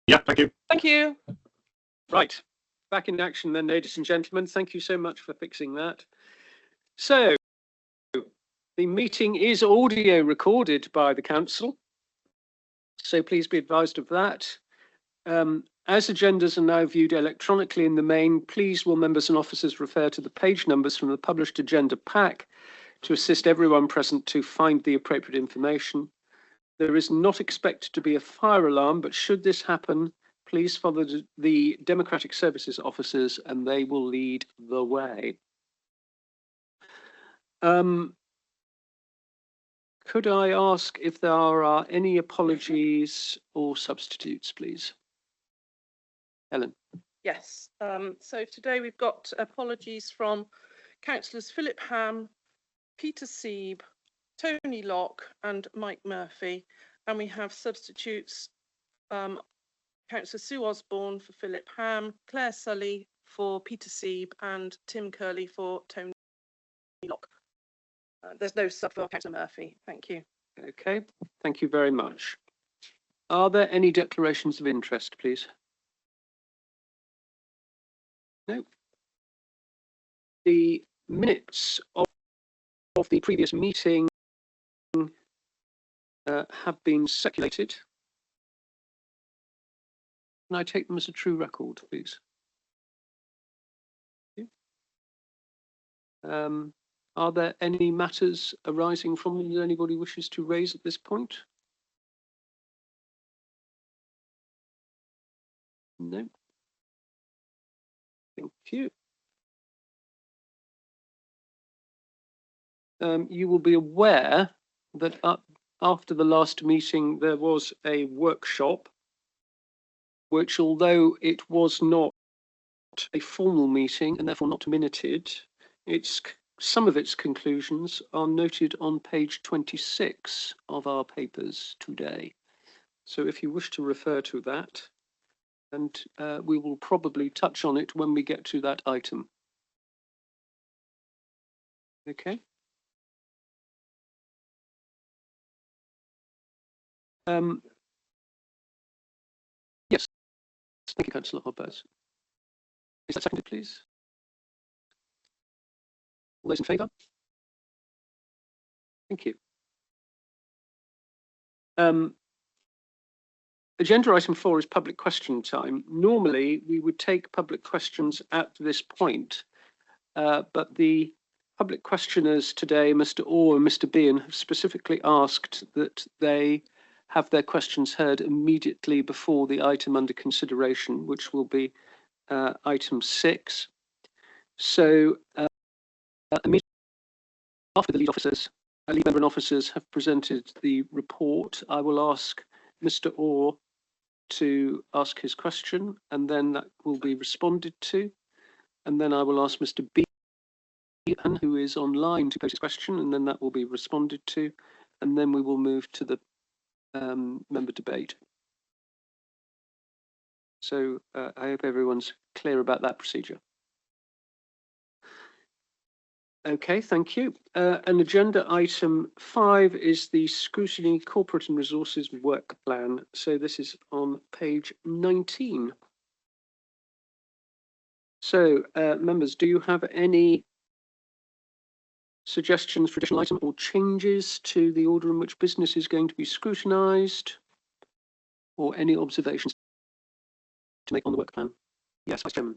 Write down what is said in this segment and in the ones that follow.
Yeah, thank you. Thank you. Right, back in action then, ladies and gentlemen. Thank you so much for fixing that. So, the meeting is audio recorded by the council, so please be advised of that. As agendas are now viewed electronically in the main, please will members and officers refer to the page numbers from the published agenda pack to assist everyone present to find the appropriate information. There is not expected to be a fire alarm, but should this happen, please follow the Democratic Services officers and they will lead the way. Could I ask if there are any apologies or substitutes, please? Helen. Yes, so today we've got apologies from councillors Philip Ham, Peter Sieb, Tony Locke and Mike Murphy, and we have substitutes Councillor Sue Osborne for Philip Ham, Claire Sully for Peter Sieb and Tim Curley for Tony Locke. There's no sub for Councillor Murphy. Thank you. Okay, thank you very much. Are there any declarations of interest, please? No. The minutes of the previous meeting have been circulated. Can I take them as a true record, please? Are there any matters arising from them that anybody wishes to raise at this point? No. Thank you. You will be aware that after the last meeting, there was a workshop, which, although it was not a formal meeting and therefore not minuted, some of its conclusions are noted on page 26 of our papers today. So if you wish to refer to that, and we will probably touch on it when we get to that item. Okay. Yes, thank you, Councillor Hobbs. Is that seconded, please? All those in favour? Thank you. Agenda item 4 is public question time. Normally, we would take public questions at this point, but the public questioners today, Mr. Orr and Mr. Bean, have specifically asked that they have their questions heard immediately before the item under consideration, which will be item 6. So immediately after the lead member and officers have presented the report, I will ask Mr. Orr to ask his question, and then that will be responded to. And then I will ask Mr. Bean, who is online, to pose his question, and then that will be responded to. And then we will move to the member debate. So I hope everyone's clear about that procedure. Okay, thank you. And agenda item 5 is the Scrutiny Corporate and Resources Work Plan. So this is on page 19. So members, do you have any suggestions for additional item or changes to the order in which business is going to be scrutinised, or any observations to make on the work plan? Yes, Vice Chairman.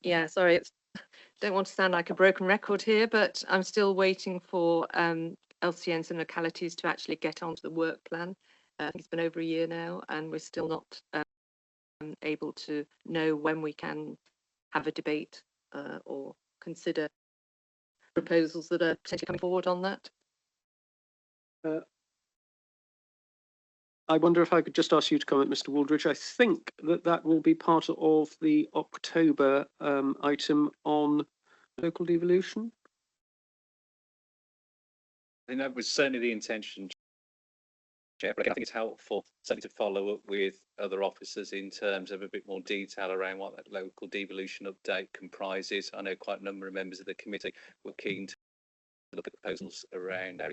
Yeah, sorry, don't want to sound like a broken record here, but I'm still waiting for LCNs and localities to actually get onto the work plan. I think it's been over a year now, and we're still not able to know when we can have a debate or consider proposals that are potentially coming forward on that. I wonder if I could just ask you to comment, Mr. Waldridge. I think that will be part of the October item on local devolution. I think that was certainly the intention, Chair, but I think it's helpful certainly to follow up with other officers in terms of a bit more detail around what that local devolution update comprises. I know quite a number of members of the committee were keen to look at proposals around our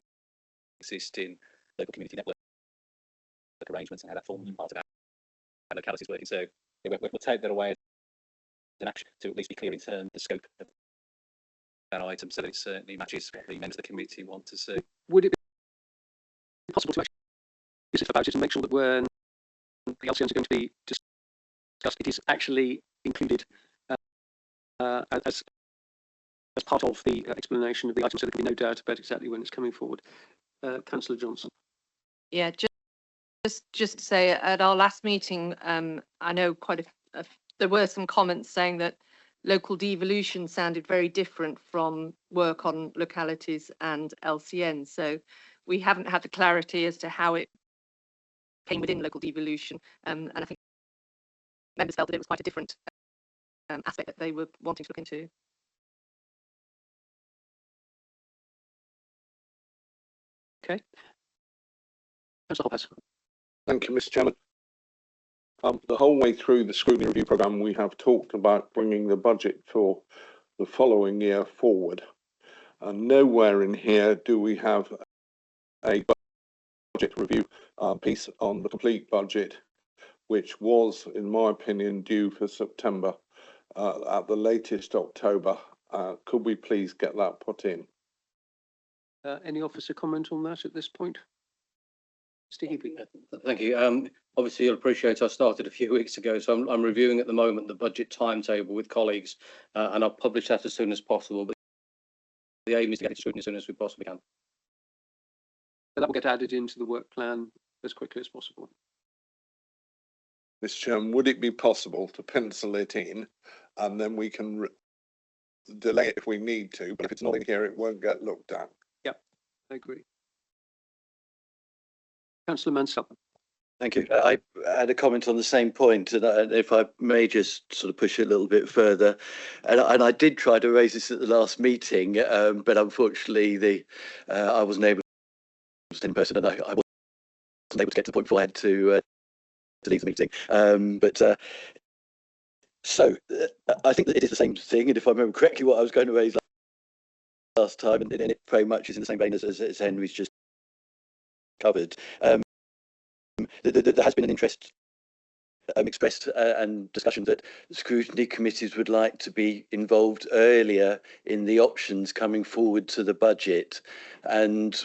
existing local community network arrangements and how that forms part of our localities working. So we'll take that away as an action to at least be clear in terms of the scope of that item, so that it certainly matches what the members of the committee want to see. Would it be possible to actually use it about it and make sure that when the LCNs are going to be discussed, it is actually included as part of the explanation of the item, so there can be no doubt about exactly when it's coming forward. Councillor Johnson. Yeah, just to say, at our last meeting, I know there were some comments saying that local devolution sounded very different from work on localities and LCN. So we haven't had the clarity as to how it came within local devolution, and I think members felt that it was quite a different aspect that they were wanting to look into. Okay. Councillor Hophouse. Thank you, Mr. Chairman. The whole way through the scrutiny review programme, we have talked about bringing the budget for the following year forward. And nowhere in here do we have a budget review piece on the complete budget, which was, in my opinion, due for September, at the latest October. Could we please get that put in? Any officer comment on that at this point? Mr. Healy. Thank you. Obviously, you'll appreciate I started a few weeks ago, so I'm reviewing at the moment the budget timetable with colleagues, and I'll publish that as soon as possible. But the aim is to get it scrutiny as soon as we possibly can. That will get added into the work plan as quickly as possible. Mr. Chairman, would it be possible to pencil it in, and then we can delay it if we need to, but if it's not in here, it won't get looked at? Yep, I agree. Councillor Mansell. Thank you. I had a comment on the same point, and if I may just sort of push it a little bit further, and I did try to raise this at the last meeting, but unfortunately I wasn't able to stay in person, and I wasn't able to get to the point before I had to leave the meeting. So I think that it is the same thing, and if I remember correctly, what I was going to raise last time, and it very much is in the same vein as Henry's just covered. There has been an interest expressed and discussion that scrutiny committees would like to be involved earlier in the options coming forward to the budget, and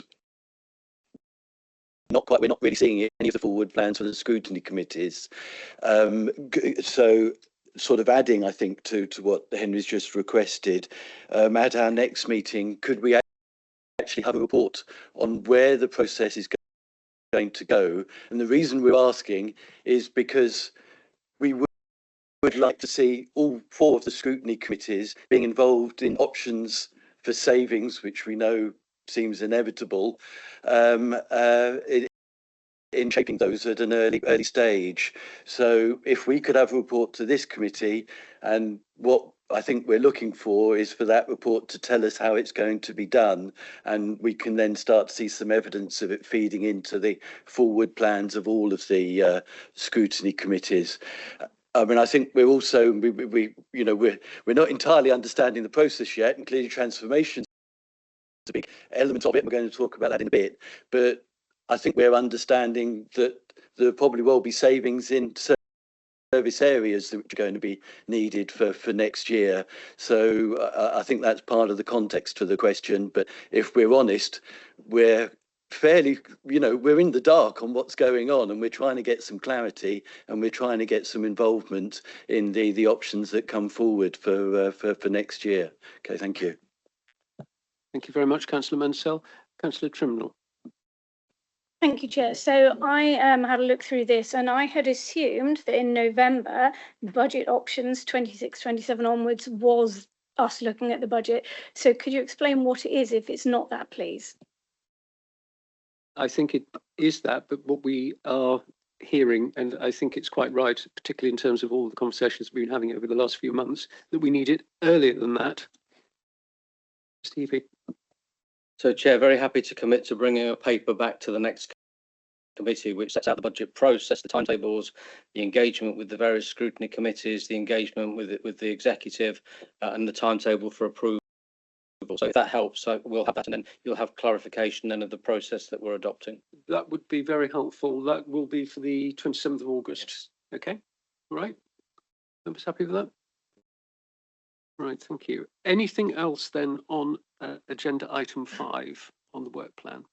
we're not really seeing any of the forward plans for the scrutiny committees. So sort of adding, I think, to what Henry's just requested, at our next meeting, could we actually have a report on where the process is going to go? And the reason we're asking is because we would like to see all four of the scrutiny committees being involved in options for savings, which we know seems inevitable, in shaping those at an early stage. So if we could have a report to this committee, and what I think we're looking for is for that report to tell us how it's going to be done, and we can then start to see some evidence of it feeding into the forward plans of all of the scrutiny committees. I mean, I think we're also we're not entirely understanding the process yet, and clearly transformation is a big element of it. We're going to talk about that in a bit, but I think we're understanding that there probably will be savings in service areas that are going to be needed for next year. So I think that's part of the context for the question. But if we're honest, we're fairly, we're in the dark on what's going on, and we're trying to get some clarity, and we're trying to get some involvement in the options that come forward for next year. Okay, thank you. Thank you very much, Councillor Mansell. Councillor Trimnell. Thank you, Chair. So I had a look through this, and I had assumed that in November, the budget options 26-27 onwards was us looking at the budget. So could you explain what it is if it's not that, please? I think it is that, but what we are hearing, and I think it's quite right, particularly in terms of all the conversations we've been having over the last few months, that we need it earlier than that. Stevie. So, Chair, very happy to commit to bringing a paper back to the next committee, which sets out the budget process, the timetables, the engagement with the various scrutiny committees, the engagement with the executive, and the timetable for approval. So if that helps, we'll have that, and then you'll have clarification then of the process that we're adopting. That would be very helpful. That will be for the 27th of August. Yes. Okay, all right. Members happy with that? Right, thank you. Anything else then on agenda item 5 on the work plan?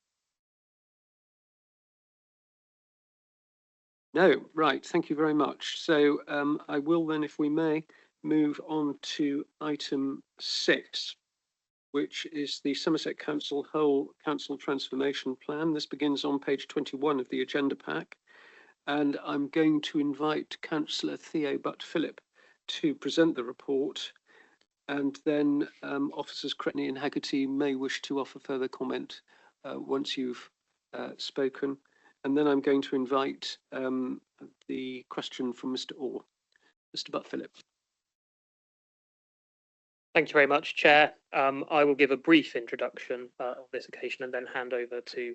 No, right, thank you very much. So I will then, if we may, move on to item 6, which is the Somerset Council Whole Council Transformation Plan. This begins on page 21 of the agenda pack. And I'm going to invite Councillor Theo Butt-Phillip to present the report. And then Officers Scrutiny and Haggerty may wish to offer further comment once you've spoken. And then I'm going to invite the question from Mr. Orr. Mr. Butt-Phillip. Thank you very much, Chair. I will give a brief introduction on this occasion and then hand over to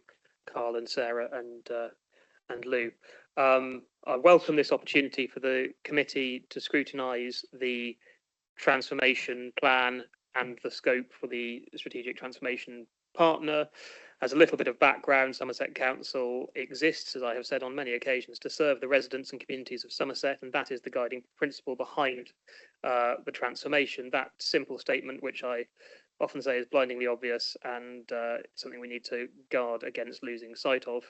Carl and Sarah and Lou. I welcome this opportunity for the committee to scrutinise the transformation plan and the scope for the strategic transformation partner. As a little bit of background, Somerset Council exists, as I have said on many occasions, to serve the residents and communities of Somerset, and that is the guiding principle behind the transformation. That simple statement, which I often say is blindingly obvious and something we need to guard against losing sight of.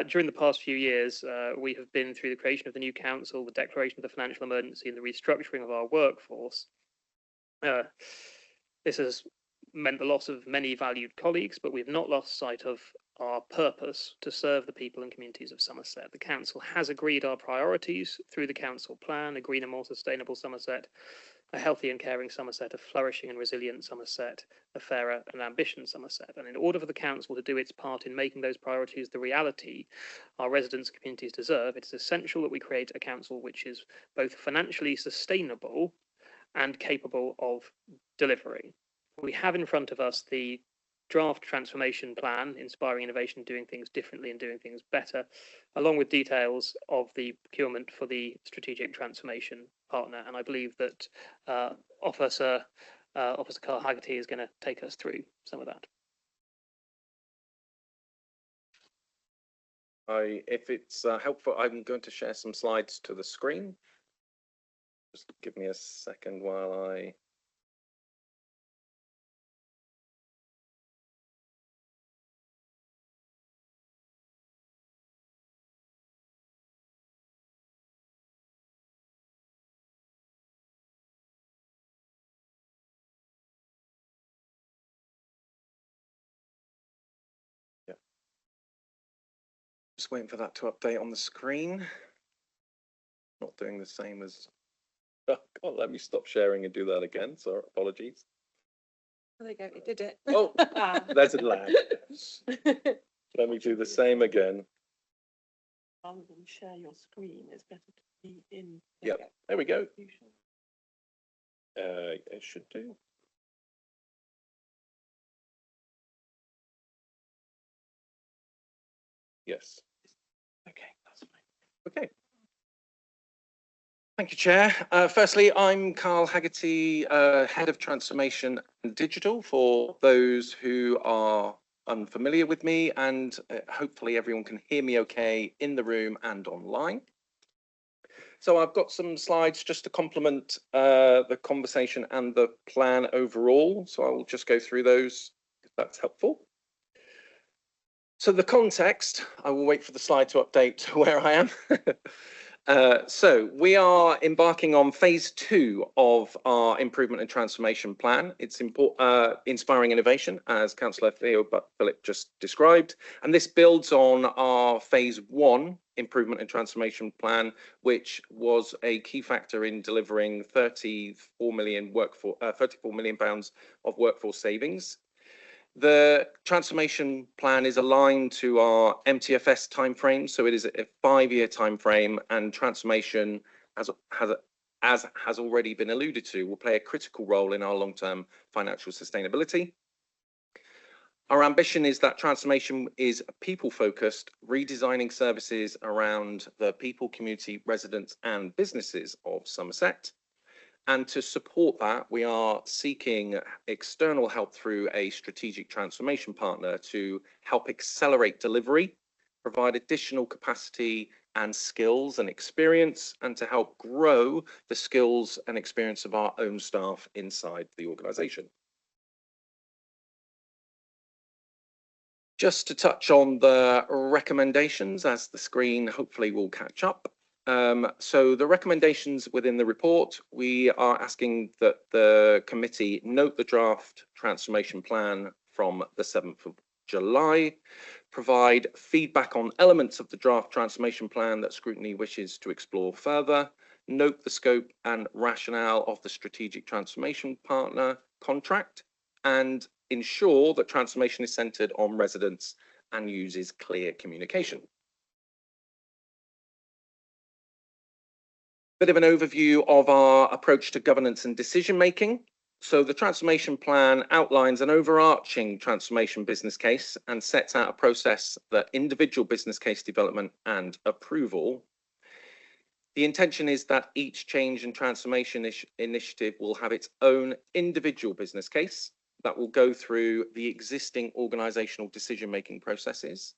During the past few years, we have been through the creation of the new council, the declaration of the financial emergency, and the restructuring of our workforce. This has meant the loss of many valued colleagues, but we've not lost sight of our purpose to serve the people and communities of Somerset. The council has agreed our priorities through the council plan: a green and more sustainable Somerset, a healthy and caring Somerset, a flourishing and resilient Somerset, a fairer and ambitious Somerset. And in order for the council to do its part in making those priorities the reality our residents and communities deserve, it is essential that we create a council which is both financially sustainable and capable of delivering. We have in front of us the draft transformation plan, inspiring innovation, doing things differently and doing things better, along with details of the procurement for the strategic transformation partner. And I believe that Officer Carl Haggerty is going to take us through some of that. If it's helpful, I'm going to share some slides to the screen. Just give me a second while I... Just waiting for that to update on the screen. Not doing the same as... Oh, God, let me stop sharing and do that again. Sorry, apologies. There you go, it did it. Oh, there's a lag. Let me do the same again. Rather than share your screen, it's better to be in. Yep, there we go. It should do. Yes. Okay, that's fine. Okay. Thank you, Chair. Firstly, I'm Carl Haggerty, Head of Transformation and Digital, for those who are unfamiliar with me, and hopefully everyone can hear me okay in the room and online. So I've got some slides just to complement the conversation and the plan overall. So I will just go through those if that's helpful. So the context, I will wait for the slide to update to where I am. So we are embarking on phase 2 of our improvement and transformation plan. It's inspiring innovation, as Councillor Theo Butt-Phillip just described, and this builds on our phase 1 improvement and transformation plan, which was a key factor in delivering 34 million pounds of workforce savings. The transformation plan is aligned to our MTFS timeframe, so it is a 5-year timeframe, and transformation, as has already been alluded to, will play a critical role in our long-term financial sustainability. Our ambition is that transformation is people-focused, redesigning services around the people, community, residents and businesses of Somerset. And to support that, we are seeking external help through a strategic transformation partner to help accelerate delivery, provide additional capacity and skills and experience, and to help grow the skills and experience of our own staff inside the organisation. Just to touch on the recommendations, as the screen hopefully will catch up. So the recommendations within the report, we are asking that the committee note the draft transformation plan from the 7th of July, provide feedback on elements of the draft transformation plan that Scrutiny wishes to explore further, note the scope and rationale of the strategic transformation partner contract, and ensure that transformation is centred on residents and uses clear communication. Bit of an overview of our approach to governance and decision making. So the transformation plan outlines an overarching transformation business case and sets out a process that individual business case development and approval. The intention is that each change and transformation initiative will have its own individual business case that will go through the existing organisational decision-making processes.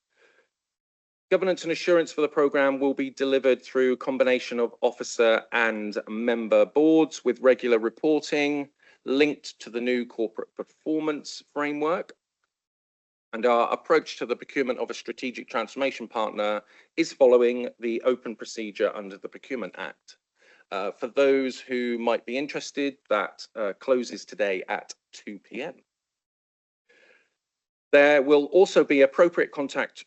Governance and assurance for the programme will be delivered through a combination of officer and member boards with regular reporting linked to the new corporate performance framework. And our approach to the procurement of a strategic transformation partner is following the open procedure under the Procurement Act. For those who might be interested, that closes today at 2 p.m. There will also be appropriate contract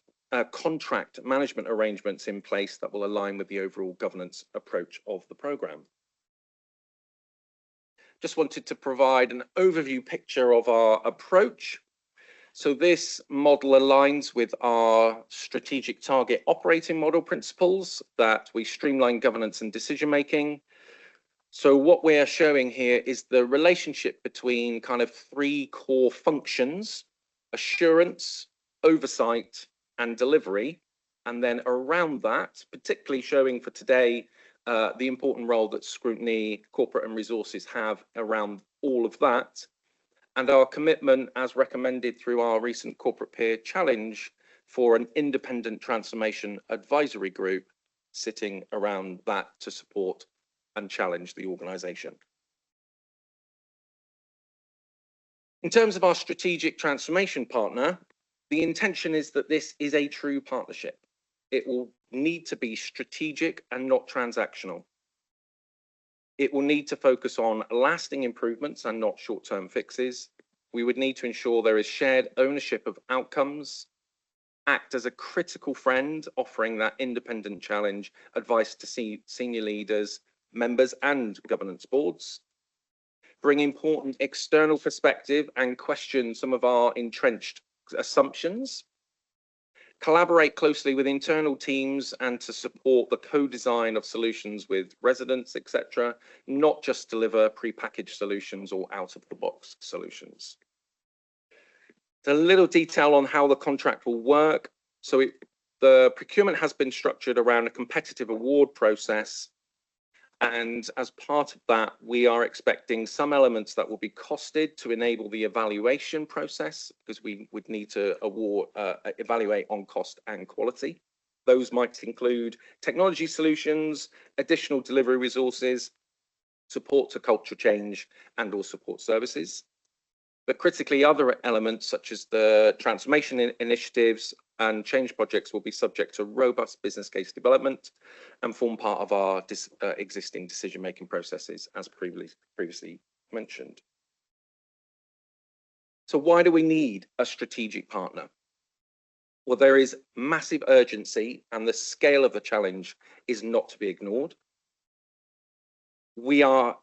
management arrangements in place that will align with the overall governance approach of the programme. Just wanted to provide an overview picture of our approach. So this model aligns with our strategic target operating model principles that we streamline governance and decision making. So what we are showing here is the relationship between kind of three core functions: assurance, oversight, and delivery. And then around that, particularly showing for today, the important role that Scrutiny, corporate and resources have around all of that. And our commitment, as recommended through our recent corporate peer challenge, for an independent transformation advisory group sitting around that to support and challenge the organisation. In terms of our strategic transformation partner, the intention is that this is a true partnership. It will need to be strategic and not transactional. It will need to focus on lasting improvements and not short-term fixes. We would need to ensure there is shared ownership of outcomes, act as a critical friend, offering that independent challenge, advice to senior leaders, members and governance boards, bring important external perspective and question some of our entrenched assumptions, collaborate closely with internal teams and to support the co-design of solutions with residents, etc., not just deliver pre-packaged solutions or out-of-the-box solutions. A little detail on how the contract will work. So the procurement has been structured around a competitive award process. And as part of that, we are expecting some elements that will be costed to enable the evaluation process, because we would need to evaluate on cost and quality. Those might include technology solutions, additional delivery resources, support to culture change, and or support services. But critically, other elements such as the transformation initiatives and change projects will be subject to robust business case development and form part of our existing decision-making processes, as previously mentioned. So why do we need a strategic partner? Well, there is massive urgency and the scale of the challenge is not to be ignored. We are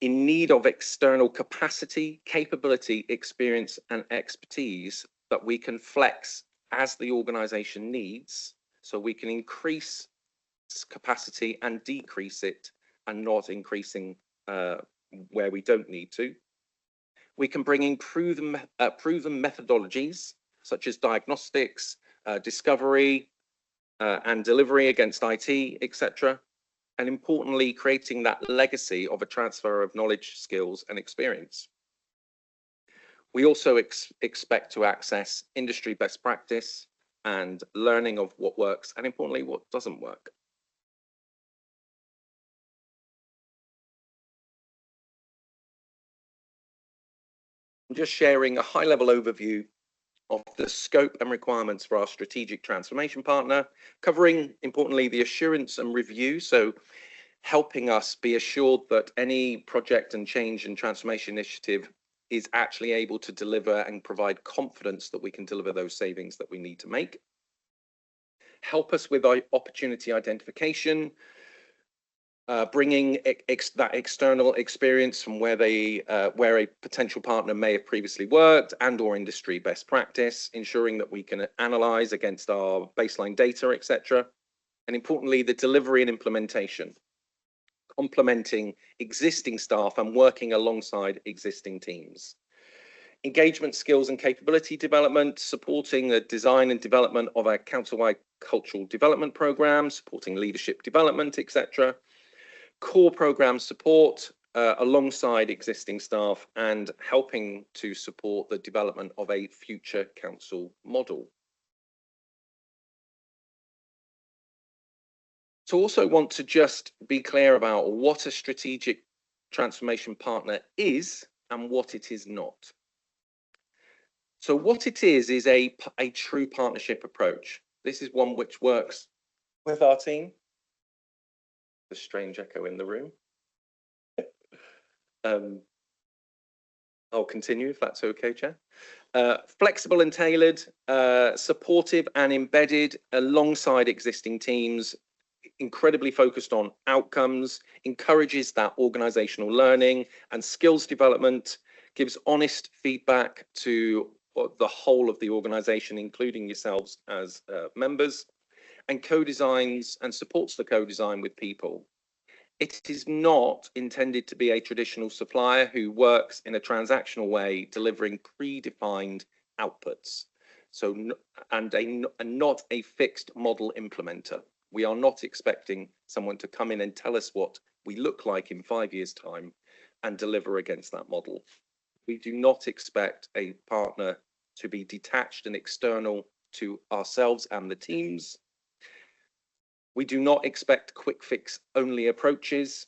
in need of external capacity, capability, experience, and expertise that we can flex as the organisation needs, so we can increase capacity and decrease it and not increasing where we don't need to. We can bring in proven methodologies such as diagnostics, discovery and delivery against IT, etc. And importantly, creating that legacy of a transfer of knowledge, skills and experience. We also expect to access industry best practice and learning of what works and importantly, what doesn't work. I'm just sharing a high-level overview of the scope and requirements for our strategic transformation partner, covering importantly the assurance and review, so helping us be assured that any project and change and transformation initiative is actually able to deliver and provide confidence that we can deliver those savings that we need to make. Help us with our opportunity identification, bringing that external experience from where a potential partner may have previously worked and or industry best practice, ensuring that we can analyze against our baseline data, etc. And importantly, the delivery and implementation, complementing existing staff and working alongside existing teams. Engagement skills and capability development, supporting the design and development of our council-wide cultural development program, supporting leadership development, etc. Core program support alongside existing staff and helping to support the development of a future council model. So also want to just be clear about what a strategic transformation partner is and what it is not. So what it is a true partnership approach. This is one which works with our team. The strange echo in the room. I'll continue if that's okay, Chair. Flexible and tailored, supportive and embedded alongside existing teams, incredibly focused on outcomes, encourages that organizational learning and skills development, gives honest feedback to the whole of the organization, including yourselves as members, and co-designs and supports the co-design with people. It is not intended to be a traditional supplier who works in a transactional way, delivering predefined outputs. So, and not a fixed model implementer. We are not expecting someone to come in and tell us what we look like in 5 years' time and deliver against that model. We do not expect a partner to be detached and external to ourselves and the teams. We do not expect quick fix only approaches.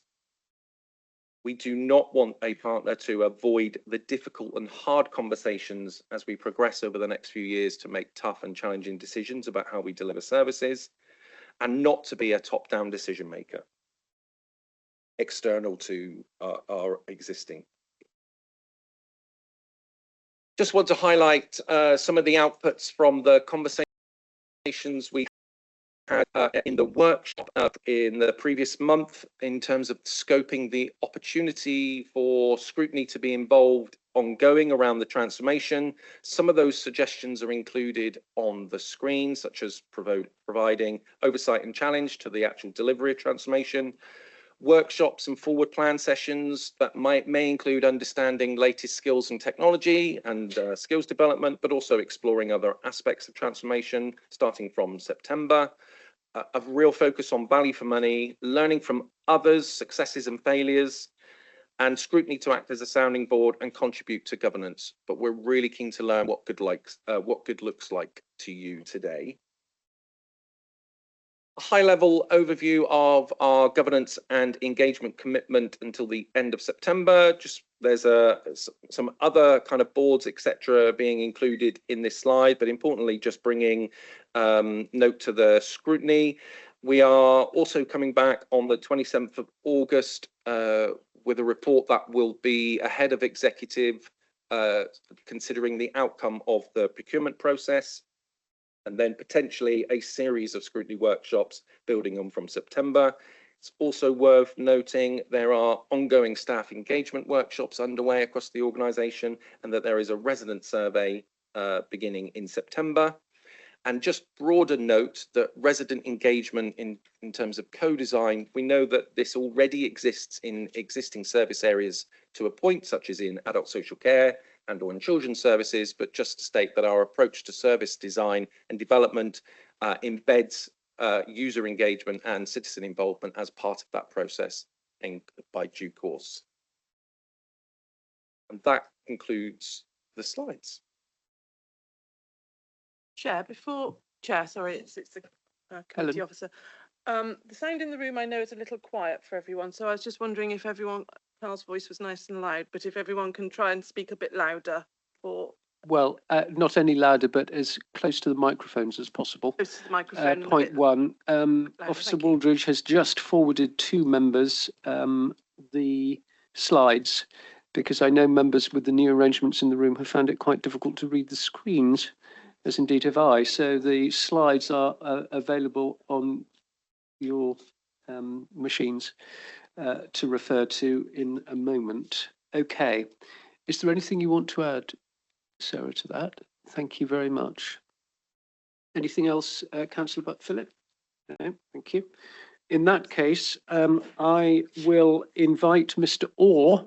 We do not want a partner to avoid the difficult and hard conversations as we progress over the next few years to make tough and challenging decisions about how we deliver services, and not to be a top-down decision maker, external to our existing. Just want to highlight some of the outputs from the conversations we had in the workshop in the previous month in terms of scoping the opportunity for Scrutiny to be involved ongoing around the transformation. Some of those suggestions are included on the screen, such as providing oversight and challenge to the actual delivery of transformation, workshops and forward plan sessions that may include understanding latest skills and technology and skills development, but also exploring other aspects of transformation starting from September. A real focus on value for money, learning from others, successes and failures, and Scrutiny to act as a sounding board and contribute to governance. But we're really keen to learn what good looks like to you today. A high-level overview of our governance and engagement commitment until the end of September. Just there's some other kind of boards, etc., being included in this slide, but importantly, just bringing note to the Scrutiny. We are also coming back on the 27th of August with a report that will be ahead of executive, considering the outcome of the procurement process, and then potentially a series of Scrutiny workshops building on from September. It's also worth noting there are ongoing staff engagement workshops underway across the organisation, and that there is a resident survey beginning in September. And just broader note that resident engagement in terms of co-design, we know that this already exists in existing service areas to a point, such as in adult social care, and/or in children's services, but just to state that our approach to service design and development embeds user engagement and citizen involvement as part of that process and by due course. And that concludes the slides. Chair, sorry, it's the committee Helen. officer. The sound in the room I know is a little quiet for everyone, so I was just wondering if Carl's voice was nice and loud, but if everyone can try and speak a bit louder for Well, not any louder, but as close to the microphones as possible. close to the microphone. and a Point bit one, louder. Officer Thank you. Waldridge has just forwarded to members the slides, because I know members with the new arrangements in the room have found it quite difficult to read the screens, as indeed have I. So the slides are available on your machines to refer to in a moment. Okay. Is there anything you want to add, Sarah, to that? Thank you very much. Anything else, Councillor Philip? No, thank you. In that case, I will invite Mr. Orr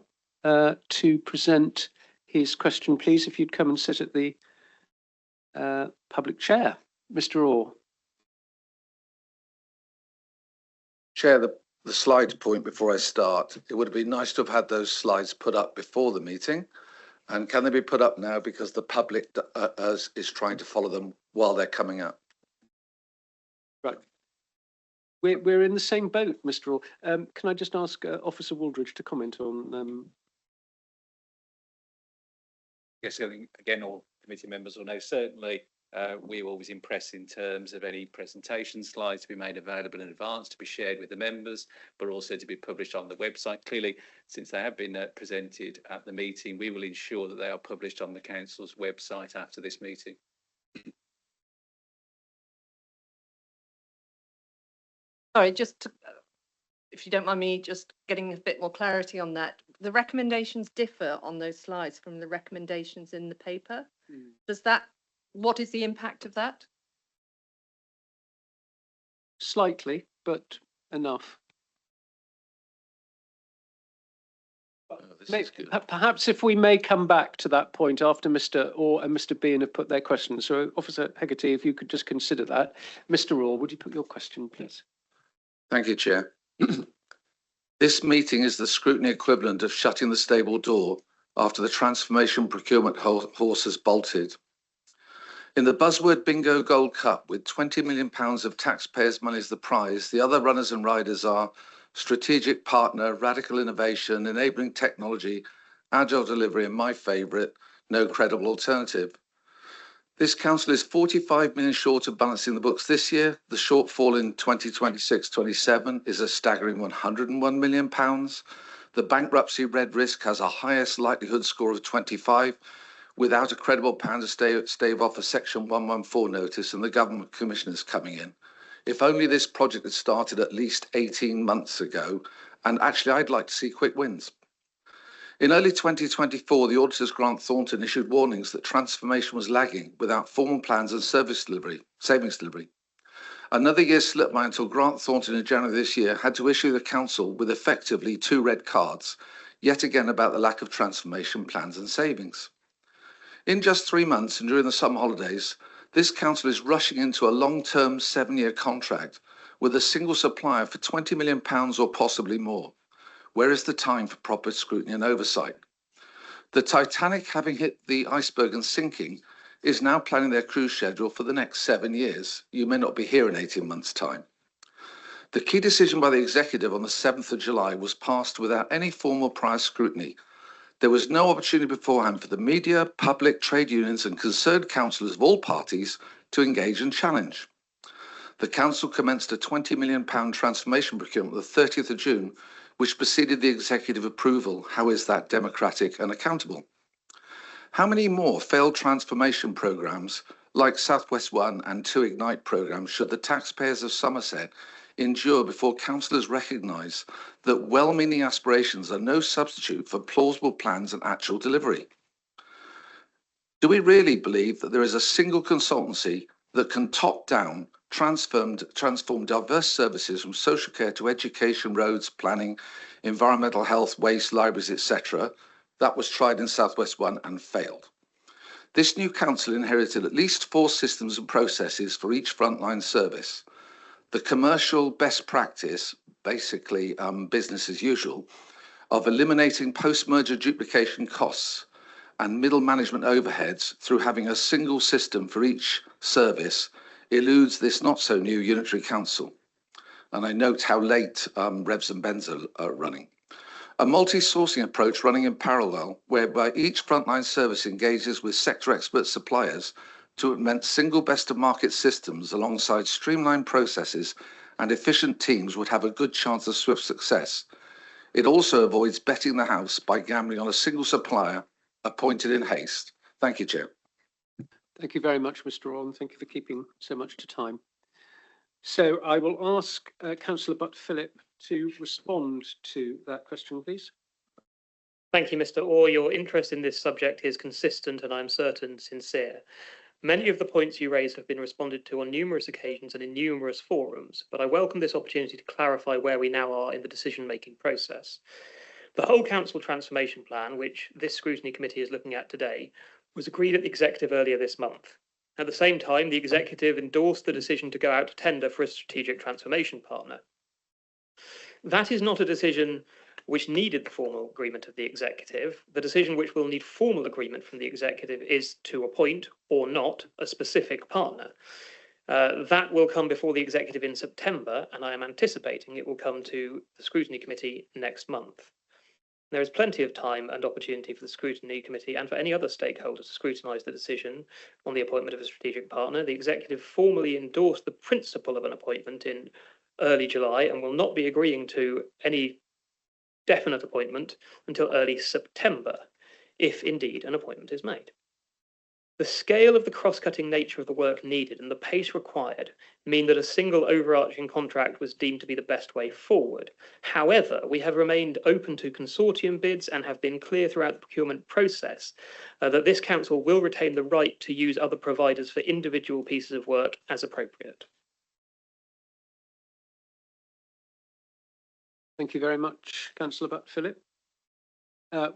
to present his question, please, if you'd come and sit at the public chair. Mr. Orr. Chair, the slides point before I start. It would have been nice to have had those slides put up before the meeting. And can they be put up now because the public is trying to follow them while they're coming up? Right. We're in the same boat, Mr. Orr. Can I just ask Officer Waldridge to comment on? Yes, I think, again, all committee members will know, certainly we always impress in terms of any presentation slides to be made available in advance, to be shared with the members, but also to be published on the website. Clearly, since they have been presented at the meeting, we will ensure that they are published on the council's website after this meeting. Sorry, just to, if you don't mind me just getting a bit more clarity on that. The recommendations differ on those slides from the recommendations in the paper. Does that, what is the impact of that? Slightly, but enough. Perhaps if we may come back to that point after Mr. Orr and Mr. Bean have put their questions. So, Officer Hegarty, if you could just consider that. Mr. Orr, would you put your question, please? Thank you, Chair. This meeting is the scrutiny equivalent of shutting the stable door after the transformation procurement horse has bolted. In the buzzword bingo Gold Cup, with £20 million of taxpayers' money as the prize, the other runners and riders are strategic partner, radical innovation, enabling technology, agile delivery, and my favourite, no credible alternative. This council is 45 million short of balancing the books this year. The shortfall in 2026-27 is a staggering £101 million. The bankruptcy red risk has a highest likelihood score of 25, without a credible plan to stave off a Section 114 notice, and the government commissioners coming in. If only this project had started at least 18 months ago, and actually I'd like to see quick wins. In early 2024, the auditors Grant Thornton issued warnings that transformation was lagging without formal plans and savings delivery. Another year slipped by until Grant Thornton in January this year had to issue the council with effectively 2 red cards, yet again about the lack of transformation plans and savings. In just 3 months and during the summer holidays, this council is rushing into a long-term 7-year contract with a single supplier for £20 million or possibly more. Where is the time for proper scrutiny and oversight? The Titanic, having hit the iceberg and sinking, is now planning their cruise schedule for the next 7 years. You may not be here in 18 months' time. The key decision by the executive on the 7th of July was passed without any formal prior scrutiny. There was no opportunity beforehand for the media, public, trade unions and concerned councillors of all parties to engage and challenge. The council commenced a £20 million transformation procurement on the 30th of June, which preceded the executive approval. How is that democratic and accountable? How many more failed transformation programmes like South West 1 and 2 Ignite programmes should the taxpayers of Somerset endure before councillors recognise that well-meaning aspirations are no substitute for plausible plans and actual delivery? Do we really believe that there is a single consultancy that can top-down transform diverse services from social care to education, roads, planning, environmental health, waste, libraries, etc., That was tried in South West 1 and failed. This new council inherited at least 4 systems and processes for each frontline service. The commercial best practice, basically business as usual, of eliminating post-merger duplication costs and middle management overheads through having a single system for each service eludes this not so new unitary council. And I note how late Revs and Bens are running. A multi-sourcing approach running in parallel, whereby each frontline service engages with sector expert suppliers to implement single best of market systems alongside streamlined processes and efficient teams would have a good chance of swift success. It also avoids betting the house by gambling on a single supplier appointed in haste. Thank you, Chair. Thank you very much, Mr. Orr, and thank you for keeping so much to time. So I will ask Councillor Butt-Philip to respond to that question, please. Thank you, Mr. Orr. Your interest in this subject is consistent and I'm certain sincere. Many of the points you raise have been responded to on numerous occasions and in numerous forums, but I welcome this opportunity to clarify where we now are in the decision-making process. The whole council transformation plan, which this scrutiny committee is looking at today, was agreed at the executive earlier this month. At the same time, the executive endorsed the decision to go out to tender for a strategic transformation partner. That is not a decision which needed the formal agreement of the executive. The decision which will need formal agreement from the executive is to appoint or not a specific partner. That will come before the executive in September, and I am anticipating it will come to the scrutiny committee next month. There is plenty of time and opportunity for the scrutiny committee and for any other stakeholder to scrutinise the decision on the appointment of a strategic partner. The executive formally endorsed the principle of an appointment in early July and will not be agreeing to any definite appointment until early September, if indeed an appointment is made. The scale of the cross-cutting nature of the work needed and the pace required mean that a single overarching contract was deemed to be the best way forward. However, we have remained open to consortium bids and have been clear throughout the procurement process that this council will retain the right to use other providers for individual pieces of work as appropriate. Thank you very much, Councillor Butt-Philip.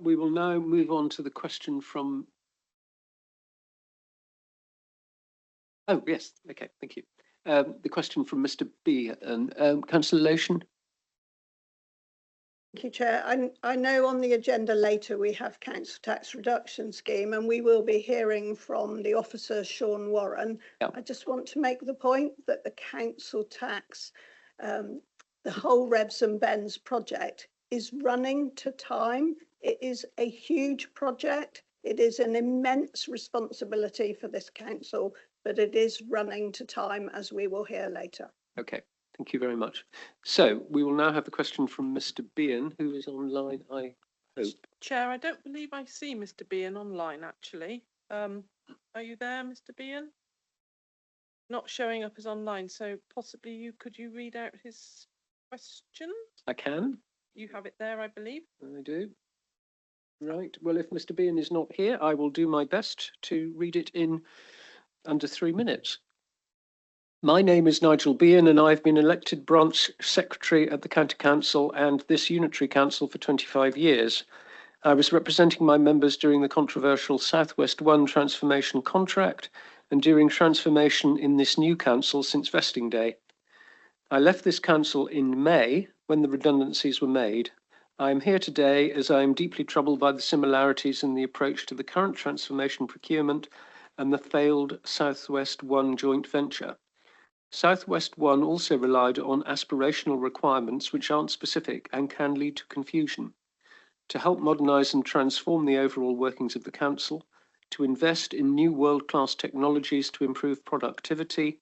We will now move on to the question from... Oh, yes, okay, thank you. The question from Mr. B. And Councillor Lotion. Thank you, Chair. I know on the agenda later we have council tax reduction scheme and we will be hearing from the officer, Sean Warren. Yep. I just want to make the point that the council tax, the whole Revs and Bens project is running to time. It is a huge project. It is an immense responsibility for this council, but it is running to time, as we will hear later. Okay, thank you very much. So we will now have the question from Mr. Bean, who is online, I hope. Chair, I don't believe I see Mr. Bean online, actually. Are you there, Mr. Bean? Not showing up as online, so possibly could you read out his question? I can. You have it there, I believe. I do. Right, well, if Mr. Bean is not here, I will do my best to read it in under 3 minutes. My name is Nigel Bean and I've been elected branch secretary at the County Council and this unitary council for 25 years. I was representing my members during the controversial South West 1 transformation contract and during transformation in this new council since vesting day. I left this council in May when the redundancies were made. I am here today as I am deeply troubled by the similarities in the approach to the current transformation procurement and the failed South West 1 joint venture. South West 1 also relied on aspirational requirements which aren't specific and can lead to confusion. To help modernise and transform the overall workings of the council, to invest in new world-class technologies to improve productivity,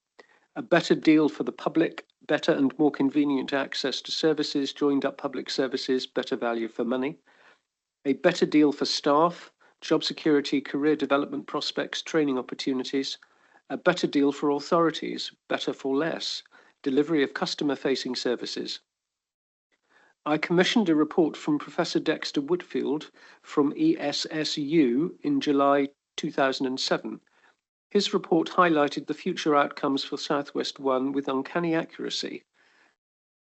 a better deal for the public, better and more convenient access to services, joined up public services, better value for money, a better deal for staff, job security, career development prospects, training opportunities, a better deal for authorities, better for less, delivery of customer-facing services. I commissioned a report from Professor Dexter Whitfield from ESSU in July 2007. His report highlighted the future outcomes for South West 1 with uncanny accuracy,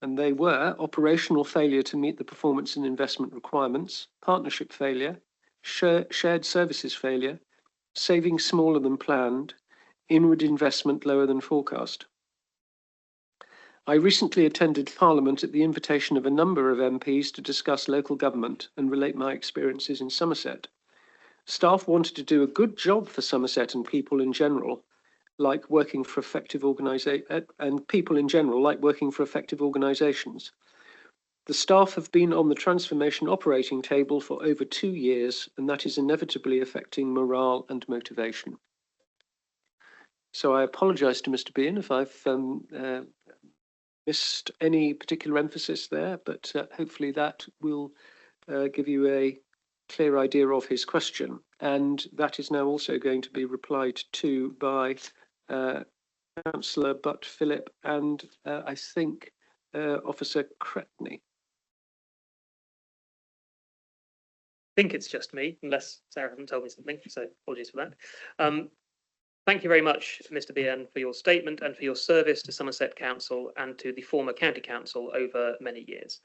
and they were operational failure to meet the performance and investment requirements, partnership failure, shared services failure, savings smaller than planned, inward investment lower than forecast. I recently attended Parliament at the invitation of a number of MPs to discuss local government and relate my experiences in Somerset. Staff wanted to do a good job for Somerset and people in general, like working for effective organisations. The staff have been on the transformation operating table for over 2 years, and that is inevitably affecting morale and motivation. So I apologise to Mr. Bean if I've missed any particular emphasis there, but hopefully that will give you a clear idea of his question. And that is now also going to be replied to by Councillor Butt Philip and I think Officer Scrutiny. I think it's just me, unless Sarah hasn't told me something, so apologies for that. Thank you very much, Mr. Bien, for your statement and for your service to Somerset Council and to the former County Council over many years.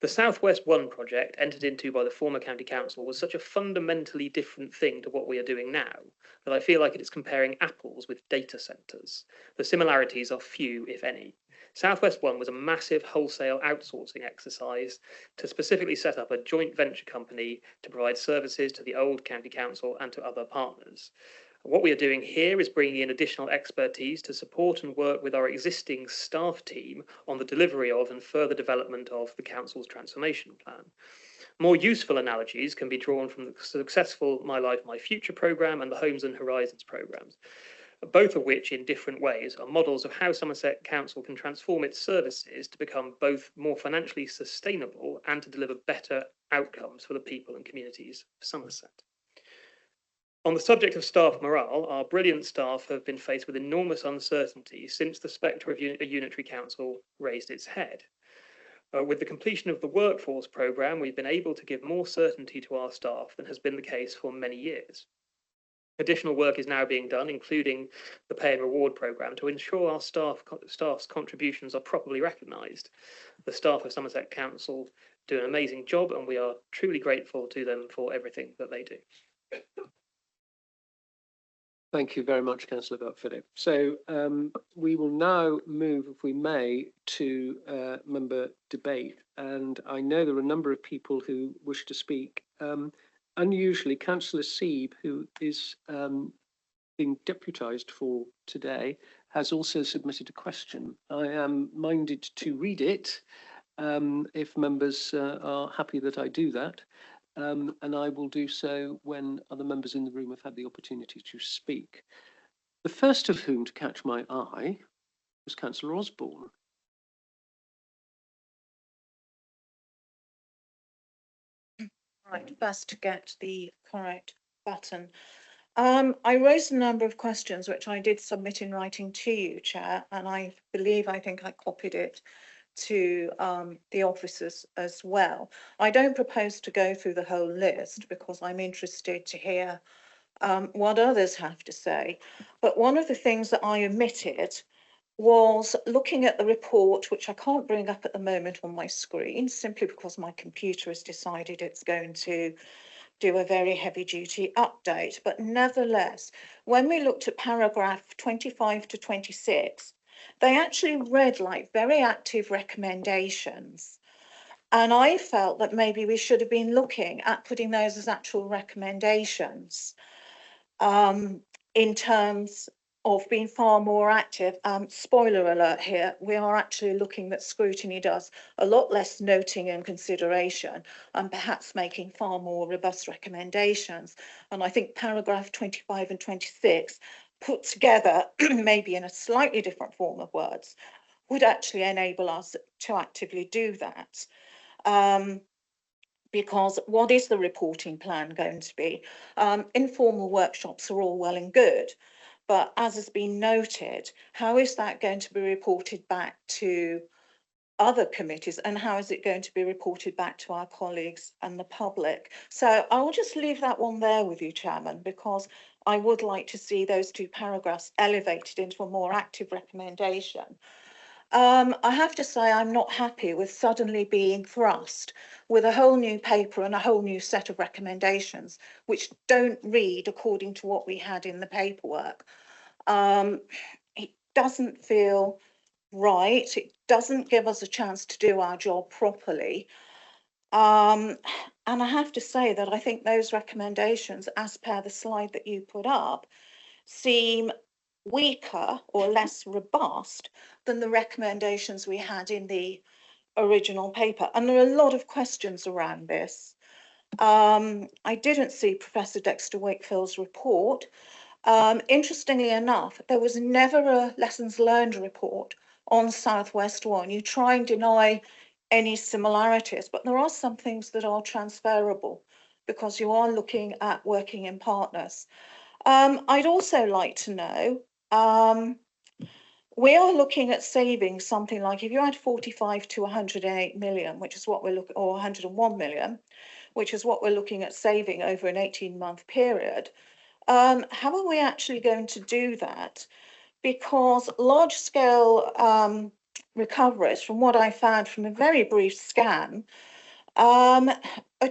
The South West 1 project entered into by the former County Council was such a fundamentally different thing to what we are doing now that I feel like it is comparing apples with data centres. The similarities are few, if any. South West 1 was a massive wholesale outsourcing exercise to specifically set up a joint venture company to provide services to the old County Council and to other partners. What we are doing here is bringing in additional expertise to support and work with our existing staff team on the delivery of and further development of the Council's transformation plan. More useful analogies can be drawn from the successful My Life, My Future programme and the Homes and Horizons programmes, both of which in different ways are models of how Somerset Council can transform its services to become both more financially sustainable and to deliver better outcomes for the people and communities of Somerset. On the subject of staff morale, our brilliant staff have been faced with enormous uncertainty since the spectre of a unitary council raised its head. With the completion of the workforce programme, we've been able to give more certainty to our staff than has been the case for many years. Additional work is now being done, including the pay and reward programme, to ensure our staff's contributions are properly recognised. The staff of Somerset Council do an amazing job, and we are truly grateful to them for everything that they do. Thank you very much, Councillor Butt Philip. So we will now move, if we may, to member debate. And I know there are a number of people who wish to speak. Unusually, Councillor Seeb, who is being deputised for today, has also submitted a question. I am minded to read it if members are happy that I do that. And I will do so when other members in the room have had the opportunity to speak. The first of whom to catch my eye was Councillor Osborne. Right, best to get the correct button. I raised a number of questions which I did submit in writing to you, Chair, and I think I copied it to the officers as well. I don't propose to go through the whole list because I'm interested to hear what others have to say. But one of the things that I omitted was looking at the report, which I can't bring up at the moment on my screen, simply because my computer has decided it's going to do a very heavy duty update. But nevertheless, when we looked at paragraph 25 to 26, they actually read like very active recommendations. And I felt that maybe we should have been looking at putting those as actual recommendations in terms of being far more active. Spoiler alert here, we are actually looking that Scrutiny does a lot less noting and consideration and perhaps making far more robust recommendations. And I think paragraph 25 and 26 put together, maybe in a slightly different form of words, would actually enable us to actively do that. Because what is the reporting plan going to be? Informal workshops are all well and good, but as has been noted, how is that going to be reported back to other committees, and how is it going to be reported back to our colleagues and the public? So I will just leave that one there with you, Chairman, because I would like to see those two paragraphs elevated into a more active recommendation. I have to say I'm not happy with suddenly being thrust with a whole new paper and a whole new set of recommendations, which don't read according to what we had in the paperwork. It doesn't feel right. It doesn't give us a chance to do our job properly. And I have to say that I think those recommendations, as per the slide that you put up, seem weaker or less robust than the recommendations we had in the original paper. And there are a lot of questions around this. I didn't see Professor Dexter Wakefield's report. Interestingly enough, there was never a lessons learned report on Southwest One. You try and deny any similarities, but there are some things that are transferable because you are looking at working in partners. I'd also like to know, we are looking at saving something like, if you add 45 to 108 million, which is what we're looking, or 101 million, which is what we're looking at saving over an 18-month period. How are we actually going to do that? Because large-scale recoveries, from what I found from a very brief scan, are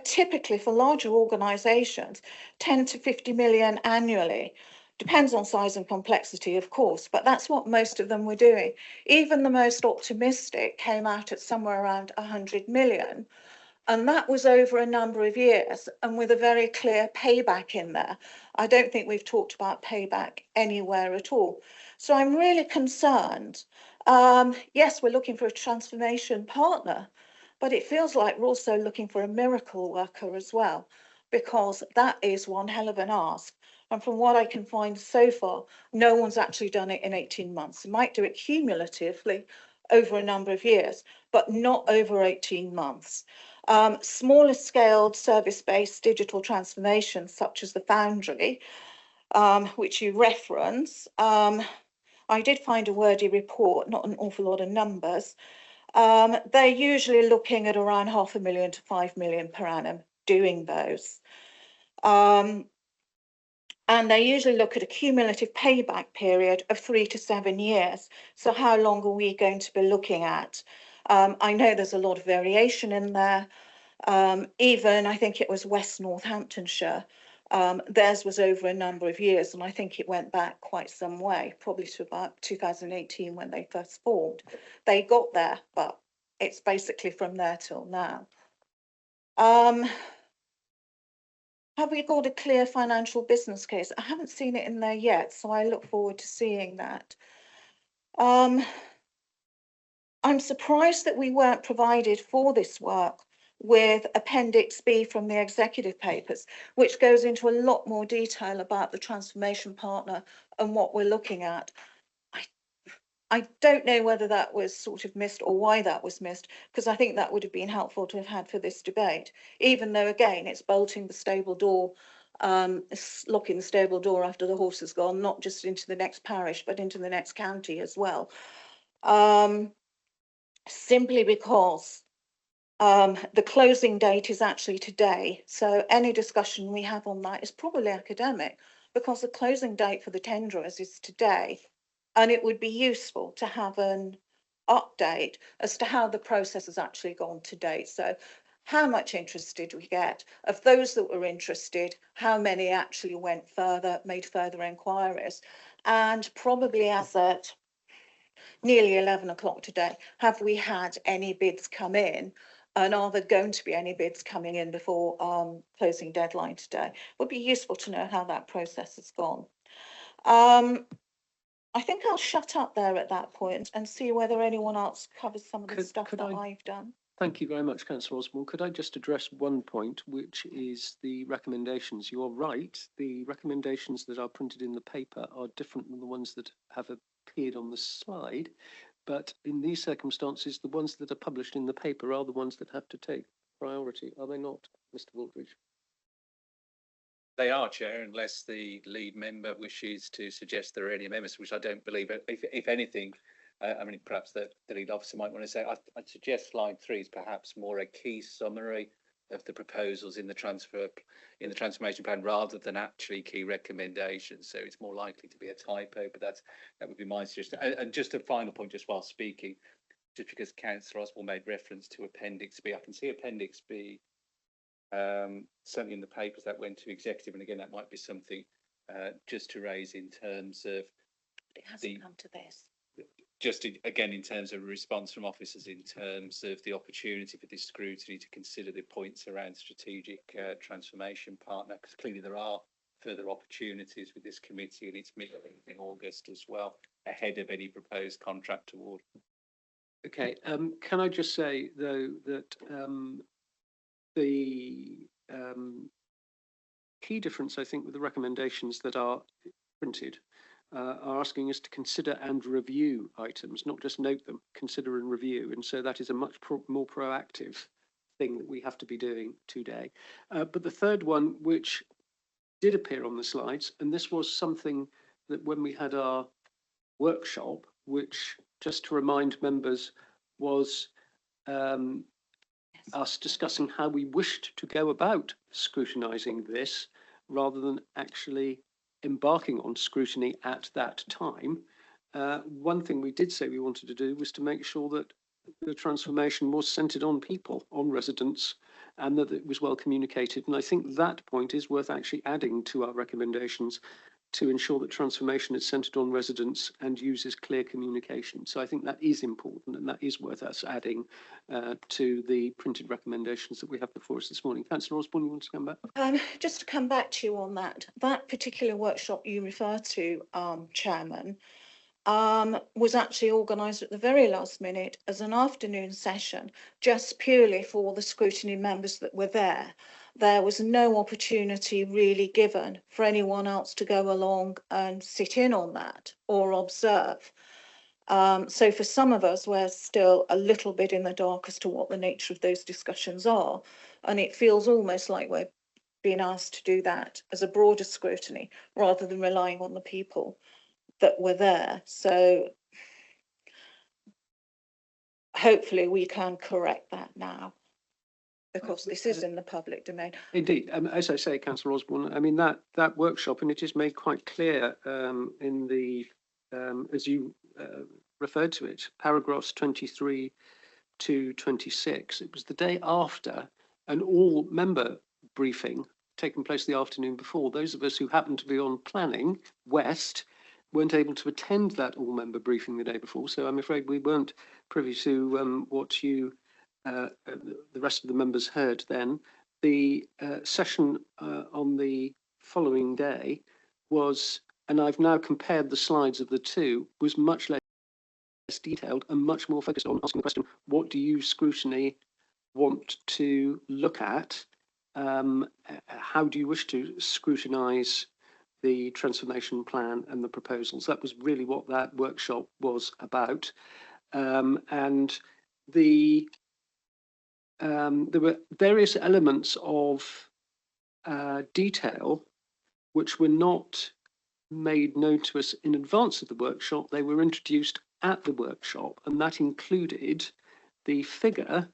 typically for larger organisations 10 to 50 million annually. Depends on size and complexity, of course, but that's what most of them were doing. Even the most optimistic came out at somewhere around 100 million. And that was over a number of years and with a very clear payback in there. I don't think we've talked about payback anywhere at all. So I'm really concerned. Yes, we're looking for a transformation partner, but it feels like we're also looking for a miracle worker as well, because that is one hell of an ask. And from what I can find so far, no one's actually done it in 18 months. They might do it cumulatively over a number of years, but not over 18 months. Smaller scaled service-based digital transformations, such as the Foundry, which you reference. I did find a wordy report, not an awful lot of numbers. They're usually looking at around 500,000 to 5 million per annum doing those. And they usually look at a cumulative payback period of 3 to 7 years. So how long are we going to be looking at? I know there's a lot of variation in there. Even I think it was West Northamptonshire, theirs was over a number of years, and I think it went back quite some way, probably to about 2018 when they first formed. They got there, but it's basically from there till now. Have we got a clear financial business case? I haven't seen it in there yet, so I look forward to seeing that. I'm surprised that we weren't provided for this work with Appendix B from the executive papers, which goes into a lot more detail about the transformation partner and what we're looking at. I don't know whether that was sort of missed or why that was missed, because I think that would have been helpful to have had for this debate, even though, again, it's bolting the stable door, locking the stable door after the horse has gone, not just into the next parish, but into the next county as well. Simply because the closing date is actually today. So any discussion we have on that is probably academic, because the closing date for the tenderers is today. And it would be useful to have an update as to how the process has actually gone to date. So how much interest did we get? Of those that were interested, how many actually went further, made further inquiries? And probably as at nearly 11 o'clock today, have we had any bids come in? And are there going to be any bids coming in before closing deadline today? Would be useful to know how that process has gone. I think I'll shut up there at that point and see whether anyone else covers some of the stuff that I've done. Thank you very much, Councillor Osborne. Could I just address one point, which is the recommendations? You're right. The recommendations that are printed in the paper are different than the ones that have appeared on the slide. But in these circumstances, the ones that are published in the paper are the ones that have to take priority, are they not, Mr. Waldridge? They are, Chair, unless the lead member wishes to suggest there are any amendments, which I don't believe. If anything, I mean, perhaps the lead officer might want to say, I'd suggest slide 3 is perhaps more a key summary of the proposals in the transformation plan rather than actually key recommendations. So it's more likely to be a typo, but that would be my suggestion. And just a final point, just while speaking, just because Councillor Osborne made reference to Appendix B, I can see Appendix B certainly in the papers that went to executive, and again that might be something just to raise in terms of it hasn't come to this. Just again in terms of a response from officers in terms of the opportunity for this scrutiny to consider the points around strategic transformation partner, because clearly there are further opportunities with this committee and its meeting in August as well, ahead of any proposed contract award. Okay, can I just say though that the key difference, I think, with the recommendations that are printed are asking us to consider and review items, not just note them, consider and review. And so that is a much more proactive thing that we have to be doing today. But the third one, which did appear on the slides, and this was something that when we had our workshop, which just to remind members was us discussing how we wished to go about scrutinising this rather than actually embarking on scrutiny at that time. One thing we did say we wanted to do was to make sure that the transformation was centred on people, on residents, and that it was well communicated. And I think that point is worth actually adding to our recommendations to ensure that transformation is centred on residents and uses clear communication. So I think that is important, and that is worth us adding to the printed recommendations that we have before us this morning. Councillor Osborne, you want to come back? Just to come back to you on that particular workshop you refer to, Chairman, was actually organised at the very last minute as an afternoon session, just purely for the scrutiny members that were there. There was no opportunity really given for anyone else to go along and sit in on that or observe. So for some of us, we're still a little bit in the dark as to what the nature of those discussions are. And it feels almost like we're being asked to do that as a broader scrutiny rather than relying on the people that were there. So hopefully we can correct that now, because this is in the public domain. Indeed, as I say, Councillor Osborne, I mean that workshop, and it is made quite clear in the as you referred to it, paragraphs 23 to 26. It was the day after an all-member briefing taking place the afternoon before. Those of us who happened to be on planning west weren't able to attend that all-member briefing the day before, so I'm afraid we weren't privy to what you the rest of the members heard then. The session on the following day was, and I've now compared the slides of the two, was much less detailed and much more focused on asking the question, what do you scrutiny want to look at? How do you wish to scrutinise the transformation plan and the proposals? That was really what that workshop was about. And there were various elements of detail which were not made known to us in advance of the workshop. They were introduced at the workshop, and that included the figure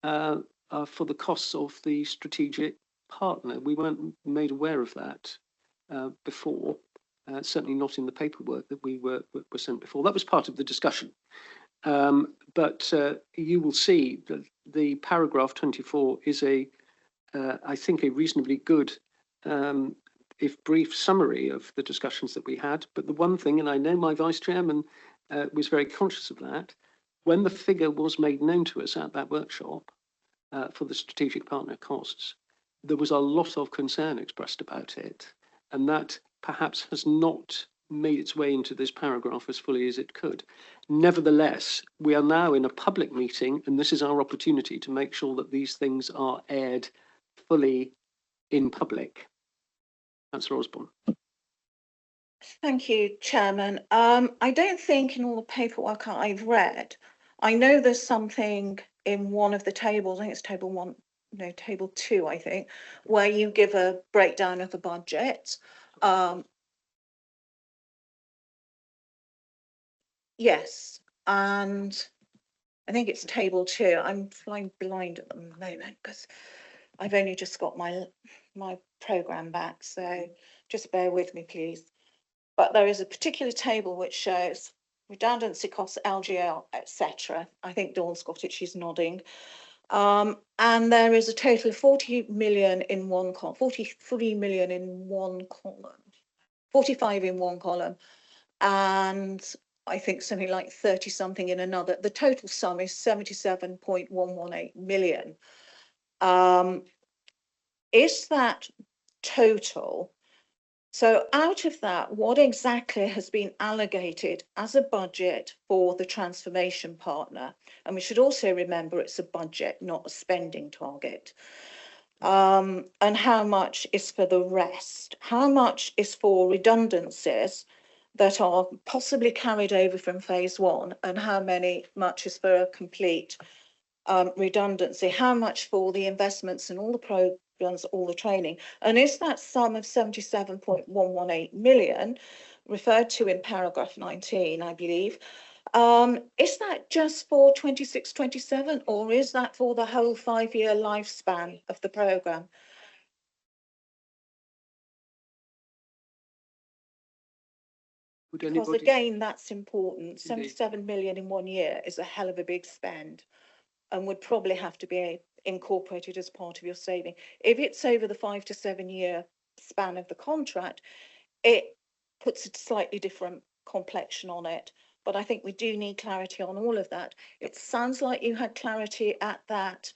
for the costs of the strategic partner. We weren't made aware of that before, certainly not in the paperwork that we were sent before. That was part of the discussion. But you will see that the paragraph 24 is I think, a reasonably good, if brief, summary of the discussions that we had. But the one thing, and I know my vice chairman was very conscious of that, when the figure was made known to us at that workshop for the strategic partner costs, there was a lot of concern expressed about it, and that perhaps has not made its way into this paragraph as fully as it could. Nevertheless, we are now in a public meeting, and this is our opportunity to make sure that these things are aired fully in public. Councillor Osborne. Thank you, Chairman. I don't think in all the paperwork I've read, I know there's something in one of the tables, I think it's table 1, no, table 2, I think, where you give a breakdown of the budget. Yes, and I think it's table 2. I'm flying blind at the moment because I've only just got my programme back, so just bear with me, please. But there is a particular table which shows redundancy costs, LGL, etc. I think Dawn's got it, she's nodding. And there is a total of 40 million in one column, 43 million in one column, 45 in one column, and I think something like 30 something in another. The total sum is 77.118 million. Is that total? So out of that, what exactly has been allocated as a budget for the transformation partner? And we should also remember it's a budget, not a spending target. And how much is for the rest? How much is for redundancies that are possibly carried over from phase one? And how much is for a complete redundancy? How much for the investments and all the programs, all the training? And is that sum of 77.118 million referred to in paragraph 19, I believe, is that just for 26-27, or is that for the whole 5-year lifespan of the programme? Because again, that's important. Indeed. 77 million in 1 year is a hell of a big spend and would probably have to be incorporated as part of your saving. If it's over the 5 to 7 year span of the contract, it puts a slightly different complexion on it. But I think we do need clarity on all of that. It sounds like you had clarity at that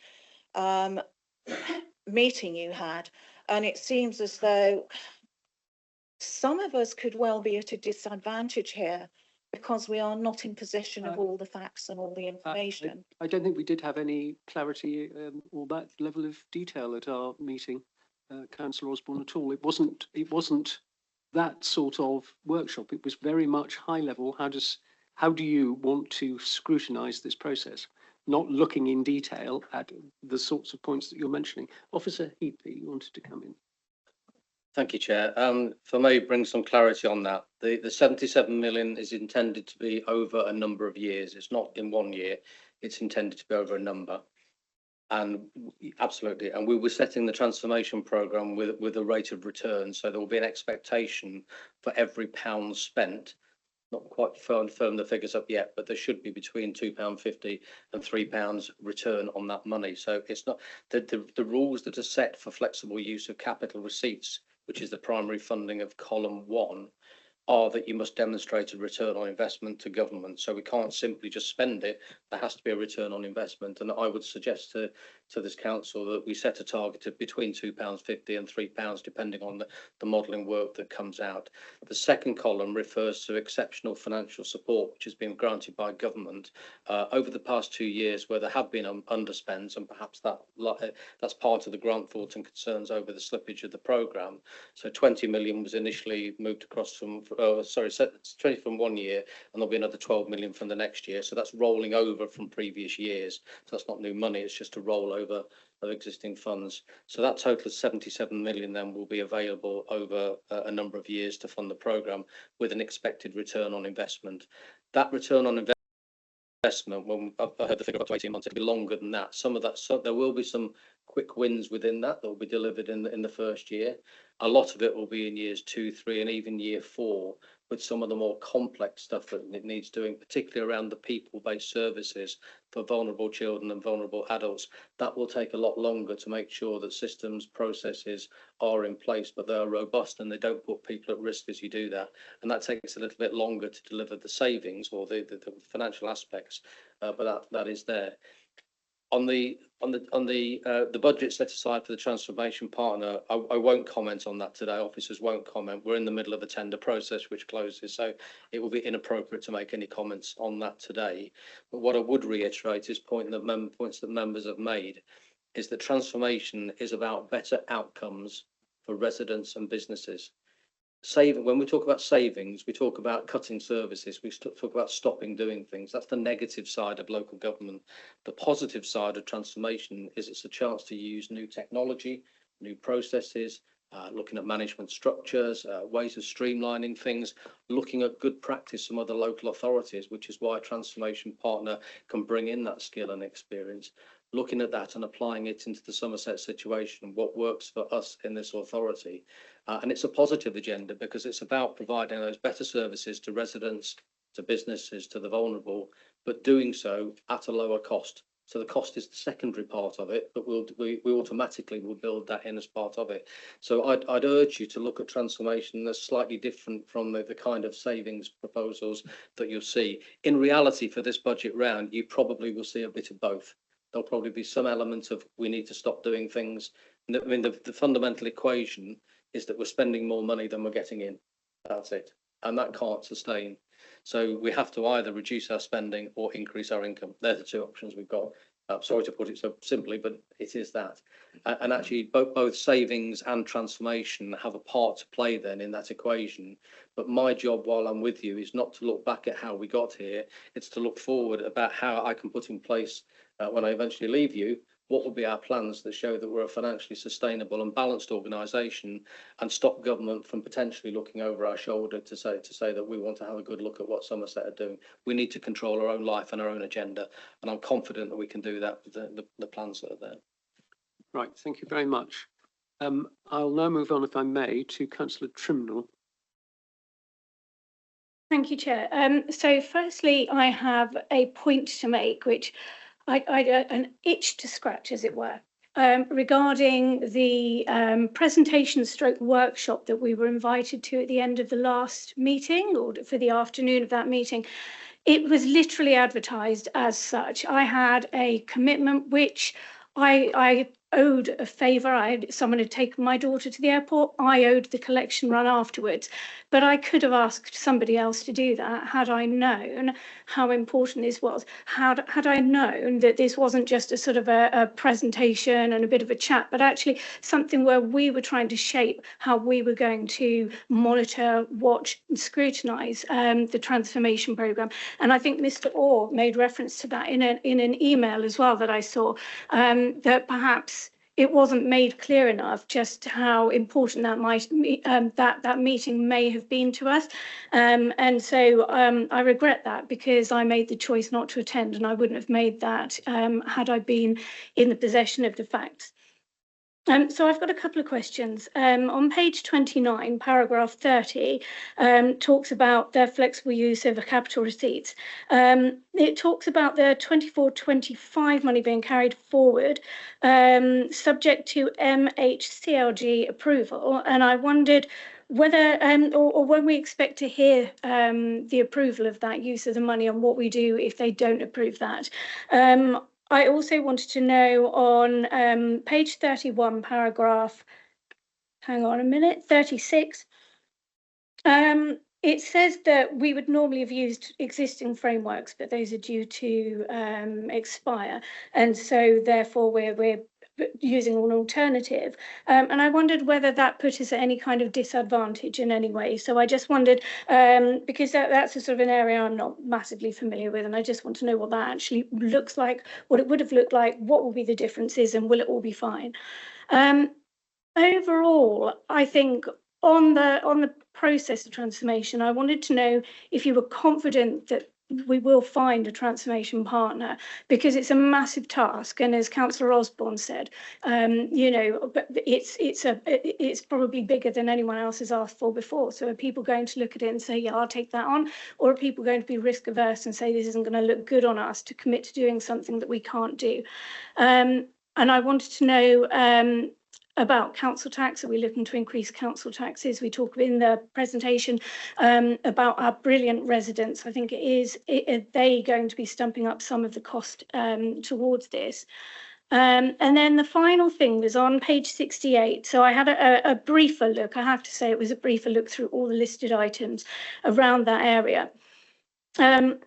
meeting you had, and it seems as though some of us could well be at a disadvantage here because we are not in possession of all the facts and all the information. I don't think we did have any clarity or that level of detail at our meeting, Councillor Osborne, at all. It wasn't that sort of workshop. It was very much high level. How do you want to scrutinise this process? Not looking in detail at the sorts of points that you're mentioning. Officer Heatley, you wanted to come in. Thank you, Chair. For me, bring some clarity on that. The 77 million is intended to be over a number of years. It's not in 1 year. It's intended to be over a number. And absolutely. And we were setting the transformation programme with a rate of return. So there will be an expectation for every pound spent. Not quite firm the figures up yet, but there should be between £2.50 and £3 return on that money. So it's not the rules that are set for flexible use of capital receipts, which is the primary funding of column 1, are that you must demonstrate a return on investment to government. So we can't simply just spend it. There has to be a return on investment. And I would suggest to this council that we set a target of between £2.50 and £3, depending on the modelling work that comes out. The second column refers to exceptional financial support, which has been granted by government over the past 2 years, where there have been underspends, and perhaps that's part of the grant thoughts and concerns over the slippage of the programme. So 20 million was initially moved across from 20 from 1 year, and there'll be another 12 million from the next year. So that's rolling over from previous years. So that's not new money, it's just a rollover of existing funds. So that total of 77 million then will be available over a number of years to fund the programme with an expected return on investment. That return on investment, when I heard the figure up to 18 months, it'll be longer than that. Some of that, so there will be some quick wins within that will be delivered in the first year. A lot of it will be in years 2, 3, and even year 4, with some of the more complex stuff that it needs doing, particularly around the people-based services for vulnerable children and vulnerable adults. That will take a lot longer to make sure that systems, processes are in place, but they are robust and they don't put people at risk as you do that. And that takes a little bit longer to deliver the savings or the financial aspects, but that is there. On the budget set aside for the transformation partner, I won't comment on that today. Officers won't comment. We're in the middle of a tender process which closes, so it will be inappropriate to make any comments on that today. But what I would reiterate is points that members have made, is that transformation is about better outcomes for residents and businesses. When we talk about savings, we talk about cutting services, we talk about stopping doing things. That's the negative side of local government. The positive side of transformation is it's a chance to use new technology, new processes, looking at management structures, ways of streamlining things, looking at good practice from other local authorities, which is why a transformation partner can bring in that skill and experience. looking at that and applying it into the Somerset situation, what works for us in this authority. And it's a positive agenda because it's about providing those better services to residents, to businesses, to the vulnerable, but doing so at a lower cost. So the cost is the secondary part of it, but we automatically will build that in as part of it. So I'd urge you to look at transformation that's slightly different from the kind of savings proposals that you'll see. In reality, for this budget round, you probably will see a bit of both. There'll probably be some element of we need to stop doing things. I mean, the fundamental equation is that we're spending more money than we're getting in. That's it. And that can't sustain. So we have to either reduce our spending or increase our income. They're the two options we've got. Sorry to put it so simply, but it is that. And actually, both savings and transformation have a part to play then in that equation. But my job while I'm with you is not to look back at how we got here. It's to look forward about how I can put in place, when I eventually leave you, what will be our plans that show that we're a financially sustainable and balanced organisation, and stop government from potentially looking over our shoulder to say that we want to have a good look at what Somerset are doing. We need to control our own life and our own agenda, and I'm confident that we can do that with the plans that are there. Right, thank you very much. I'll now move on, if I may, to Councillor Trimnell. Thank you, Chair. So firstly, I have a point to make, which an itch to scratch, as it were, regarding the presentation stroke workshop that we were invited to at the end of the last meeting, or for the afternoon of that meeting. It was literally advertised as such. I had a commitment which I owed a favour. Someone had taken my daughter to the airport. I owed the collection run afterwards, but I could have asked somebody else to do that had I known how important this was. Had I known that this wasn't just a sort of a presentation and a bit of a chat, but actually something where we were trying to shape how we were going to monitor, watch, and scrutinise the transformation programme. And I think Mr. Orr made reference to that in an email as well that I saw, that perhaps it wasn't made clear enough just how important that meeting may have been to us, and so I regret that, because I made the choice not to attend, and I wouldn't have made that had I been in the possession of the facts. So I've got a couple of questions. On page 29, paragraph 30, talks about the flexible use of capital receipts. It talks about the 24-25 money being carried forward, subject to MHCLG approval. And I wondered whether or when we expect to hear the approval of that use of the money, and what we do if they don't approve that. I also wanted to know on page 31, paragraph, hang on a minute, 36. It says that we would normally have used existing frameworks, but those are due to expire. And so therefore we're using an alternative. And I wondered whether that put us at any kind of disadvantage in any way. So I just wondered, because that's a sort of an area I'm not massively familiar with, and I just want to know what that actually looks like, what it would have looked like, what will be the differences, and will it all be fine? Overall, I think on the process of transformation, I wanted to know if you were confident that we will find a transformation partner, because it's a massive task, and as Councillor Osborne said, you know, but it's probably bigger than anyone else has asked for before. So are people going to look at it and say, yeah, I'll take that on, or are people going to be risk averse and say this isn't going to look good on us to commit to doing something that we can't do? And I wanted to know about council tax. Are we looking to increase council taxes? We talk in the presentation about our brilliant residents. I think are they going to be stumping up some of the cost towards this? And then the final thing was on page 68. So I had a briefer look. I have to say it was a briefer look through all the listed items around that area. And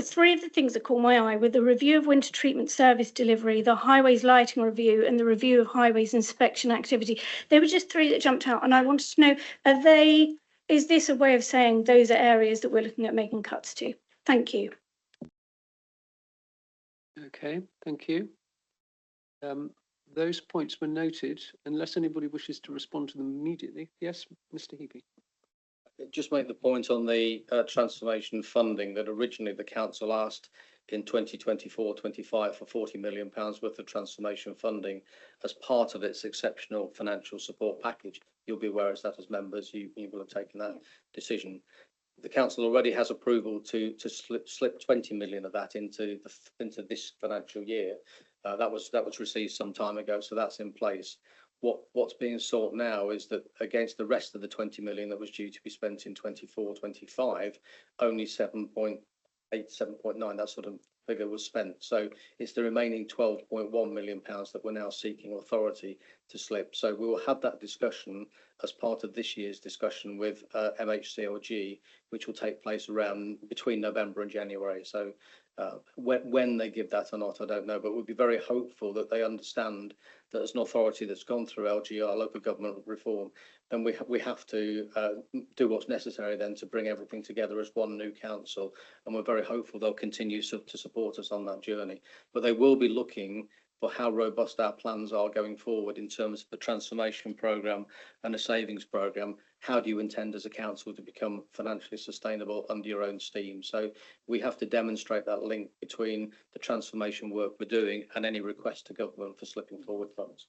three of the things that caught my eye were the review of winter treatment service delivery, the highways lighting review, and the review of highways inspection activity. They were just three that jumped out, and I wanted to know, is this a way of saying those are areas that we're looking at making cuts to? Thank you. Okay, thank you. Those points were noted, unless anybody wishes to respond to them immediately. Yes, Mr. Heapy. Just make the point on the transformation funding that originally the council asked in 2024-25 for £40 million worth of transformation funding as part of its exceptional financial support package. You'll be aware of that as members. You will have taken that decision. The council already has approval to slip 20 million of that into this financial year. That was received some time ago, so that's in place. What's being sought now is that against the rest of the 20 million that was due to be spent in 24-25, only 7.8, 7.9, that sort of figure was spent. So it's the remaining £12.1 million that we're now seeking authority to slip. So we will have that discussion as part of this year's discussion with MHCLG, which will take place around between November and January. So when they give that or not, I don't know, but we'll be very hopeful that they understand that as an authority that's gone through LGR, local government reform, then we have to do what's necessary then to bring everything together as one new council. And we're very hopeful they'll continue to support us on that journey. But they will be looking for how robust our plans are going forward in terms of the transformation programme and a savings programme. How do you intend as a council to become financially sustainable under your own steam? So we have to demonstrate that link between the transformation work we're doing and any request to government for slipping forward funds.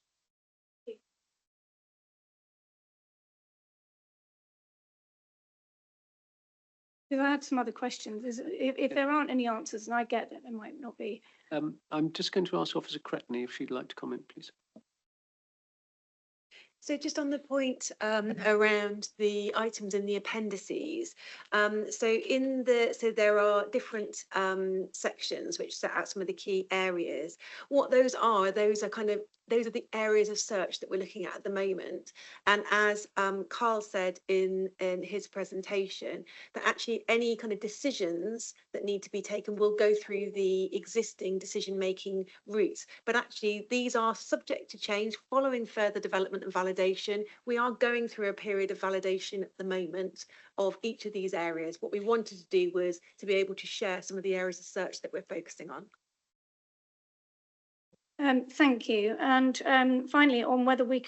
I had some other questions. If there aren't any answers, and I get that there might not be. I'm just going to ask Officer Scrutiny if she'd like to comment, please. So just on the point around the items in the appendices, so there are different sections which set out some of the key areas. What those are those are the areas of search that we're looking at the moment. And as Carl said in his presentation, that actually any kind of decisions that need to be taken will go through the existing decision-making routes. But actually, these are subject to change following further development and validation. We are going through a period of validation at the moment of each of these areas. What we wanted to do was to be able to share some of the areas of search that we're focusing on. Thank you. And finally, on whether we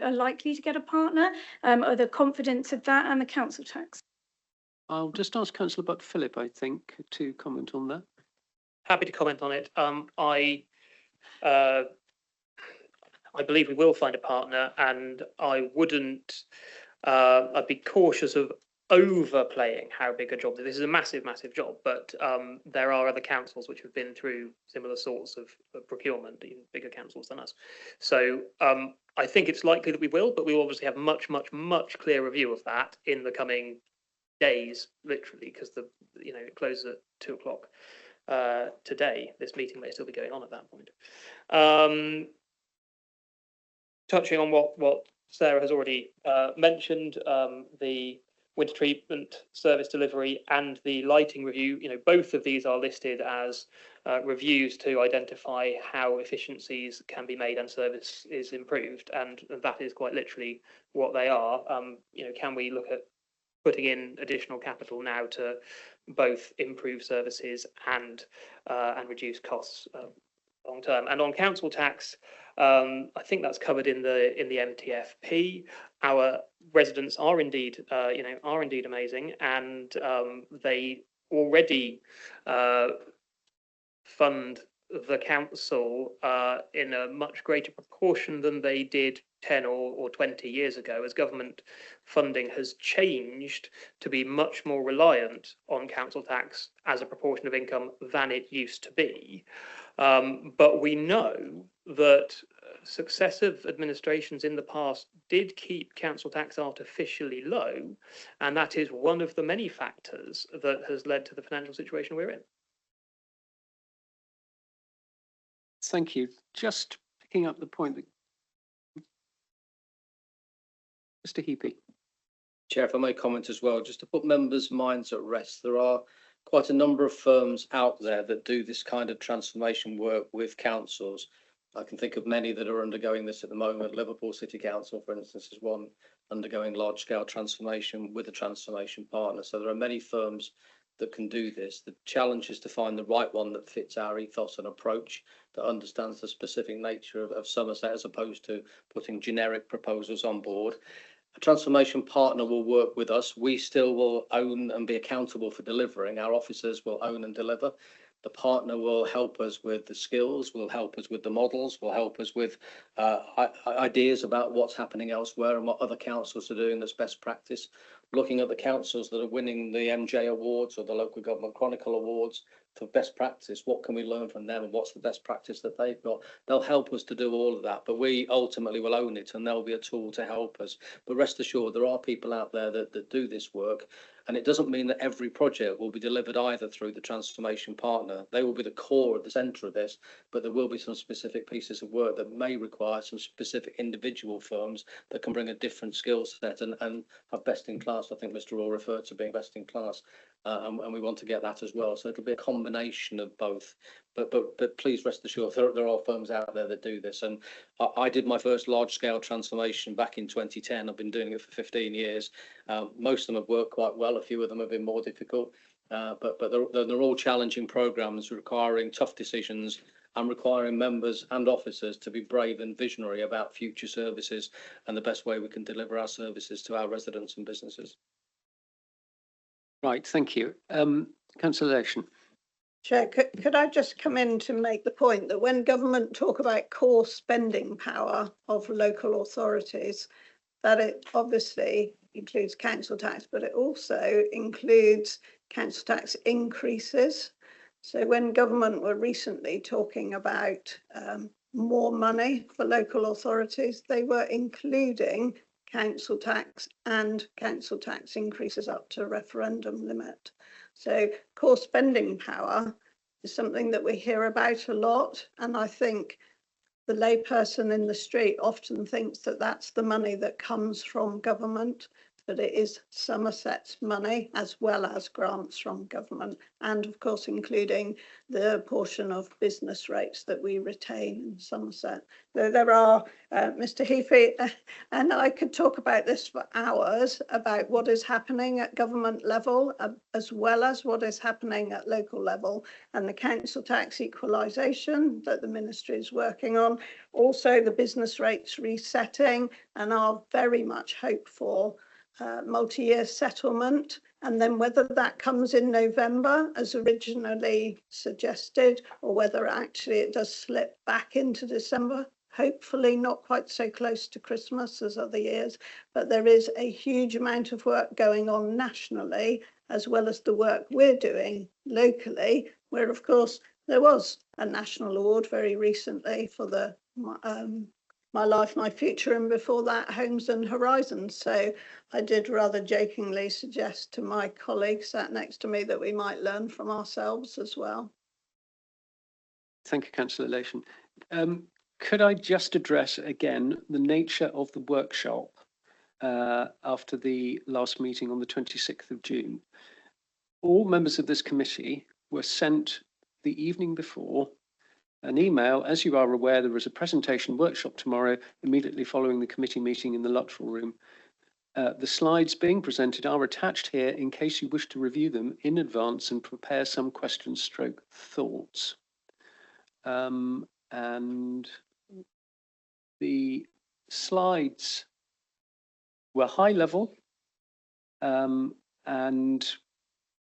are likely to get a partner, or the confidence of that and the council tax. I'll just ask Councillor Butt-Philip, I think, to comment on that. Happy to comment on it. I believe we will find a partner, and I wouldn't. I'd be cautious of overplaying how big a job this is. A massive job, but there are other councils which have been through similar sorts of procurement, even bigger councils than us. So I think it's likely that we will, but we will obviously have much clearer view of that in the coming days, literally, because it closes at 2 o'clock today. This meeting may still be going on at that point. Touching on what Sarah has already mentioned, the winter treatment service delivery and the lighting review, both of these are listed as reviews to identify how efficiencies can be made and service is improved, and that is quite literally what they are. Can we look at putting in additional capital now to both improve services and reduce costs long term? And on council tax, I think that's covered in the MTFP. Our residents are indeed amazing, and they already fund the council in a much greater proportion than they did 10 or 20 years ago, as government funding has changed to be much more reliant on council tax as a proportion of income than it used to be. But we know that successive administrations in the past did keep council tax artificially low, and that is one of the many factors that has led to the financial situation we're in. Thank you. Just picking up the point that Mr. Heapy. Chair, if I may comment as well, just to put members' minds at rest, there are quite a number of firms out there that do this kind of transformation work with councils. I can think of many that are undergoing this at the moment. Liverpool City Council, for instance, is one undergoing large-scale transformation with a transformation partner. So there are many firms that can do this. The challenge is to find the right one that fits our ethos and approach, that understands the specific nature of Somerset, as opposed to putting generic proposals on board. A transformation partner will work with us. We still will own and be accountable for delivering. Our officers will own and deliver. The partner will help us with the skills, will help us with the models, will help us with ideas about what's happening elsewhere and what other councils are doing that's best practice. Looking at the councils that are winning the MJ Awards or the Local Government Chronicle Awards for best practice, what can we learn from them and what's the best practice that they've got? They'll help us to do all of that, but we ultimately will own it and they'll be a tool to help us. But rest assured, there are people out there that do this work. And it doesn't mean that every project will be delivered either through the transformation partner. They will be the core at the centre of this, but there will be some specific pieces of work that may require some specific individual firms that can bring a different skill set and have best in class. I think Mr. Orr referred to being best in class, and we want to get that as well. So it'll be a combination of both. But please rest assured, there are firms out there that do this. And I did my first large-scale transformation back in 2010. I've been doing it for 15 years. Most of them have worked quite well. A few of them have been more difficult, but they're all challenging programmes requiring tough decisions and requiring members and officers to be brave and visionary about future services and the best way we can deliver our services to our residents and businesses. Right, thank you. Councillor Leishman. Chair, could I just come in to make the point that when government talk about core spending power of local authorities, that it obviously includes council tax, but it also includes council tax increases. So when government were recently talking about more money for local authorities, they were including council tax and council tax increases up to referendum limit. So core spending power is something that we hear about a lot, and I think the layperson in the street often thinks that that's the money that comes from government, but it is Somerset's money as well as grants from government, and of course including the portion of business rates that we retain in Somerset. There are, Mr. Heafy and I could talk about this for hours about what is happening at government level as well as what is happening at local level, and the council tax equalisation that the ministry is working on, also the business rates resetting, and are very much hope for multi-year settlement, and then whether that comes in November as originally suggested or whether actually it does slip back into December, hopefully not quite so close to Christmas as other years, but there is a huge amount of work going on nationally as well as the work we're doing locally, where of course there was a national award very recently for the My Life, My Future, and before that, Homes and Horizons. So I did rather jokingly suggest to my colleague sat next to me that we might learn from ourselves as well. Thank you, Councillor Leishman. Could I just address again the nature of the workshop after the last meeting on the 26th of June? All members of this committee were sent the evening before an email. As you are aware, there is a presentation workshop tomorrow, immediately following the committee meeting in the Luttrell room. The slides being presented are attached here in case you wish to review them in advance and prepare some questions stroke thoughts. And the slides were high level and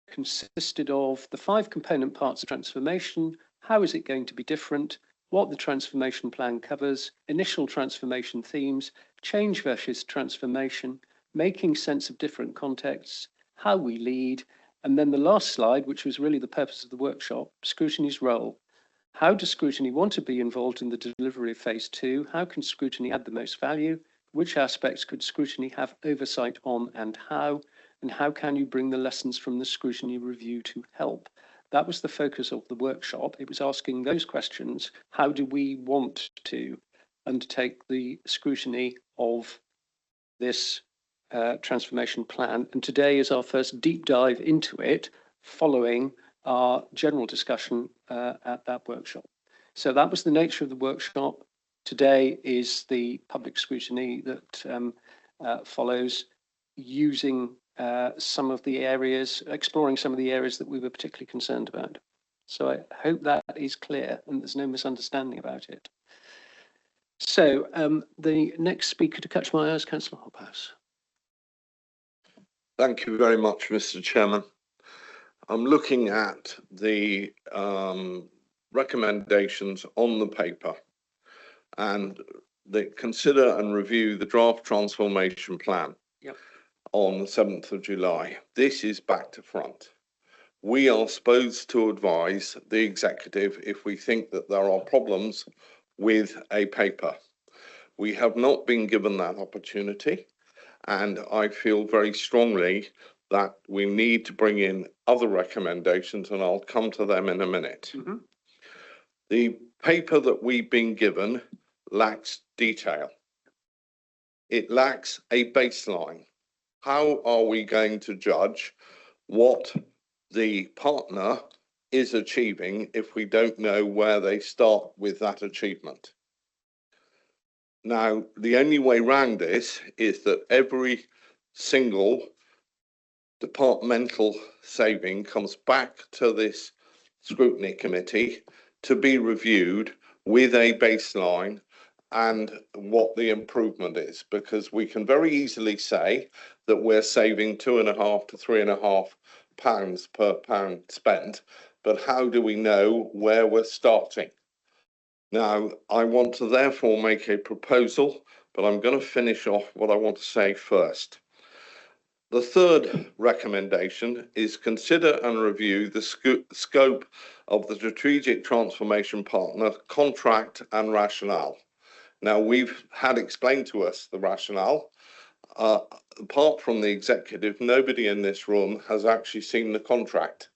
consisted of the 5 component parts of transformation. How is it going to be different? What the transformation plan covers, initial transformation themes, change versus transformation, making sense of different contexts, how we lead, and then the last slide, which was really the purpose of the workshop, scrutiny's role. How does scrutiny want to be involved in the delivery of phase 2? How can scrutiny add the most value? Which aspects could scrutiny have oversight on and how? And how can you bring the lessons from the scrutiny review to help? That was the focus of the workshop. It was asking those questions. How do we want to undertake the scrutiny of this transformation plan? And today is our first deep dive into it, following our general discussion at that workshop. So that was the nature of the workshop. Today is the public scrutiny that follows, using some of the areas, exploring some of the areas that we were particularly concerned about. So I hope that is clear and there's no misunderstanding about it. So the next speaker to catch my eye is Councillor Hobhouse. Thank you very much, Mr. Chairman. I'm looking at the recommendations on the paper, and they consider and review the draft transformation plan on the 7th of July. This is back to front. We are supposed to advise the executive if we think that there are problems with a paper. We have not been given that opportunity, and I feel very strongly that we need to bring in other recommendations, and I'll come to them in a minute. The paper that we've been given lacks detail. It lacks a baseline. How are we going to judge what the partner is achieving if we don't know where they start with that achievement? Now, the only way around this is that every single departmental saving comes back to this scrutiny committee to be reviewed with a baseline and what the improvement is, because we can very easily say that we're saving £2.5 to £3.5 per pound spent, but how do we know where we're starting? Now, I want to therefore make a proposal, but I'm going to finish off what I want to say first. The third recommendation is consider and review the scope of the strategic transformation partner contract and rationale. Now, we've had explained to us the rationale. Apart from the executive, nobody in this room has actually seen the contract,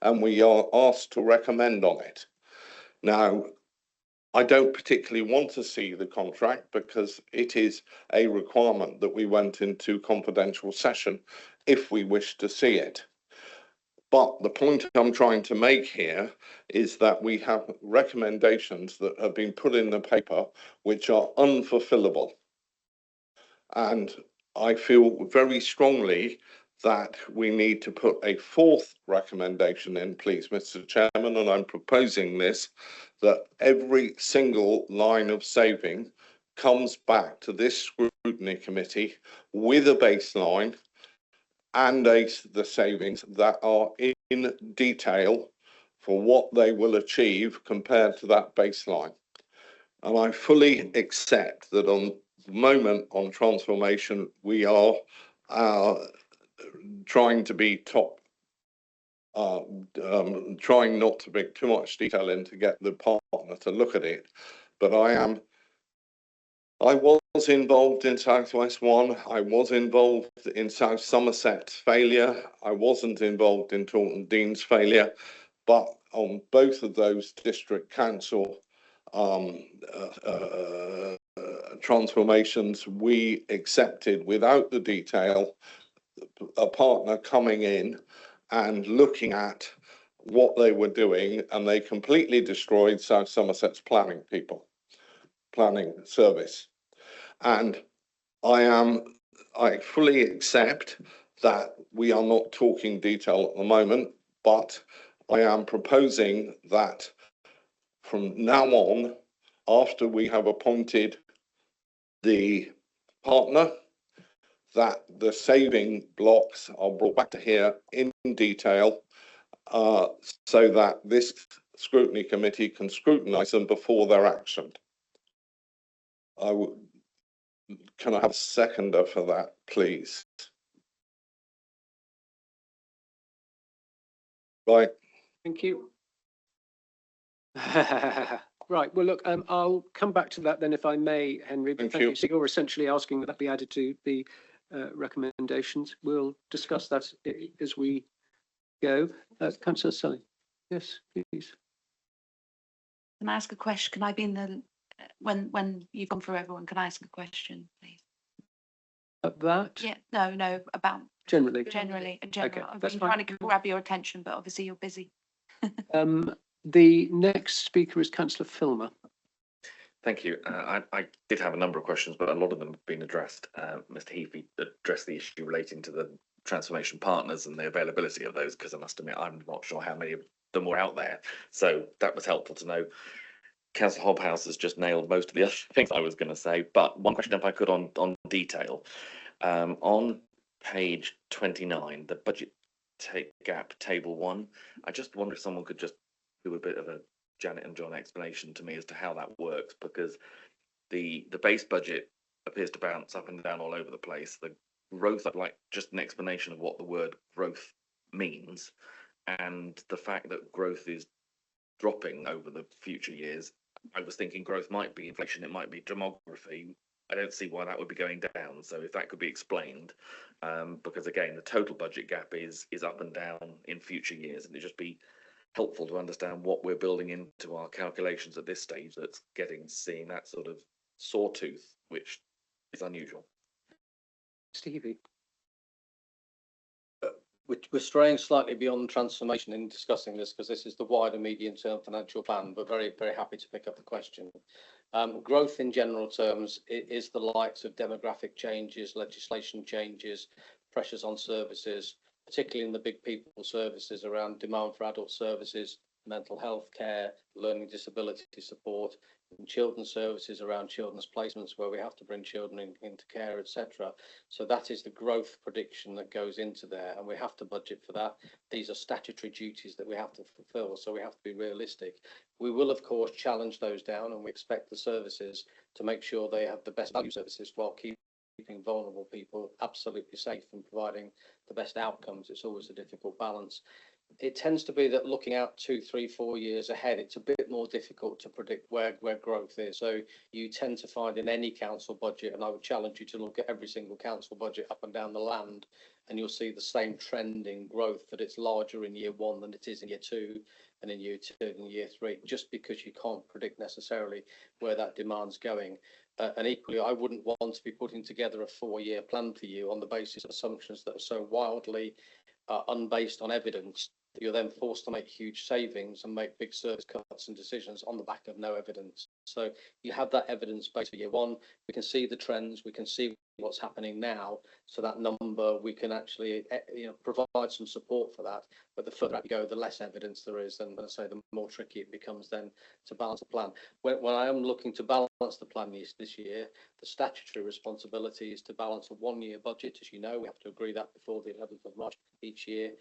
and we are asked to recommend on it. Now, I don't particularly want to see the contract because it is a requirement that we went into confidential session if we wish to see it. But the point I'm trying to make here is that we have recommendations that have been put in the paper which are unfulfillable. And I feel very strongly that we need to put a fourth recommendation in, please, Mr. Chairman, and I'm proposing this, that every single line of saving comes back to this scrutiny committee with a baseline and the savings that are in detail for what they will achieve compared to that baseline. And I fully accept that on the moment on transformation, we are trying to be top, trying not to bring too much detail in to get the partner to look at it. But I was involved in Southwest One. I was involved in South Somerset's failure. I wasn't involved in Taunton Dean's failure, but on both of those district council transformations, we accepted without the detail a partner coming in and looking at what they were doing, and they completely destroyed South Somerset's planning service. And I fully accept that we are not talking detail at the moment, but I am proposing that from now on, after we have appointed the partner, that the saving blocks are brought back to here in detail so that this scrutiny committee can scrutinise them before they're actioned. Can I have a seconder for that, please? Right. Thank you. Right. Well, look, I'll come back to that then, if I may, Henry. But thank you. So you're essentially asking that be added to the recommendations. We'll discuss that as we go. Councillor Sully. Yes, please. Can I ask a question? Can I be in the when you've gone through everyone? Can I ask a question, please? That? Yeah. No. About generally. Generally. Okay, I've that's been fine. trying to grab your attention, but obviously you're busy. The next speaker is Councillor Filmer. Thank you. I did have a number of questions, but a lot of them have been addressed. Mr. Heafy addressed the issue relating to the transformation partners and the availability of those, because I must admit, I'm not sure how many of them were out there. So that was helpful to know. Councillor Hobhouse has just nailed most of the other things I was going to say, but one question, if I could, on detail. On page 29, the budget gap table 1. I just wonder if someone could just do a bit of a Janet and John explanation to me as to how that works, because the base budget appears to bounce up and down all over the place. The growth, I'd like just an explanation of what the word growth means, and the fact that growth is dropping over the future years. I was thinking growth might be inflation, it might be demography. I don't see why that would be going down. So if that could be explained, because again, the total budget gap is up and down in future years, and it'd just be helpful to understand what we're building into our calculations at this stage that's seeing that sort of sawtooth, which is unusual. Stevie. We're straying slightly beyond transformation in discussing this, because this is the wider medium-term financial plan, but very, very happy to pick up the question. Growth in general terms is the likes of demographic changes, legislation changes, pressures on services, particularly in the big people services around demand for adult services, mental health care, learning disability support, and children's services around children's placements where we have to bring children into care, etc. So that is the growth prediction that goes into there, and we have to budget for that. These are statutory duties that we have to fulfil, so we have to be realistic. We will, of course, challenge those down, and we expect the services to make sure they have the best value services while keeping vulnerable people absolutely safe and providing the best outcomes. It's always a difficult balance. It tends to be that looking out 2, 3, 4 years ahead, it's a bit more difficult to predict where growth is. So you tend to find in any council budget, and I would challenge you to look at every single council budget up and down the land, and you'll see the same trend in growth, that it's larger in year 1 than it is in year 2, and in year 2 and year 3, just because you can't predict necessarily where that demand's going. And equally, I wouldn't want to be putting together a 4-year plan for you on the basis of assumptions that are so wildly unbased on evidence that you're then forced to make huge savings and make big service cuts and decisions on the back of no evidence. So you have that evidence base for year 1. We can see the trends, we can see what's happening now. So that number, we can actually provide some support for that. But the further out you go, the less evidence there is, and I say the more tricky it becomes then to balance the plan. When I am looking to balance the plan this year, the statutory responsibility is to balance a 1-year budget. As you know, we have to agree that before the 11th of March each year.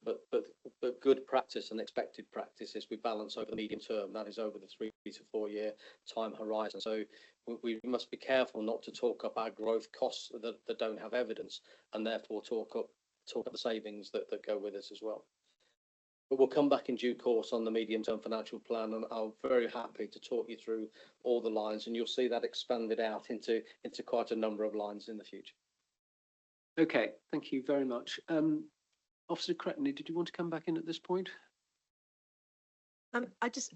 But good practice and expected practice is we balance over the medium term. That is over the 3 to 4 year time horizon. So we must be careful not to talk up our growth costs that don't have evidence, and therefore talk up the savings that go with it as well. But we'll come back in due course on the medium term financial plan, and I'm very happy to talk you through all the lines, and you'll see that expanded out into quite a number of lines in the future. Okay, thank you very much. Officer Scrutiny, did you want to come back in at this point?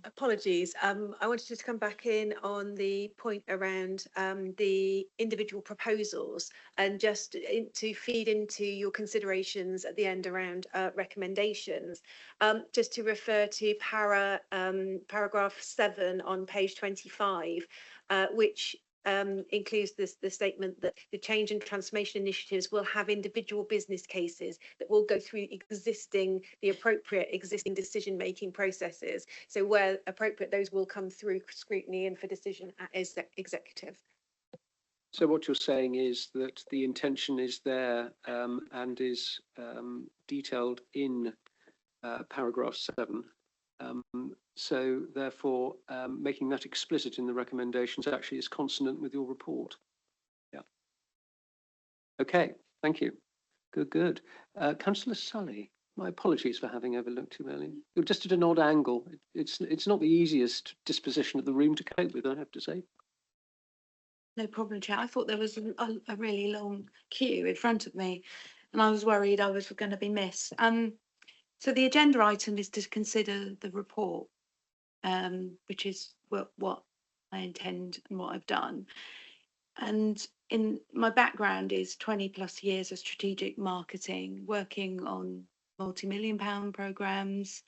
Apologies. I wanted to come back in on the point around the individual proposals, and just to feed into your considerations at the end around recommendations. Just to refer to paragraph 7 on page 25, which includes the statement that the change and transformation initiatives will have individual business cases that will go through the appropriate existing decision-making processes. So where appropriate, those will come through scrutiny and for decision as executive. So what you're saying is that the intention is there and is detailed in paragraph 7. So therefore, making that explicit in the recommendations actually is consonant with your report. Yeah. Okay, thank you. Good. Councillor Sully, my apologies for having overlooked you earlier. You're just at an odd angle. It's not the easiest disposition of the room to cope with, I have to say. No problem, Chair. I thought there was a really long queue in front of me, and I was worried I was going to be missed. So the agenda item is to consider the report, which is what I intend and what I've done. And in my background is 20 plus years of strategic marketing, working on multi-million-pound programs,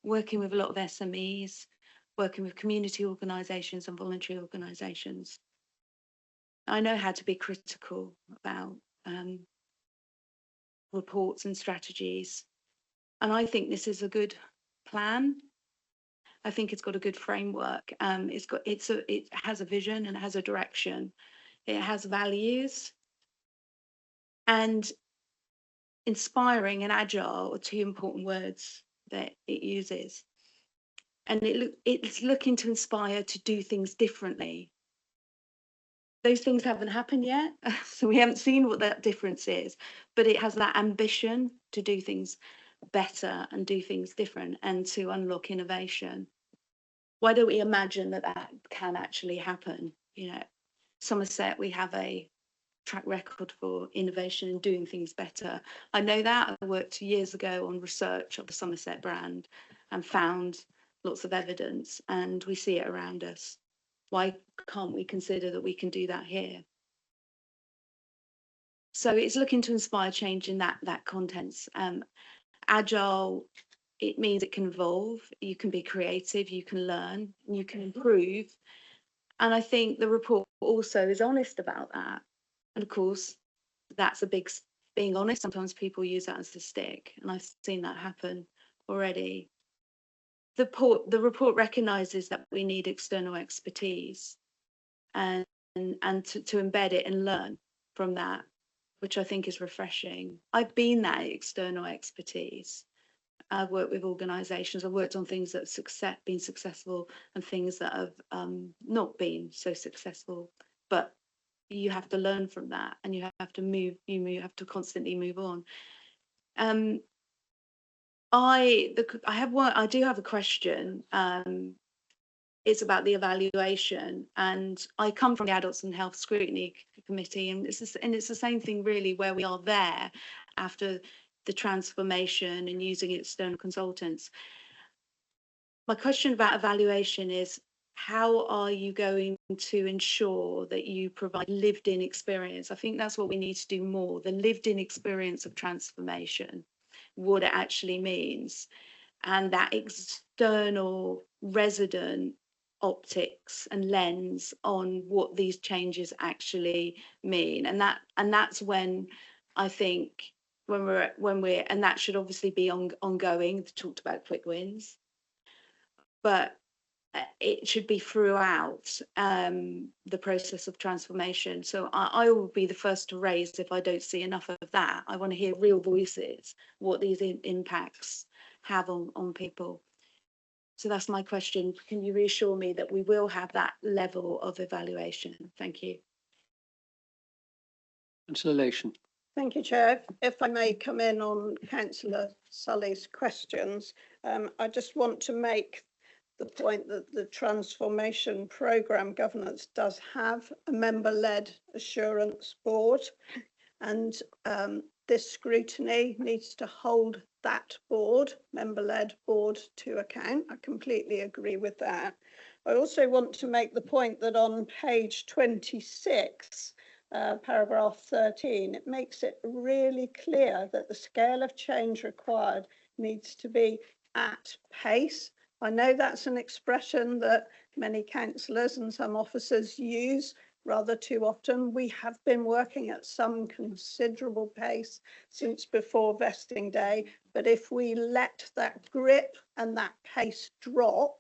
working with a lot of SMEs, working with community organisations and voluntary organisations. I know how to be critical about reports and strategies. And I think this is a good plan. I think it's got a good framework. It has a vision and it has a direction. It has values. And inspiring and agile are two important words that it uses. And it's looking to inspire to do things differently. Those things haven't happened yet, so we haven't seen what that difference is, but it has that ambition to do things better and do things different and to unlock innovation. Why don't we imagine that that can actually happen? You know, Somerset, we have a track record for innovation and doing things better. I know that. I worked years ago on research of the Somerset brand and found lots of evidence, and we see it around us. Why can't we consider that we can do that here? So it's looking to inspire change in that contents. Agile, it means it can evolve, you can be creative, you can learn, you can improve. And I think the report also is honest about that. And of course, that's a big, being honest, sometimes people use that as a stick, and I've seen that happen already. The report recognises that we need external expertise and to embed it and learn from that, which I think is refreshing. I've been that external expertise. I've worked with organisations, I've worked on things that have been successful and things that have not been so successful, but you have to learn from that and you have to move, you have to constantly move on. I do have a question. It's about the evaluation, and I come from the Adults and Health Scrutiny Committee, and it's the same thing really, where we are there after the transformation and using external consultants. My question about evaluation is, how are you going to ensure that you provide lived-in experience? I think that's what we need to do more, the lived-in experience of transformation, what it actually means, and that external resident optics and lens on what these changes actually mean. And that's when I think when we're and that should obviously be ongoing. We've talked about quick wins, but it should be throughout the process of transformation. So I will be the first to raise if I don't see enough of that. I want to hear real voices, what these impacts have on people. So that's my question. Can you reassure me that we will have that level of evaluation? Thank you. Councillor Lation. Thank you, Chair. If I may come in on Councillor Sully's questions, I just want to make the point that the transformation programme governance does have a member-led assurance board, and this scrutiny needs to hold that board, member-led board, to account. I completely agree with that. I also want to make the point that on page 26, paragraph 13, it makes it really clear that the scale of change required needs to be at pace. I know that's an expression that many councillors and some officers use rather too often. We have been working at some considerable pace since before vesting day, but if we let that grip and that pace drop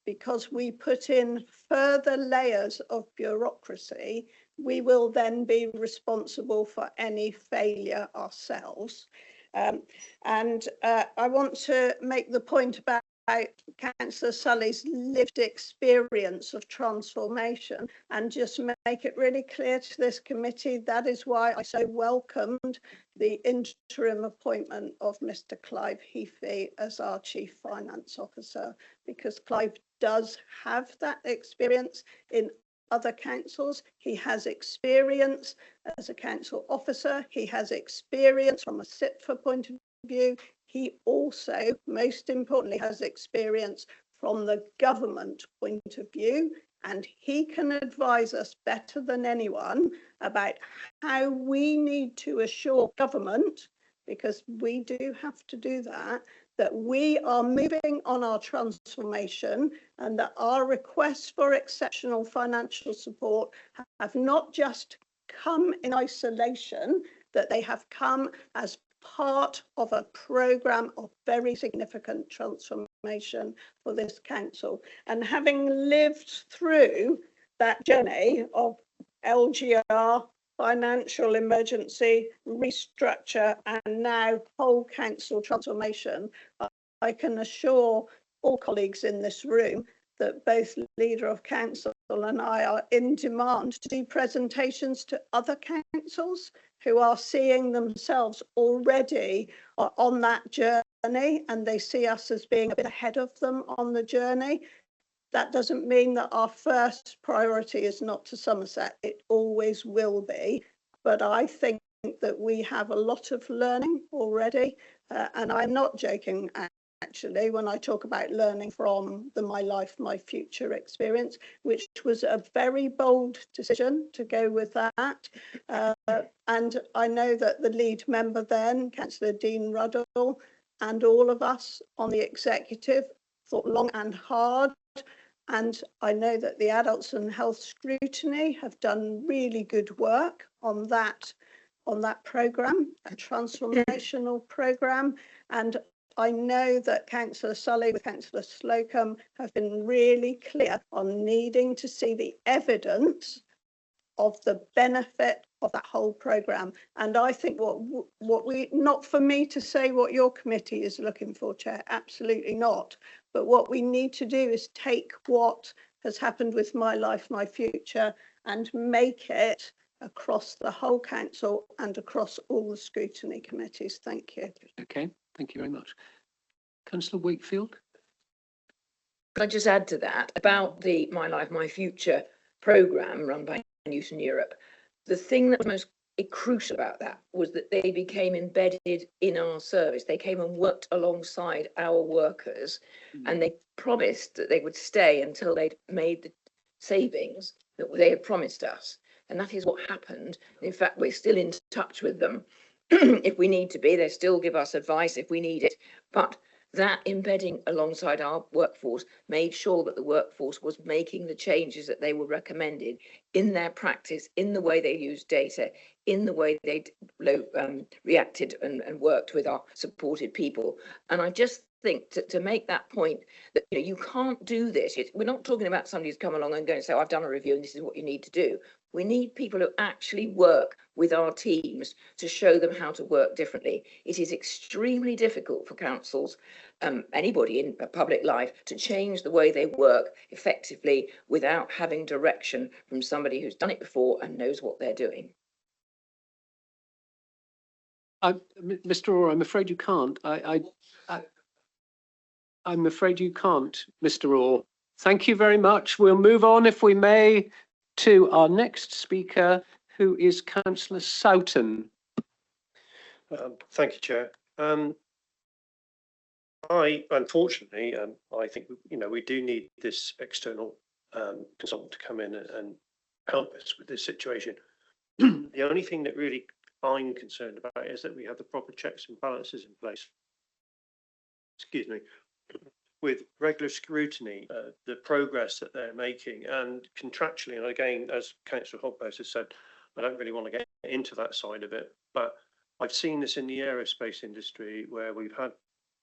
because we put in further layers of bureaucracy, we will then be responsible for any failure ourselves. And I want to make the point about Councillor Sully's lived experience of transformation and just make it really clear to this committee that is why I so welcomed the interim appointment of Mr. Clive Heafy as our Chief Finance Officer, because Clive does have that experience in other councils. He has experience as a council officer, he has experience from a SITFA point of view. He also, most importantly, has experience from the government point of view, and he can advise us better than anyone about how we need to assure government, because we do have to do that, that we are moving on our transformation and that our requests for exceptional financial support have not just come in isolation, that they have come as part of a programme of very significant transformation for this council. And having lived through that journey of LGR, financial emergency, restructure, and now whole council transformation, I can assure all colleagues in this room that both Leader of Council and I are in demand to do presentations to other councils who are seeing themselves already on that journey, and they see us as being a bit ahead of them on the journey. That doesn't mean that our first priority is not to Somerset. It always will be. But I think that we have a lot of learning already. And I'm not joking, actually, when I talk about learning from the My Life, My Future experience, which was a very bold decision to go with that. And I know that the lead member then, Councillor Dean Ruddle, and all of us on the executive thought long and hard. And I know that the Adults and Health Scrutiny have done really good work on that programme, a transformational programme. And I know that Councillor Sully with Councillor Slocum have been really clear on needing to see the evidence of the benefit of that whole programme. And I think what we, not for me to say what your committee is looking for, Chair, absolutely not. But what we need to do is take what has happened with My Life, My Future and make it across the whole council and across all the scrutiny committees. Thank you. Okay, thank you very much. Councillor Wakefield. Could I just add to that about the My Life, My Future programme run by Newton Europe? The thing that was most crucial about that was that they became embedded in our service. They came and worked alongside our workers, and they promised that they would stay until they'd made the savings that they had promised us. And that is what happened. In fact, we're still in touch with them if we need to be. They still give us advice if we need it. But that embedding alongside our workforce made sure that the workforce was making the changes that they were recommended in their practice, in the way they used data, in the way they reacted and worked with our supported people. And I just think to make that point that you can't do this. We're not talking about somebody who's come along and going to say, I've done a review and this is what you need to do. We need people who actually work with our teams to show them how to work differently. It is extremely difficult for councils, anybody in public life, to change the way they work effectively without having direction from somebody who's done it before and knows what they're doing. Mr. Orr, I'm afraid you can't. I'm afraid you can't, Mr. Orr. Thank you very much. We'll move on, if we may, to our next speaker, who is Councillor Soughton. Thank you, Chair. Unfortunately, I think we do need this external consultant to come in and help us with this situation. The only thing that really I'm concerned about is that we have the proper checks and balances in place. Excuse me. With regular scrutiny, the progress that they're making, and contractually, and again, as Councillor Hogpost has said, I don't really want to get into that side of it, but I've seen this in the aerospace industry where we've had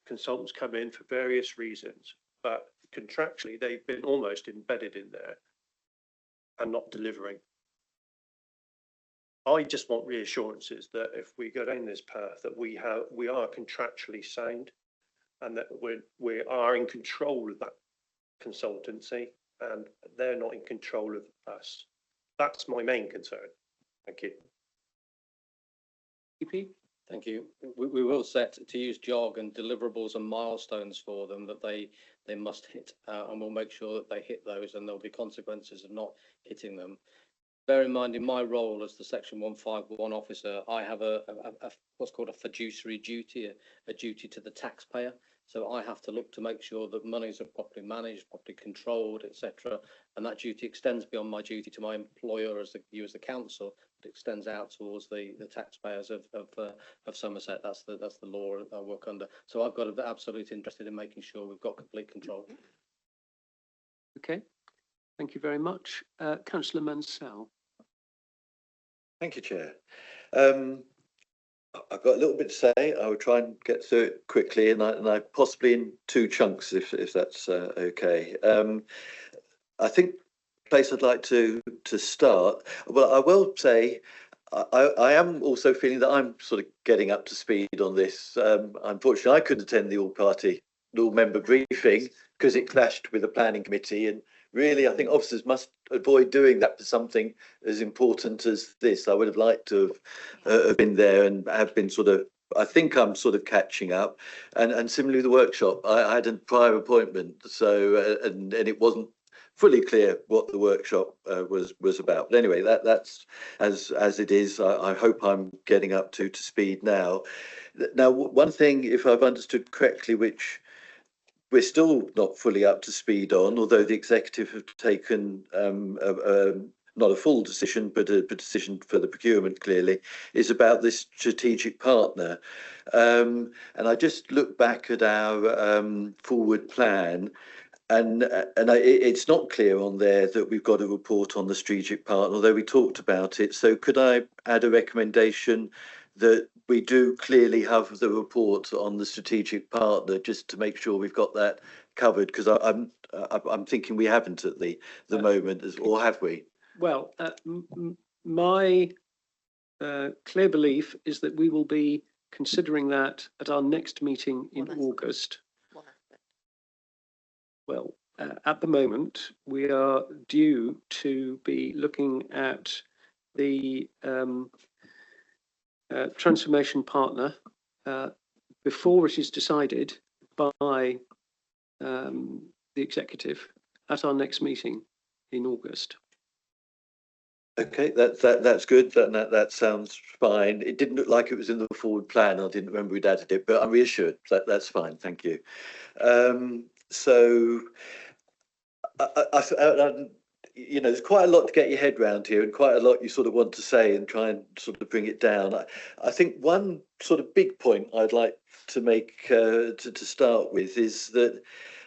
consultants come in for various reasons, but contractually they've been almost embedded in there and not delivering. I just want reassurances that if we go down this path, that we are contractually sound, and that we are in control of that consultancy, and they're not in control of us. That's my main concern. Thank you. Thank you. We will set, to use jargon, deliverables and milestones for them that they must hit, and we'll make sure that they hit those, and there'll be consequences of not hitting them. Bear in mind, in my role as the Section 151 officer, I have a what's called a fiduciary duty, a duty to the taxpayer. So I have to look to make sure that monies are properly managed, properly controlled, etc. And that duty extends beyond my duty to my employer as you as the council. It extends out towards the taxpayers of Somerset. That's the law I work under. So I've got to be absolutely interested in making sure we've got complete control. Okay, thank you very much. Councillor Mansell. Thank you, Chair. I've got a little bit to say. I will try and get through it quickly, and I possibly in two chunks, if that's okay. I think the place I'd like to start. Well, I will say I am also feeling that I'm sort of getting up to speed on this. Unfortunately, I couldn't attend the all-member briefing because it clashed with the planning committee. And really, I think officers must avoid doing that for something as important as this. I would have liked to have been there and have been sort of. I think I'm sort of catching up. And similarly, the workshop. I had a prior appointment, so and it wasn't fully clear what the workshop was about. But anyway, that's as it is. I hope I'm getting up to speed now. Now, one thing, if I've understood correctly, which we're still not fully up to speed on, although the executive have taken not a full decision, but a decision for the procurement clearly, is about this strategic partner. And I just look back at our forward plan. It's not clear on there that we've got a report on the strategic partner, although we talked about it. So could I add a recommendation that we do clearly have the report on the strategic partner, just to make sure we've got that covered? Because I'm thinking we haven't at the moment, or have we? Well, my clear belief is that we will be considering that at our next meeting in August. Well, at the moment, we are due to be looking at the transformation partner before it is decided by the executive at our next meeting in August. Okay, that's good. That sounds fine. It didn't look like it was in the forward plan. I didn't remember we'd added it, but I'm reassured. That's fine. Thank you. So, you know, there's quite a lot to get your head round here, and quite a lot you sort of want to say and try and sort of bring it down. I think one sort of big point I'd like to make to start with is that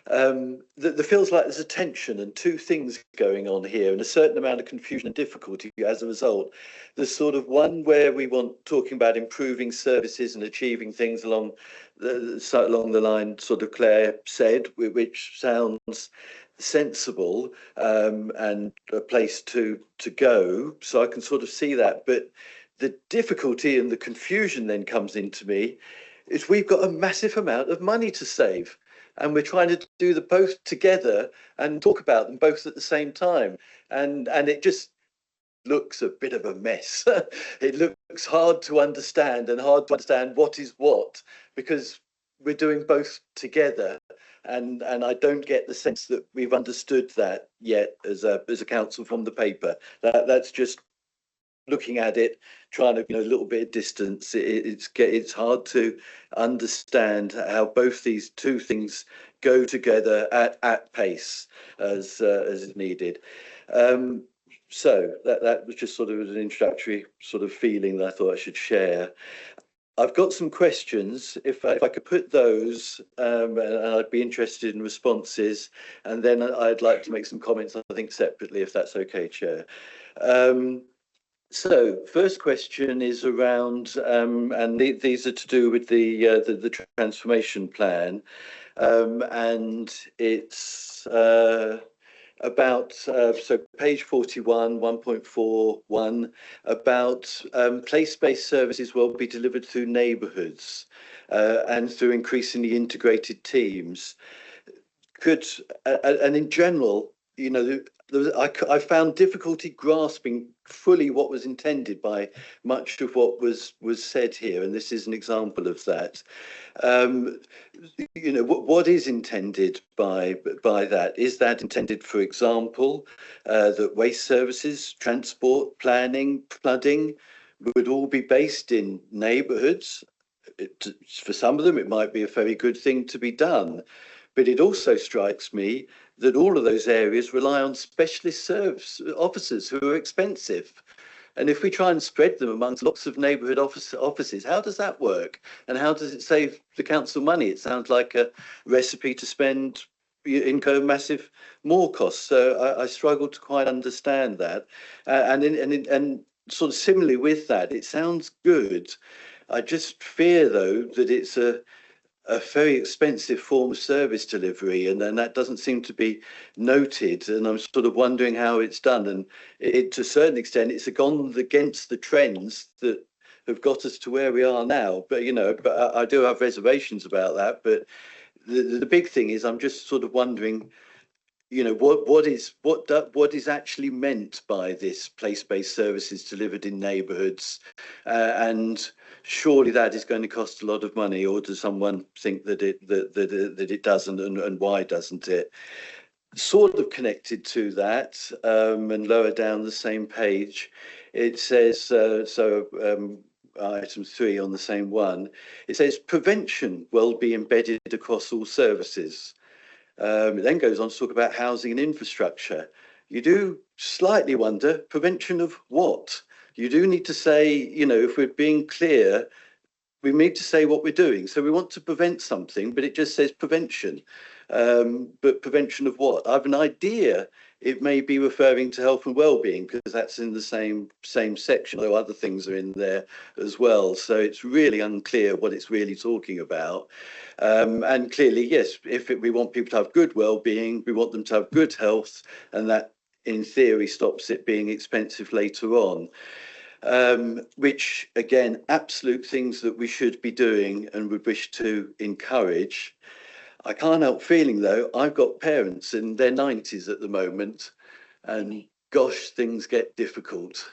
there feels like there's a tension and two things going on here, and a certain amount of confusion and difficulty as a result. There's sort of one where we want talking about improving services and achieving things along the line sort of Claire said, which sounds sensible and a place to go. So I can sort of see that. But the difficulty and the confusion then comes into me is we've got a massive amount of money to save. And we're trying to do the both together and talk about them both at the same time. And it just looks a bit of a mess. It looks hard to understand what is what, because we're doing both together. And I don't get the sense that we've understood that yet as a council from the paper. That's just looking at it, trying to, you know, a little bit of distance. It's hard to understand how both these two things go together at pace as is needed. So that was just sort of an introductory sort of feeling that I thought I should share. I've got some questions, if I could put those, and I'd be interested in responses, and then I'd like to make some comments, I think, separately, if that's okay, Chair. So, first question is around, and these are to do with the transformation plan, and it's about so page 41, 1.41, about place-based services will be delivered through neighbourhoods and through increasingly integrated teams. And in general, you know, I found difficulty grasping fully what was intended by much of what was said here, and this is an example of that. You know, what is intended by that? Is that intended, for example, that waste services, transport, planning, flooding would all be based in neighbourhoods? For some of them, it might be a very good thing to be done. But it also strikes me that all of those areas rely on specialist service officers who are expensive. And if we try and spread them amongst lots of neighbourhood offices, how does that work? And how does it save the council money? It sounds like a recipe to incur massive more costs. So I struggle to quite understand that. And sort of similarly with that, it sounds good. I just fear, though, that it's a very expensive form of service delivery, and then that doesn't seem to be noted. And I'm sort of wondering how it's done. And it to a certain extent, it's gone against the trends that have got us to where we are now. But I do have reservations about that. But the big thing is, I'm just sort of wondering, what is actually meant by this place-based services delivered in neighbourhoods, and surely that is going to cost a lot of money, or does someone think that it doesn't, and why doesn't it? Sort of connected to that, and lower down the same page, it says item 3 on the same one. It says prevention will be embedded across all services. It then goes on to talk about housing and infrastructure. You do slightly wonder, prevention of what? You do need to say, if we're being clear, we need to say what we're doing. So we want to prevent something, but it just says prevention. But prevention of what? I have an idea it may be referring to health and well-being, because that's in the same section, although other things are in there as well. So it's really unclear what it's really talking about. And clearly, yes, if we want people to have good well-being, we want them to have good health, and that in theory stops it being expensive later on. Which again, absolute things that we should be doing and would wish to encourage. I can't help feeling though, I've got parents in their 90s at the moment, and gosh, things get difficult.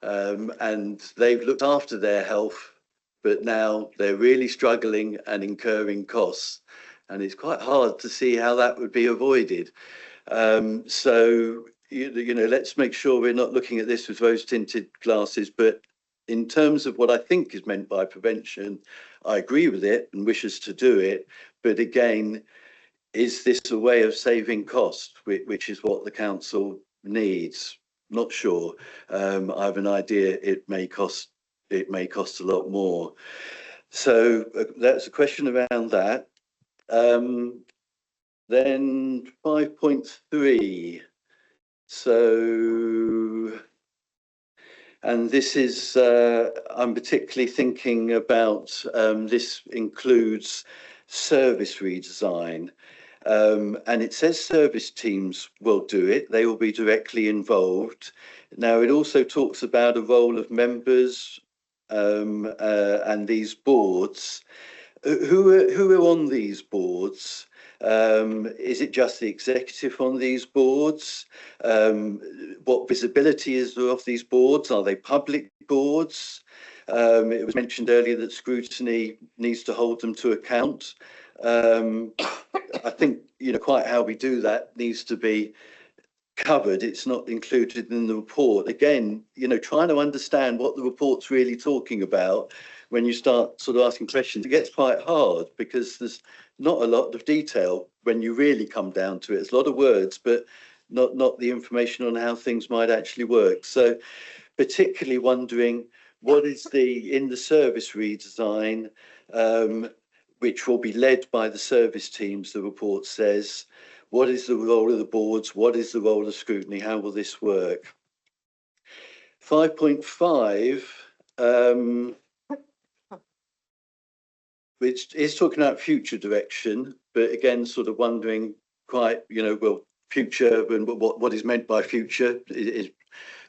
And they've looked after their health, but now they're really struggling and incurring costs. And it's quite hard to see how that would be avoided. So, let's make sure we're not looking at this with rose-tinted glasses. But in terms of what I think is meant by prevention, I agree with it and wish us to do it. But again, is this a way of saving cost, which is what the council needs? Not sure. I have an idea it may cost a lot more. So that's a question around that. Then 5.3. So, and this is, I'm particularly thinking about, this includes service redesign. And it says service teams will do it. They will be directly involved. Now, it also talks about a role of members and these boards. Who are on these boards? Is it just the executive on these boards? What visibility is there of these boards? Are they public boards? It was mentioned earlier that Scrutiny needs to hold them to account. I think, quite how we do that needs to be covered. It's not included in the report. Again, trying to understand what the report's really talking about when you start sort of asking questions, it gets quite hard because there's not a lot of detail when you really come down to it. It's a lot of words, but not the information on how things might actually work. So particularly wondering what is in the service redesign, which will be led by the service teams, the report says. What is the role of the boards? What is the role of scrutiny? How will this work? 5.5, which is talking about future direction, but again, sort of wondering quite, future and what is meant by future is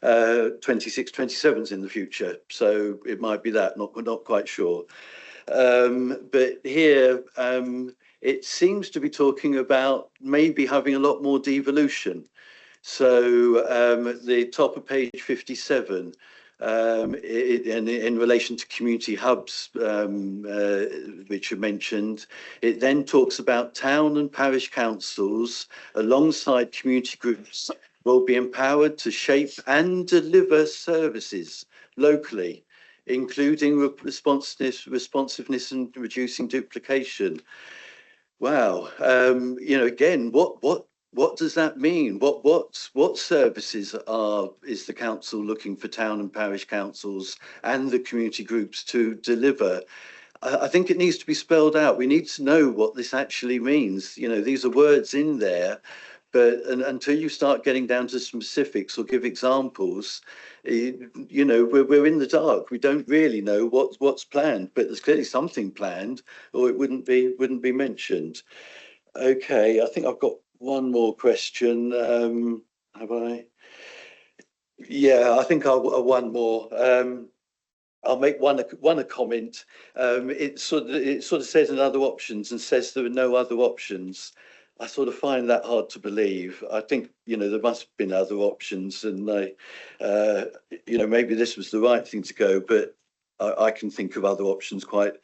26, 27's in the future. So it might be that, not quite sure. But here, it seems to be talking about maybe having a lot more devolution. So at the top of page 57, in relation to community hubs, which are mentioned, it then talks about town and parish councils alongside community groups will be empowered to shape and deliver services locally, including responsiveness and reducing duplication. Wow. Again, what does that mean? What services is the council looking for town and parish councils and the community groups to deliver? I think it needs to be spelled out. We need to know what this actually means. These are words in there, But until you start getting down to specifics or give examples, you know, we're in the dark. We don't really know what's planned, but there's clearly something planned, or it wouldn't be mentioned. Okay, I think I've got one more question. Have I? Yeah, I think I'll one more. I'll make one a comment. It sort of says in other options and says there are no other options. I sort of find that hard to believe. I think, you know, there must have been other options, and you know, maybe this was the right thing to go, but I can think of other options quite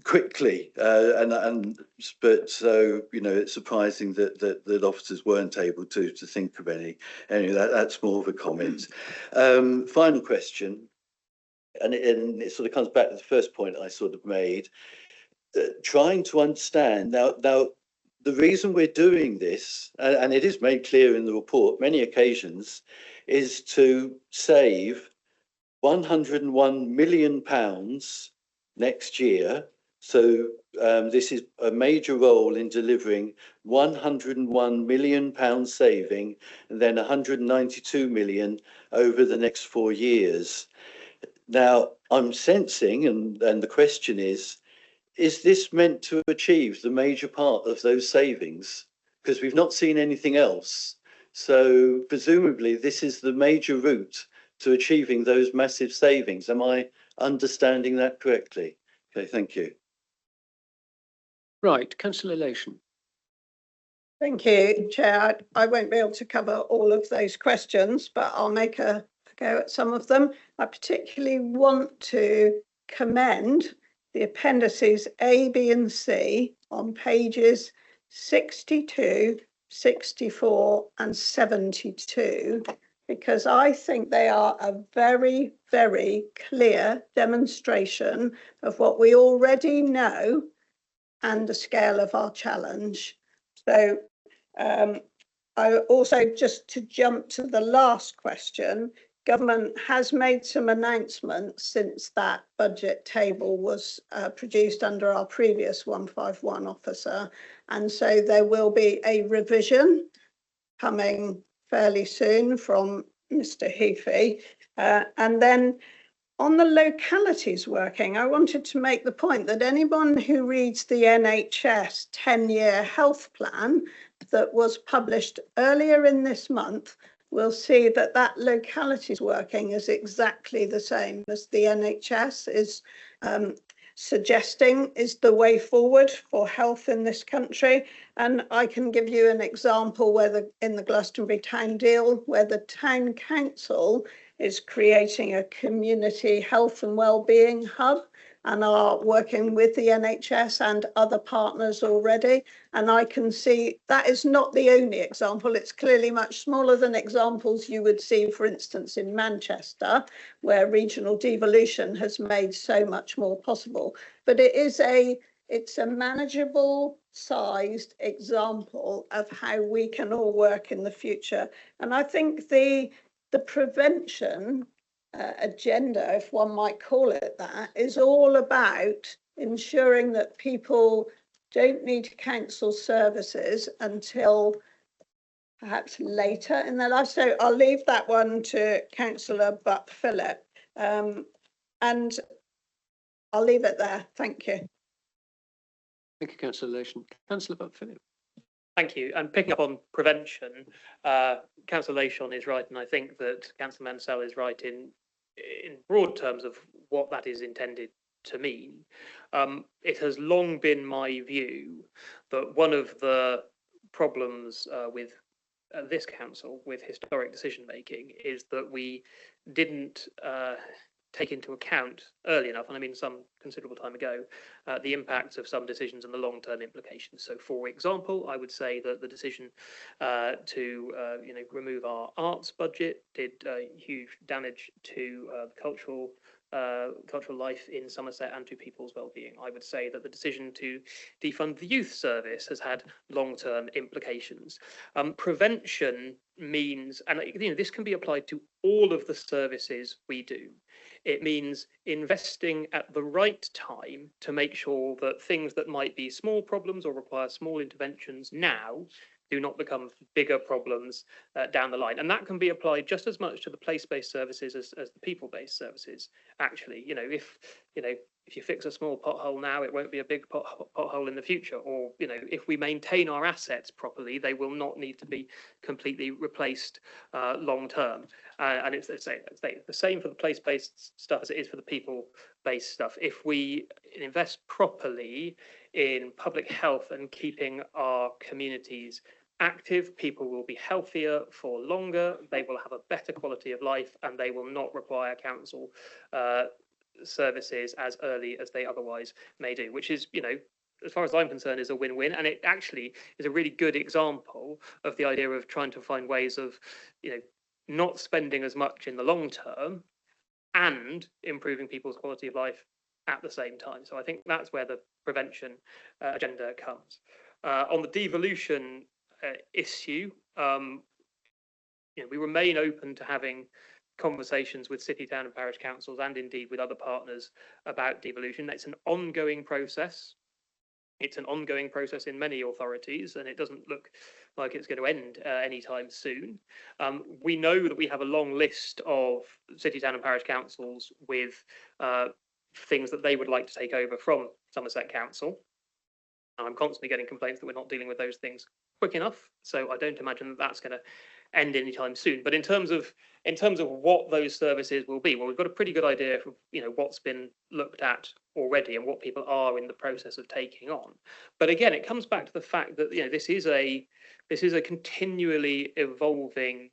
quickly, but so, you know, it's surprising that officers weren't able to think of any. Anyway, that's more of a comment. Final question, and it sort of comes back to the first point I sort of made. Trying to understand now the reason we're doing this, and it is made clear in the report many occasions, is to save £101 million next year. So this is a major role in delivering £101 million saving, and then 192 million over the next 4 years. Now, I'm sensing, and the question is this meant to achieve the major part of those savings? Because we've not seen anything else. So presumably this is the major route to achieving those massive savings. Am I understanding that correctly? Okay, thank you. Right, Councillor Lation. Thank you, Chair. I won't be able to cover all of those questions, but I'll make a go at some of them. I particularly want to commend the appendices A, B and C on pages 62, 64 and 72, because I think they are a very, very clear demonstration of what we already know and the scale of our challenge. So I also, just to jump to the last question, government has made some announcements since that budget table was produced under our previous 151 officer. And so there will be a revision coming fairly soon from Mr. Heafy. And then on the localities working, I wanted to make the point that anyone who reads the NHS 10-year health plan that was published earlier in this month will see that that localities working is exactly the same as the NHS is suggesting is the way forward for health in this country. And I can give you an example where in the Glastonbury Town Deal, where the Town Council is creating a community health and wellbeing hub and are working with the NHS and other partners already. And I can see that is not the only example. It's clearly much smaller than examples you would see, for instance, in Manchester, where regional devolution has made so much more possible. But it's a manageable sized example of how we can all work in the future. And I think the prevention agenda, if one might call it that, is all about ensuring that people don't need council services until perhaps later in their life. So I'll leave that one to Councillor Butt Phillip, and I'll leave it there. Thank you. Thank you, Councillor Lation. Councillor Butt Phillip. Thank you. And picking up on prevention, Councillor Lation is right, and I think that Councillor Mansell is right in broad terms of what that is intended to mean. It has long been my view that one of the problems with this council, with historic decision making, is that we didn't take into account early enough, and I mean some considerable time ago, the impacts of some decisions and the long-term implications. So, for example, I would say that the decision to remove our arts budget did huge damage to cultural life in Somerset and to people's well-being. I would say that the decision to defund the youth service has had long-term implications. Prevention means, and this can be applied to all of the services we do. It means investing at the right time to make sure that things that might be small problems or require small interventions now do not become bigger problems down the line. And that can be applied just as much to the place-based services as the people-based services. Actually, if you fix a small pothole now, it won't be a big pothole in the future. Or, if we maintain our assets properly, they will not need to be completely replaced long term. And it's the same for the place-based stuff as it is for the people-based stuff. If we invest properly in public health and keeping our communities active, people will be healthier for longer, they will have a better quality of life, and they will not require council services as early as they otherwise may do, which is, as far as I'm concerned, is a win-win. And it actually is a really good example of the idea of trying to find ways of, not spending as much in the long term and improving people's quality of life at the same time. So I think that's where the prevention agenda comes. On the devolution issue, we remain open to having conversations with city, town and parish councils, and indeed with other partners about devolution. It's an ongoing process. It's an ongoing process in many authorities, and it doesn't look like it's going to end anytime soon. We know that we have a long list of city, town and parish councils with things that they would like to take over from Somerset Council. I'm constantly getting complaints that we're not dealing with those things quick enough, so I don't imagine that that's going to end anytime soon. But in terms of what those services will be, well, we've got a pretty good idea of what's been looked at already and what people are in the process of taking on. But again, it comes back to the fact that this is a continually evolving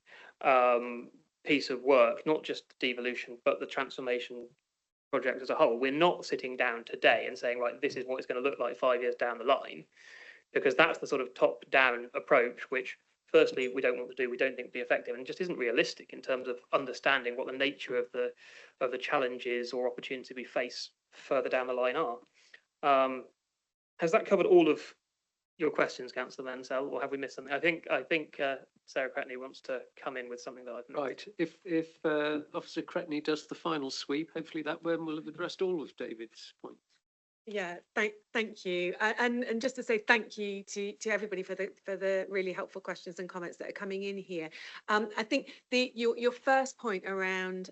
piece of work, not just devolution, but the transformation project as a whole. We're not sitting down today and saying, right, this is what it's going to look like 5 years down the line, because that's the sort of top-down approach, which firstly we don't want to do, we don't think will be effective, and just isn't realistic in terms of understanding what the nature of the challenges or opportunities we face further down the line are. Has that covered all of your questions, Councillor Mansell, or have we missed something? I think Sarah Cretney wants to come in with something that I've missed. Right. If Officer Cretney does the final sweep, hopefully that one will have addressed all of David's points. Yeah, thank you, and just to say thank you to everybody for the really helpful questions and comments that are coming in here. I think your first point around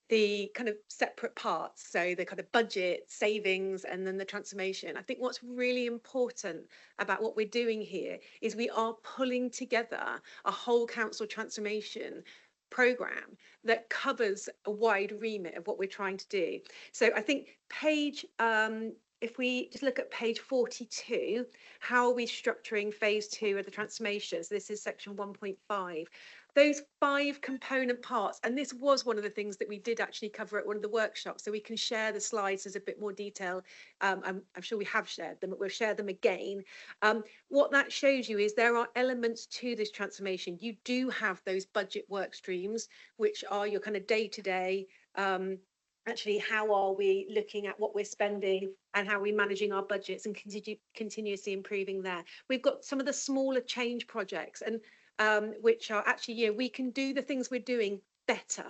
the kind of separate parts, so the kind of budget, savings, and then the transformation. I think what's really important about what we're doing here is we are pulling together a whole council transformation programme that covers a wide remit of what we're trying to do. So I think if we just look at page 42, how are we structuring phase 2 of the transformation? So this is section 1.5. Those 5 component parts, and this was one of the things that we did actually cover at one of the workshops, so we can share the slides as a bit more detail. I'm sure we have shared them, but we'll share them again. What that shows you is there are elements to this transformation. You do have those budget work streams, which are your kind of day-to-day, actually, how are we looking at what we're spending and how are we managing our budgets and continuously improving there. We've got some of the smaller change projects, and which are actually, we can do the things we're doing better.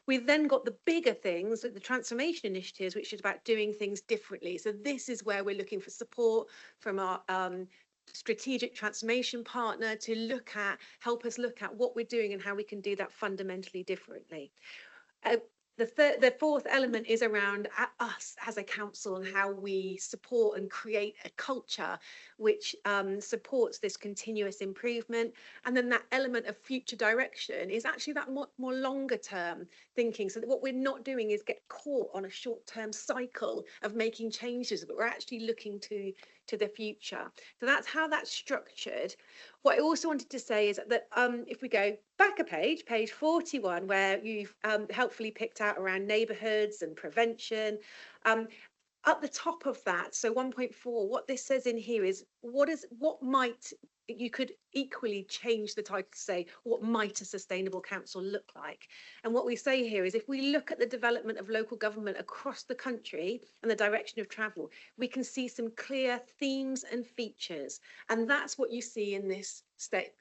We've then got the bigger things, like the transformation initiatives, which is about doing things differently. So this is where we're looking for support from our strategic transformation partner to help us look at what we're doing and how we can do that fundamentally differently. The fourth element is around us as a council and how we support and create a culture which supports this continuous improvement. And then that element of future direction is actually that more longer term thinking, so that what we're not doing is get caught on a short term cycle of making changes, but we're actually looking to the future. So that's how that's structured. What I also wanted to say is that if we go back a page 41, where you've helpfully picked out around neighbourhoods and prevention, at the top of that, so 1.4, what this says in here is what might, you could equally change the title to say, what might a sustainable council look like? And what we say here is, if we look at the development of local government across the country and the direction of travel, we can see some clear themes and features. And that's what you see in this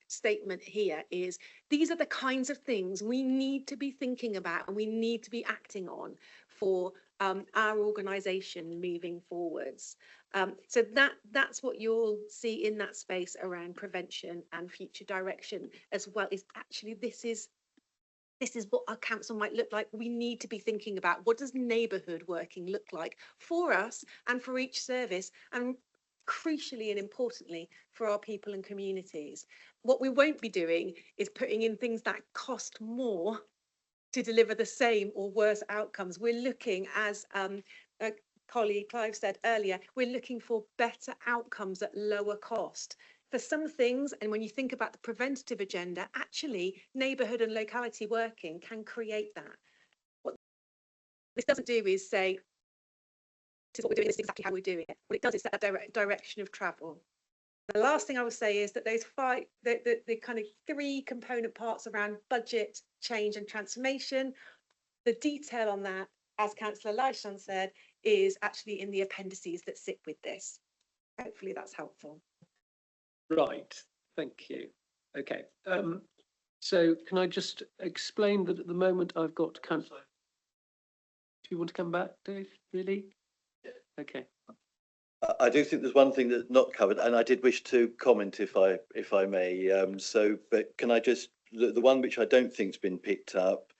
statement here, is these are the kinds of things we need to be thinking about and we need to be acting on for our organisation moving forwards. So that's what you'll see in that space around prevention and future direction as well, is actually this is what our council might look like. We need to be thinking about, what does neighbourhood working look like for us and for each service, and crucially and importantly for our people and communities. What we won't be doing is putting in things that cost more to deliver the same or worse outcomes. We're looking, as a colleague Clive said earlier, we're looking for better outcomes at lower cost. For some things, and when you think about the preventative agenda, actually neighbourhood and locality working can create that. What this doesn't do is say, this is what we're doing, this is exactly how we're doing it. What it does is set a direction of travel. The last thing I would say is that those the kind of three component parts around budget, change and transformation, the detail on that, as Councillor Lyshan said, is actually in the appendices that sit with this. Hopefully that's helpful. Right, thank you. Okay, so can I just explain that at the moment I've got do you want to come back, Dave? Really? Okay. I do think there's one thing that's not covered, and I did wish to comment if I may. But can I just, the one which I don't think's been picked up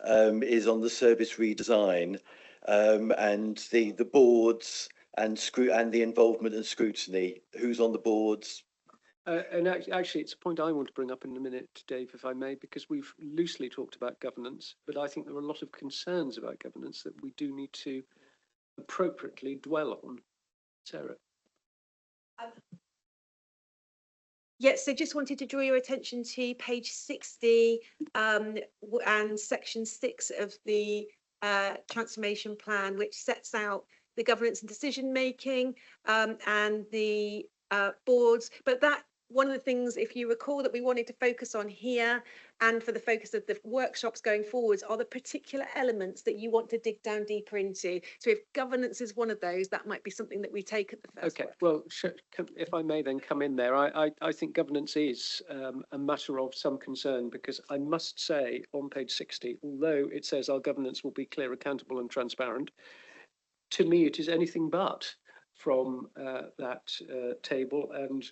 is on the service redesign and the boards and the involvement and scrutiny. Who's on the boards? And actually, it's a point I want to bring up in a minute, Dave, if I may, because we've loosely talked about governance, but I think there are a lot of concerns about governance that we do need to appropriately dwell on. Sarah. Yes, so just wanted to draw your attention to page 60 and section 6 of the transformation plan, which sets out the governance and decision making and the boards. But that, one of the things, if you recall, that we wanted to focus on here and for the focus of the workshops going forwards are the particular elements that you want to dig down deeper into. So if governance is one of those, that might be something that we take at the first. Okay, well, if I may then come in there, I think governance is a matter of some concern, because I must say on page 60, although it says our governance will be clear, accountable and transparent, to me it is anything but from that table, and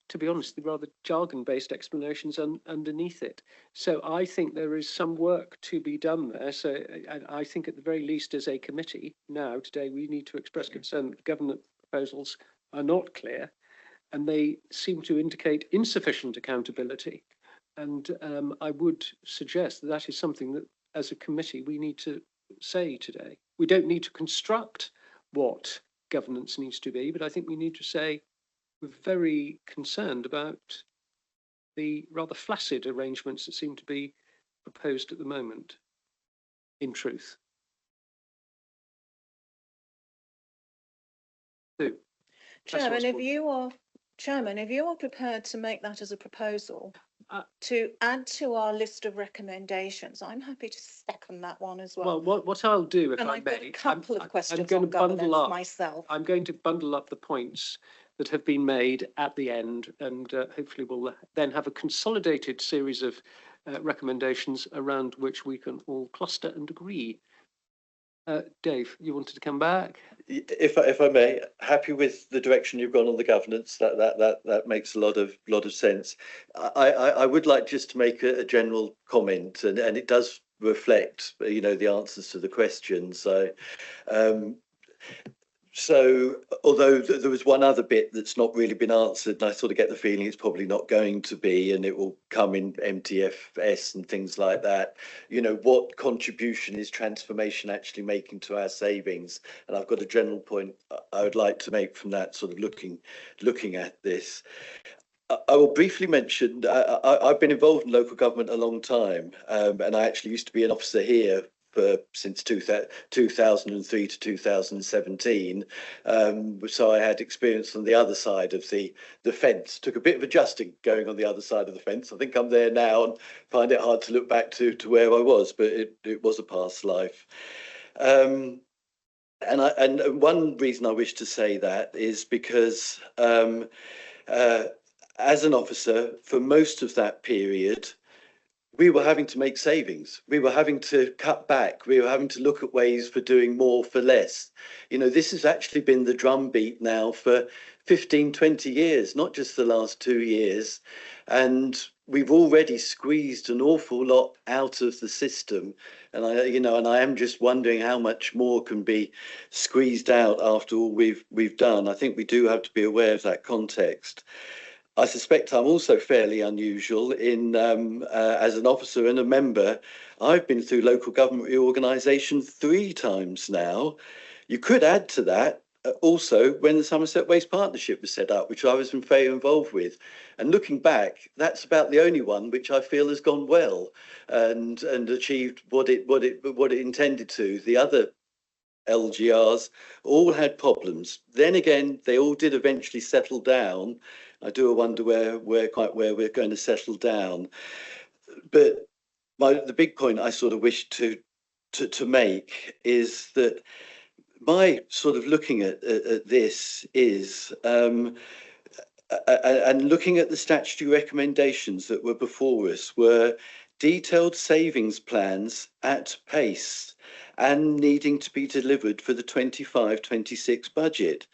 to be honest, the rather jargon-based explanations underneath it. So I think there is some work to be done there. So I think at the very least, as a committee now today, we need to express concern that the government proposals are not clear, and they seem to indicate insufficient accountability. And I would suggest that that is something that, as a committee, we need to say today. We don't need to construct what governance needs to be, but I think we need to say we're very concerned about the rather flaccid arrangements that seem to be proposed at the moment, in truth. So, Chairman, if you are prepared to make that as a proposal to add to our list of recommendations, I'm happy to second that one as well. Well, what I'll do, if I may, I've got a couple of questions I'm going on to bundle governance up myself. I'm going to bundle up the points that have been made at the end, and hopefully we'll then have a consolidated series of recommendations around which we can all cluster and agree. Dave, you wanted to come back? If I may, happy with the direction you've gone on the governance. That makes a lot of sense. I would like just to make a general comment, and it does reflect, the answers to the questions. So although there was one other bit that's not really been answered, and I sort of get the feeling it's probably not going to be, and it will come in MTFS and things like that. What contribution is transformation actually making to our savings? And I've got a general point I would like to make from that, sort of looking at this. I will briefly mention, I've been involved in local government a long time, and I actually used to be an officer here since 2003 to 2017. So I had experience on the other side of the fence. Took a bit of adjusting going on the other side of the fence. I think I'm there now and find it hard to look back to where I was, but it was a past life. And one reason I wish to say that is because as an officer, for most of that period, we were having to make savings. We were having to cut back. We were having to look at ways for doing more for less. You know, this has actually been the drumbeat now for 15, 20 years, not just the last 2 years. And we've already squeezed an awful lot out of the system. And I am just wondering how much more can be squeezed out after all we've done. I think we do have to be aware of that context. I suspect I'm also fairly unusual in as an officer and a member. I've been through local government reorganisation 3 times now. You could add to that also when the Somerset Waste Partnership was set up, which I was very involved with. And looking back, that's about the only one which I feel has gone well and achieved what it intended to. The other LGRs all had problems. Then again, they all did eventually settle down. I do wonder where we're going to settle down. But the big point I sort of wish to make is that my sort of looking at this is and looking at the statutory recommendations that were before us were detailed savings plans at pace and needing to be delivered for the 25-26 budget.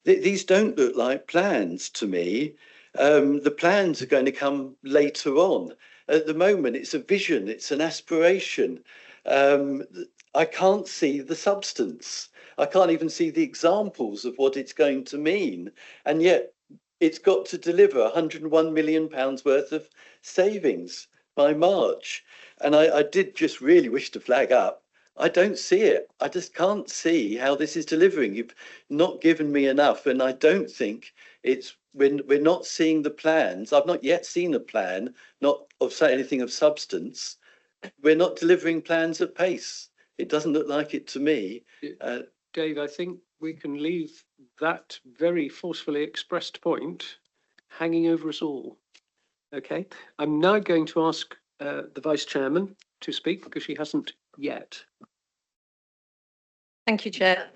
These don't look like plans to me. The plans are going to come later on. At the moment, it's a vision, it's an aspiration. I can't see the substance. I can't even see the examples of what it's going to mean. And yet it's got to deliver £101 million worth of savings by March. And I did just really wish to flag up, I don't see it. I just can't see how this is delivering. You've not given me enough, and I don't think we're not seeing the plans. I've not yet seen a plan, not of anything of substance. We're not delivering plans at pace. It doesn't look like it to me. Dave, I think we can leave that very forcefully expressed point hanging over us all. Okay, I'm now going to ask the Vice Chairman to speak because she hasn't yet. Thank you, Chair.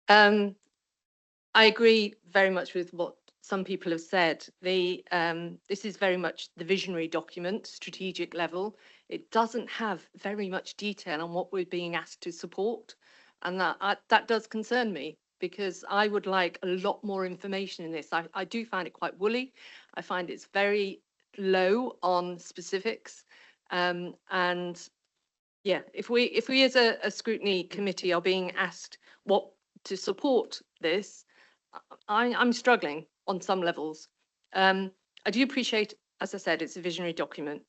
I agree very much with what some people have said. This is very much the visionary document, strategic level. It doesn't have very much detail on what we're being asked to support. And that does concern me because I would like a lot more information in this. I do find it quite woolly. I find it's very low on specifics. And yeah, if we as a scrutiny committee are being asked what to support this, I'm struggling on some levels. I do appreciate, as I said, it's a visionary document.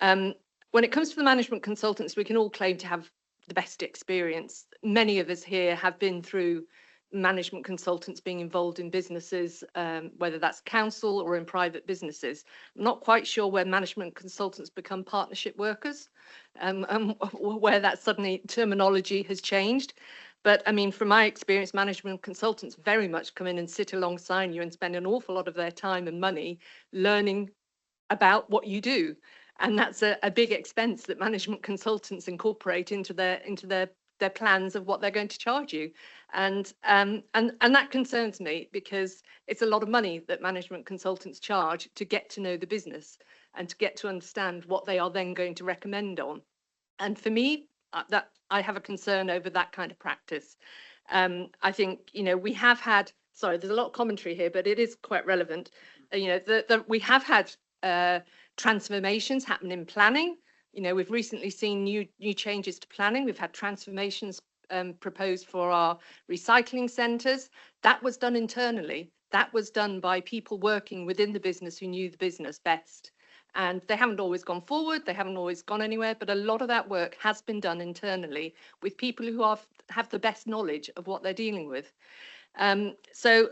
When it comes to the management consultants, we can all claim to have the best experience. Many of us here have been through management consultants being involved in businesses, whether that's council or in private businesses. I'm not quite sure where management consultants become partnership workers, where that suddenly terminology has changed. But I mean, from my experience, management consultants very much come in and sit alongside you and spend an awful lot of their time and money learning about what you do. And that's a big expense that management consultants incorporate into their plans of what they're going to charge you. And that concerns me because it's a lot of money that management consultants charge to get to know the business and to get to understand what they are then going to recommend on. And for me, that I have a concern over that kind of practice. I think, we have had, sorry, there's a lot of commentary here, but it is quite relevant. We have had transformations happen in planning. We've recently seen new changes to planning. We've had transformations proposed for our recycling centres. That was done internally. That was done by people working within the business who knew the business best. And they haven't always gone forward, they haven't always gone anywhere, but a lot of that work has been done internally with people who have the best knowledge of what they're dealing with. So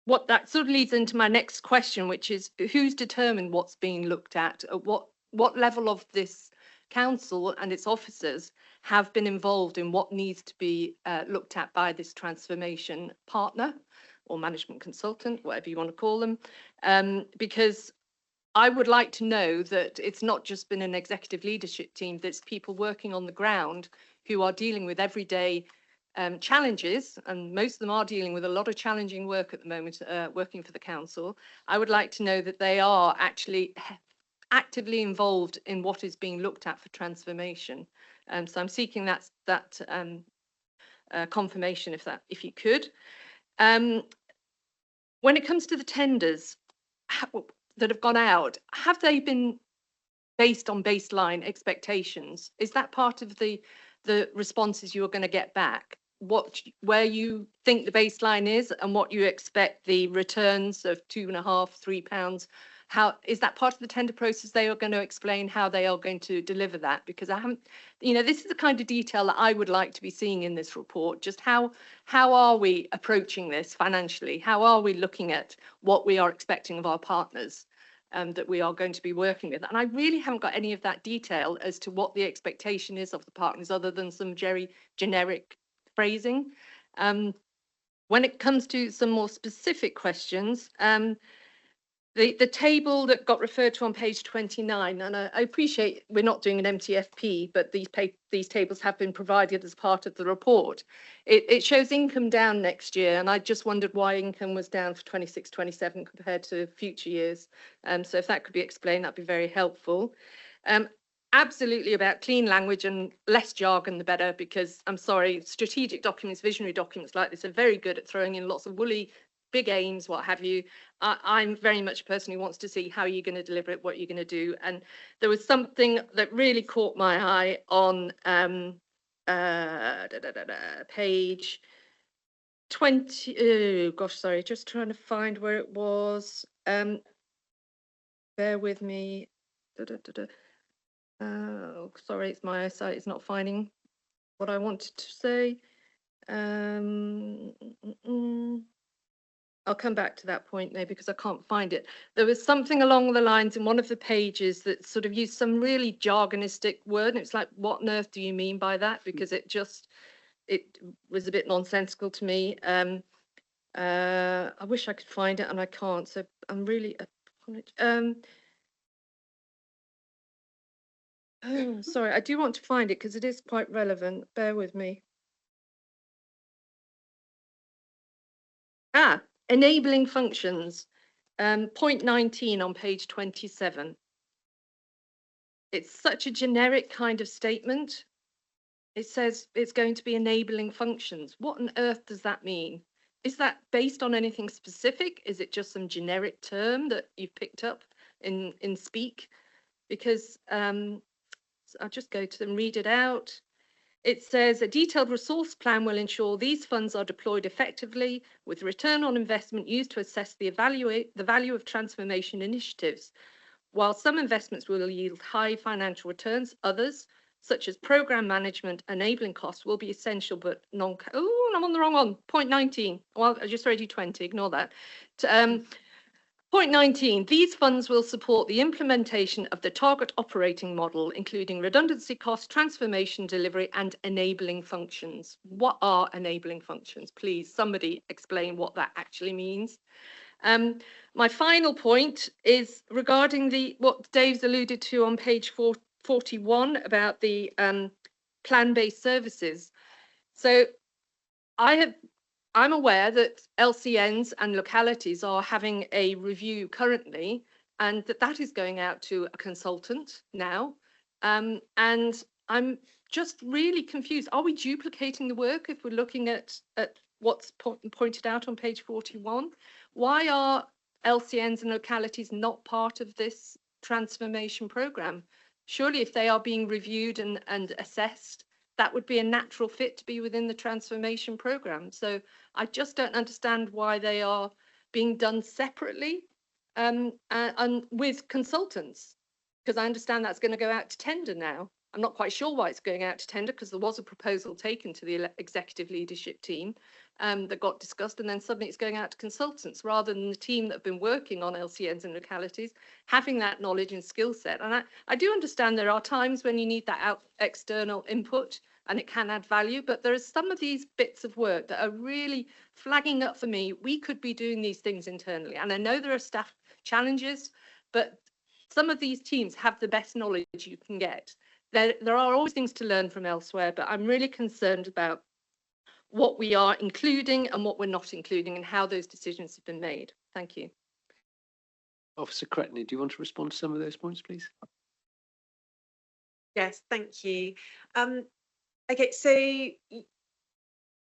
what that sort of leads into my next question, which is who's determined what's being looked at what level of this council and its officers have been involved in what needs to be looked at by this transformation partner or management consultant, whatever you want to call them, because I would like to know that it's not just been an executive leadership team, that's people working on the ground who are dealing with everyday challenges, and most of them are dealing with a lot of challenging work at the moment, working for the council. I would like to know that they are actually actively involved in what is being looked at for transformation. So I'm seeking that confirmation if you could. When it comes to the tenders that have gone out, have they been based on baseline expectations? Is that part of the responses you're going to get back? Where you think the baseline is and what you expect the returns of £2.5, £3? How is that part of the tender process? They are going to explain how they are going to deliver that, because I haven't, this is the kind of detail that I would like to be seeing in this report. Just how are we approaching this financially? How are we looking at what we are expecting of our partners that we are going to be working with? And I really haven't got any of that detail as to what the expectation is of the partners, other than some very generic phrasing. When it comes to some more specific questions, the table that got referred to on page 29, and I appreciate we're not doing an MTFP, but these tables have been provided as part of the report. It shows income down next year, and I just wondered why income was down for 26-27 compared to future years. So if that could be explained, that'd be very helpful. Absolutely about clean language and less jargon, the better, because I'm sorry, strategic documents, visionary documents like this are very good at throwing in lots of woolly, big aims, what have you. I'm very much a person who wants to see how you're going to deliver it, what you're going to do. And there was something that really caught my eye on page 20. Oh gosh, sorry, just trying to find where it was. Bear with me. Oh, sorry, it's my eyesight is not finding what I wanted to say. I'll come back to that point maybe because I can't find it. There was something along the lines in one of the pages that sort of used some really jargonistic word, and it's like, what on earth do you mean by that? Because it was a bit nonsensical to me. I wish I could find it and I can't, so I'm really oh, sorry, I do want to find it because it is quite relevant. Bear with me. Enabling functions, point 19 on page 27. It's such a generic kind of statement. It says it's going to be enabling functions. What on earth does that mean? Is that based on anything specific? Is it just some generic term that you've picked up in speak? Because I'll just go to them, read it out. It says a detailed resource plan will ensure these funds are deployed effectively with return on investment used to assess the value of transformation initiatives. While some investments will yield high financial returns, others, such as program management, enabling costs, will be essential but non. Oh, I'm on the wrong one. Point 19. Well, I just read you 20. Ignore that. Point 19, these funds will support the implementation of the target operating model, including redundancy costs, transformation delivery, and enabling functions. What are enabling functions? Please, somebody explain what that actually means. My final point is regarding what Dave's alluded to on page 41 about the plan-based services. So I'm aware that LCNs and localities are having a review currently, and that is going out to a consultant now. And I'm just really confused. Are we duplicating the work if we're looking at what's pointed out on page 41? Why are LCNs and localities not part of this transformation programme? Surely if they are being reviewed and assessed, that would be a natural fit to be within the transformation programme. So I just don't understand why they are being done separately and with consultants, because I understand that's going to go out to tender now. I'm not quite sure why it's going out to tender, because there was a proposal taken to the executive leadership team that got discussed, and then suddenly it's going out to consultants rather than the team that have been working on LCNs and localities having that knowledge and skill set. And I do understand there are times when you need that external input and it can add value, but there are some of these bits of work that are really flagging up for me. We could be doing these things internally, and I know there are staff challenges, but some of these teams have the best knowledge you can get. There are always things to learn from elsewhere, but I'm really concerned about what we are including and what we're not including and how those decisions have been made. Thank you. Officer Scrutiny, do you want to respond to some of those points, please? Yes, thank you. Okay, so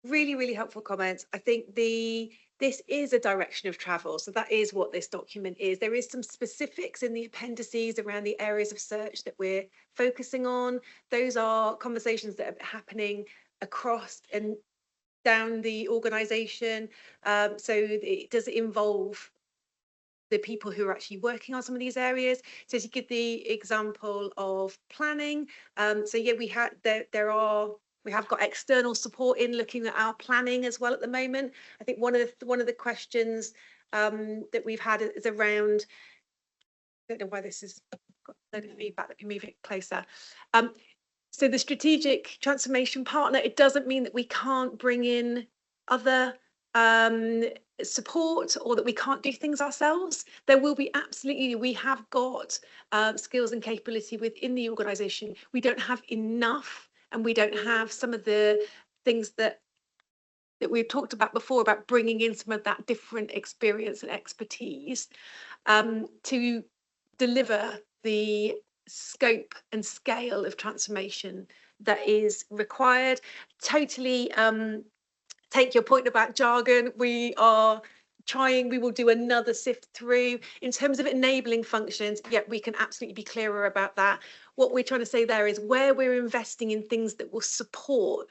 really helpful comments. I think this is a direction of travel. So that is what this document is. There is some specifics in the appendices around the areas of search that we're focusing on. Those are conversations that are happening across and down the organisation. So it does involve the people who are actually working on some of these areas. So to give the example of planning, so yeah, we have got external support in looking at our planning as well at the moment. I think one of the questions that we've had is around, I don't know why this has got a load of feedback, that can move it closer. So the strategic transformation partner, it doesn't mean that we can't bring in other support or that we can't do things ourselves. There will be absolutely, we have got skills and capability within the organisation. We don't have enough, and we don't have some of the things that we've talked about before, about bringing in some of that different experience and expertise to deliver the scope and scale of transformation that is required. Totally take your point about jargon. We are trying, we will do another sift through. In terms of enabling functions, yeah, we can absolutely be clearer about that. What we're trying to say there is where we're investing in things that will support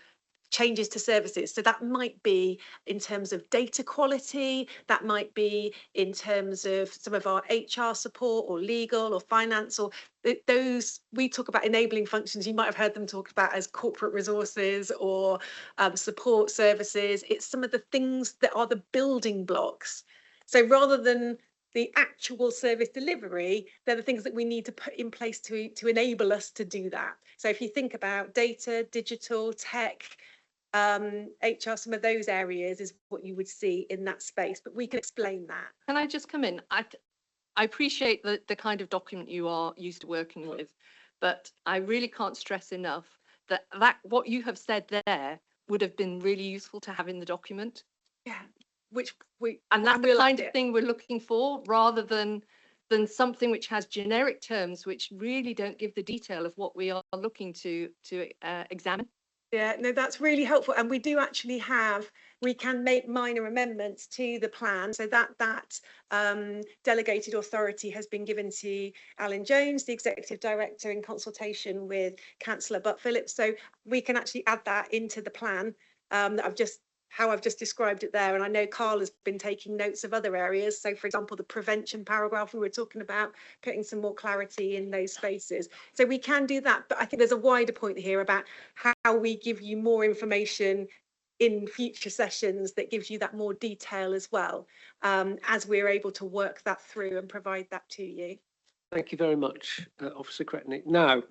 changes to services. So that might be in terms of data quality, that might be in terms of some of our HR support or legal or finance, or those, we talk about enabling functions. You might have heard them talked about as corporate resources or support services. It's some of the things that are the building blocks. So rather than the actual service delivery, they're the things that we need to put in place to enable us to do that. So if you think about data, digital, tech, HR, some of those areas is what you would see in that space, but we can explain that. Can I just come in? I appreciate the kind of document you are used to working with, but I really can't stress enough that what you have said there would have been really useful to have in the document. Yeah, and that's the kind of thing we're looking for, rather than something which has generic terms which really don't give the detail of what we are looking to examine. Yeah, no, that's really helpful. And we do actually have, we can make minor amendments to the plan. So that delegated authority has been given to Alan Jones, the Executive Director, in consultation with Councillor Butt Phillips. So we can actually add that into the plan that how I've just described it there. And I know Carl has been taking notes of other areas. So for example, the prevention paragraph we were talking about, putting some more clarity in those spaces. So we can do that. But I think there's a wider point here about how we give you more information in future sessions that gives you that more detail as well, as we're able to work that through and provide that to you. Thank you very much, Officer Scrutiny. Now,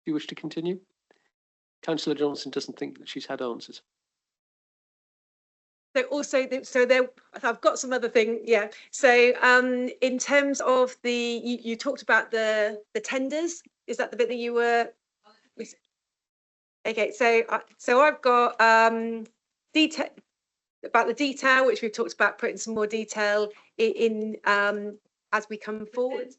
do you wish to continue? Councillor Johnson doesn't think that she's had answers. So also, I've got some other thing. Yeah. So in terms of you talked about the tenders. Is that the bit that you were? Okay. So I've got detail about the detail, which we've talked about, putting some more detail in as we come forward.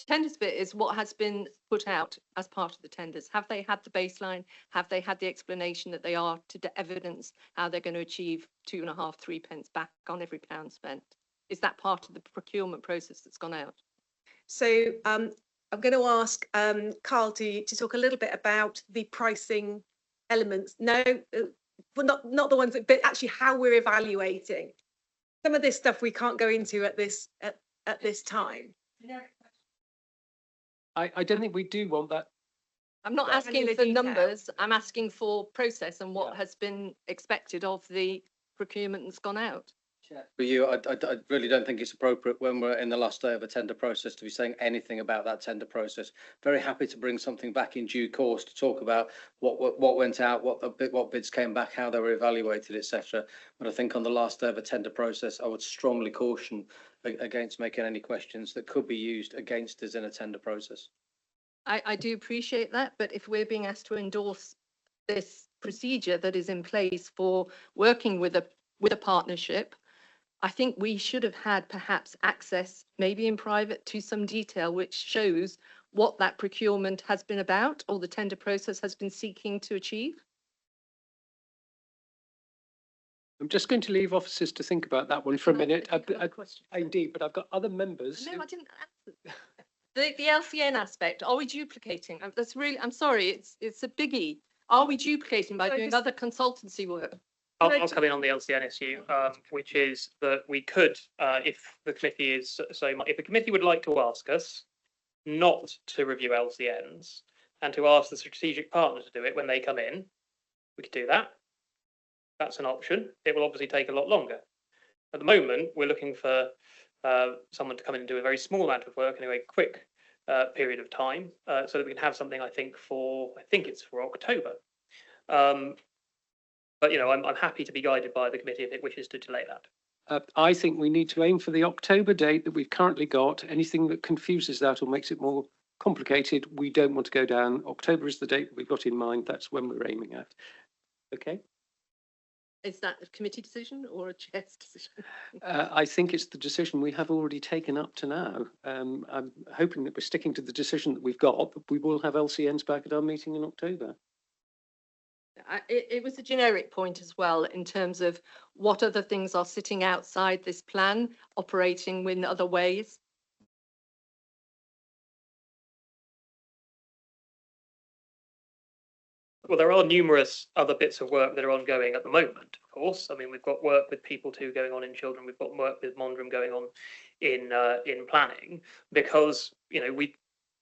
Tenders bit is what has been put out as part of the tenders. Have they had the baseline? Have they had the explanation that they are to evidence how they're going to achieve 2.5, 3 pence back on every pound spent? Is that part of the procurement process that's gone out? So I'm going to ask Carl to talk a little bit about the pricing elements. No, well, not the ones, but actually how we're evaluating. Some of this stuff we can't go into at this time. I don't think we do want that. I'm not asking for numbers, I'm asking for process and what has been expected of the procurement that's gone out. For you, I really don't think it's appropriate when we're in the last day of a tender process to be saying anything about that tender process. Very happy to bring something back in due course to talk about what went out, what bids came back, how they were evaluated, etc. But I think on the last day of a tender process, I would strongly caution against making any questions that could be used against us in a tender process. I do appreciate that, but if we're being asked to endorse this procedure that is in place for working with a partnership, I think we should have had perhaps access, maybe in private, to some detail which shows what that procurement has been about or the tender process has been seeking to achieve. I'm just going to leave officers to think about that one for a minute. Indeed, but I've got other members. No, I didn't answer. The LCN aspect, are we duplicating? That's really, I'm sorry, it's a biggie. Are we duplicating by doing other consultancy work? I'll come in on the LCN issue, which is that we could, if the committee is if the committee would like to ask us not to review LCNs and to ask the strategic partner to do it when they come in, we could do that. That's an option. It will obviously take a lot longer. At the moment, we're looking for someone to come in and do a very small amount of work in a very quick period of time, so that we can have something, I think it's for October. But, you know, I'm happy to be guided by the committee if it wishes to delay that. I think we need to aim for the October date that we've currently got. Anything that confuses that or makes it more complicated, we don't want to go down. October is the date that we've got in mind. That's when we're aiming at. Okay. Is that a committee decision or a chair's decision? I think it's the decision we have already taken up to now. I'm hoping that we're sticking to the decision that we've got, but we will have LCNs back at our meeting in October. It was a generic point as well in terms of what other things are sitting outside this plan, operating in other ways. Well, there are numerous other bits of work that are ongoing at the moment, of course. I mean, we've got work with People 2 going on in children. We've got work with Mondrum going on in planning, because, you know, we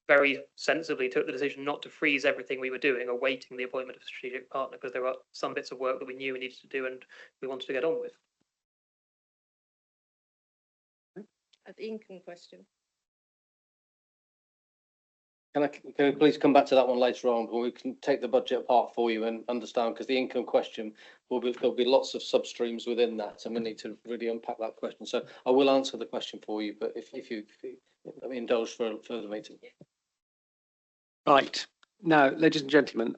very sensibly took the decision not to freeze everything we were doing, awaiting the appointment of a strategic partner, because there are some bits of work that we knew we needed to do and we wanted to get on with. The income question. Can I please come back to that one later on, when we can take the budget apart for you and understand, because the income question there'll be lots of substreams within that, and we need to really unpack that question. So I will answer the question for you, but if you let me indulge for a further meeting. Right. Now, ladies and gentlemen,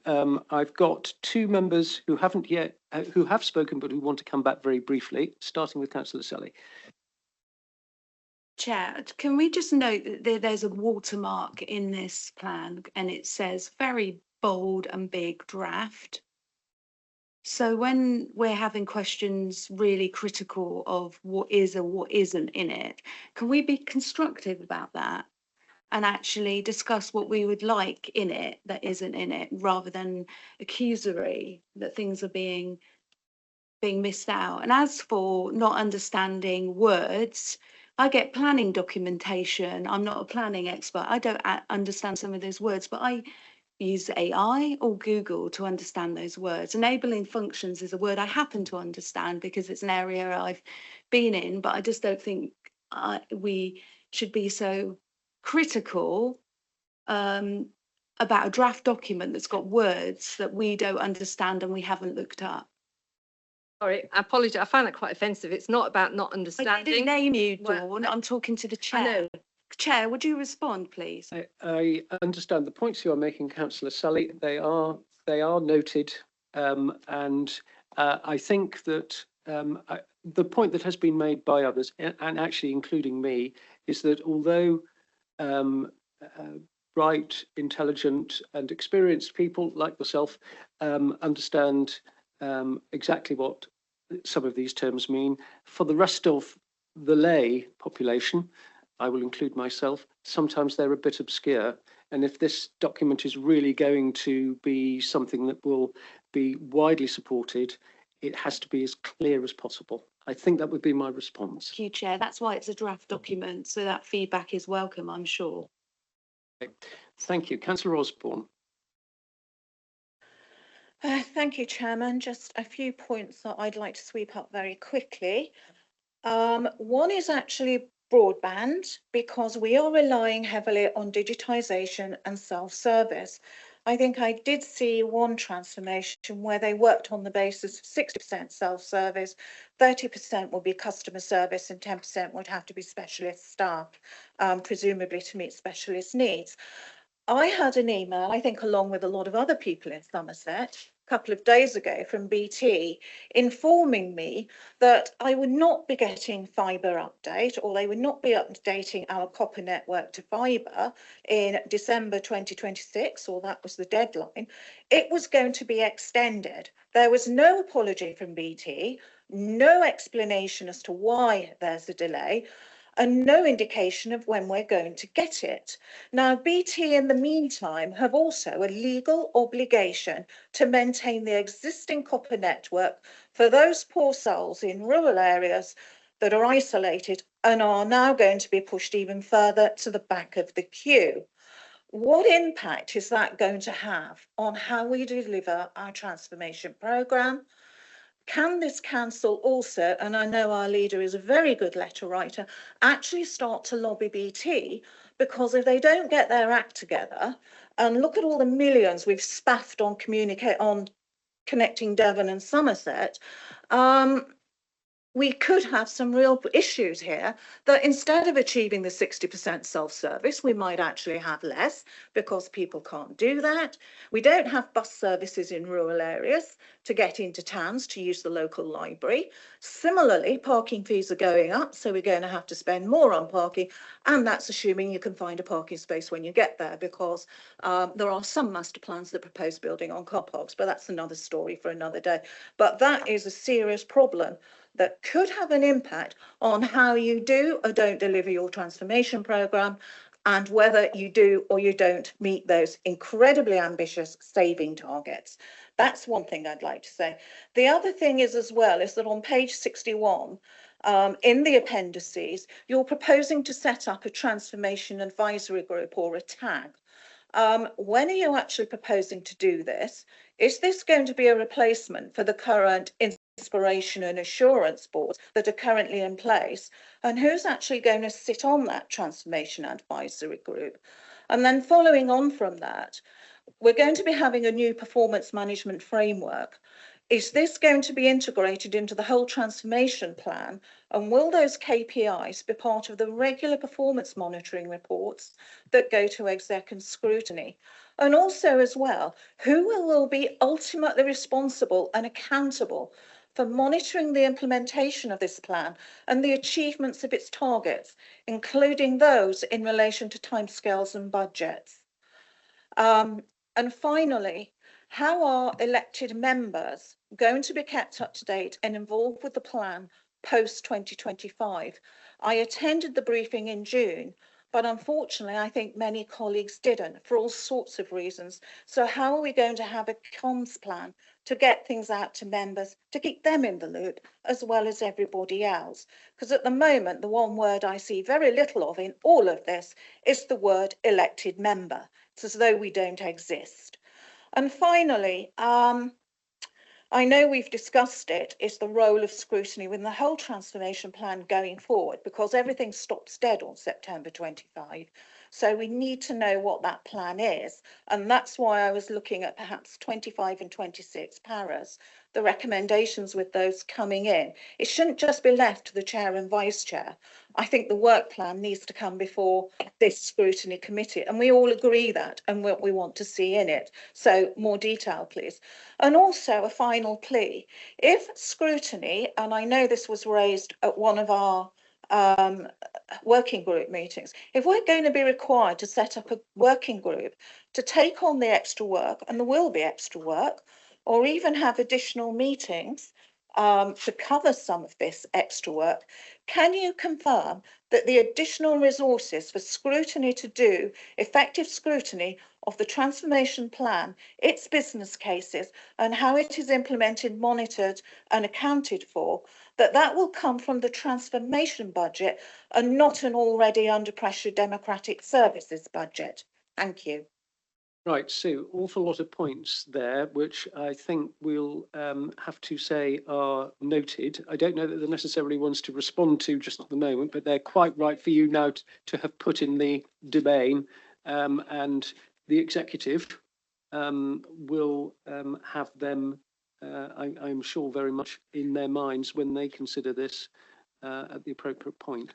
I've got two members who haven't yet, who have spoken, but who want to come back very briefly, starting with Councillor Selly. Chair, can we just note that there's a watermark in this plan and it says very bold and big draft. So when we're having questions really critical of what is or what isn't in it, can we be constructive about that and actually discuss what we would like in it that isn't in it, rather than accusory that things are being missed out? And as for not understanding words, I get planning documentation. I'm not a planning expert. I don't understand some of those words, but I use AI or Google to understand those words. Enabling functions is a word I happen to understand because it's an area I've been in, but I just don't think we should be so critical about a draft document that's got words that we don't understand and we haven't looked up. Sorry, I apologise. I find that quite offensive. It's not about not understanding. I didn't name you, Dawn. I'm talking to the chair. Chair, would you respond, please? I understand the points you are making, Councillor Sully. They are noted, and I think that the point that has been made by others, and actually including me, is that although bright, intelligent, and experienced people like yourself understand exactly what some of these terms mean, for the rest of the lay population, I will include myself, sometimes they're a bit obscure. And if this document is really going to be something that will be widely supported, it has to be as clear as possible. I think that would be my response. Thank you, Chair. That's why it's a draft document, so that feedback is welcome, I'm sure. Okay. Thank you. Councillor Osborne. Thank you, Chairman. Just a few points that I'd like to sweep up very quickly. One is actually broadband, because we are relying heavily on digitisation and self-service. I think I did see one transformation where they worked on the basis of 60% self-service, 30% would be customer service, and 10% would have to be specialist staff, presumably to meet specialist needs. I had an email, I think along with a lot of other people in Somerset, couple of days ago from BT informing me that I would not be getting fibre update, or they would not be updating our copper network to fibre in December 2026, or that was the deadline. It was going to be extended. There was no apology from BT, no explanation as to why there's a delay, and no indication of when we're going to get it. Now, BT in the meantime have also a legal obligation to maintain the existing copper network for those poor souls in rural areas that are isolated and are now going to be pushed even further to the back of the queue. What impact is that going to have on how we deliver our transformation programme? Can this council also, and I know our leader is a very good letter writer, actually start to lobby BT? Because if they don't get their act together, and look at all the millions we've spaffed on connecting Devon and Somerset, we could have some real issues here that instead of achieving the 60% self-service, we might actually have less because people can't do that. We don't have bus services in rural areas to get into towns to use the local library. Similarly, parking fees are going up, so we're going to have to spend more on parking, and that's assuming you can find a parking space when you get there, because there are some master plans that propose building on car parks, but that's another story for another day. But that is a serious problem that could have an impact on how you do or don't deliver your transformation programme, and whether you do or you don't meet those incredibly ambitious saving targets. That's one thing I'd like to say. The other thing is as well is that on page 61, in the appendices, you're proposing to set up a transformation advisory group, or a TAG. When are you actually proposing to do this? Is this going to be a replacement for the current inspiration and assurance boards that are currently in place? And who's actually going to sit on that transformation advisory group? And then following on from that, we're going to be having a new performance management framework. Is this going to be integrated into the whole transformation plan? And will those KPIs be part of the regular performance monitoring reports that go to exec and scrutiny? And also as well, who will be ultimately responsible and accountable for monitoring the implementation of this plan and the achievements of its targets, including those in relation to timescales and budgets? And finally, how are elected members going to be kept up to date and involved with the plan post 2025? I attended the briefing in June, but unfortunately, I think many colleagues didn't for all sorts of reasons. So how are we going to have a comms plan to get things out to members, to keep them in the loop, as well as everybody else? Because at the moment, the one word I see very little of in all of this is the word elected member. It's as though we don't exist. And finally, I know we've discussed it, is the role of scrutiny within the whole transformation plan going forward, because everything stops dead on September 25. So we need to know what that plan is. And that's why I was looking at perhaps 25 and 26 paras, the recommendations with those coming in. It shouldn't just be left to the chair and vice chair. I think the work plan needs to come before this scrutiny committee, and we all agree that and what we want to see in it. So more detail, please. And also a final plea. If scrutiny, and I know this was raised at one of our working group meetings, if we're going to be required to set up a working group to take on the extra work, and there will be extra work, or even have additional meetings to cover some of this extra work, can you confirm that the additional resources for scrutiny to do effective scrutiny of the transformation plan, its business cases, and how it is implemented, monitored and accounted for, that will come from the transformation budget and not an already under pressure democratic services budget? Thank you. Right, Sue, awful lot of points there, which I think we'll have to say are noted. I don't know that they're necessarily ones to respond to just at the moment, but they're quite right for you now to have put in the domain, and the executive will have them, I'm sure, very much in their minds when they consider this at the appropriate point.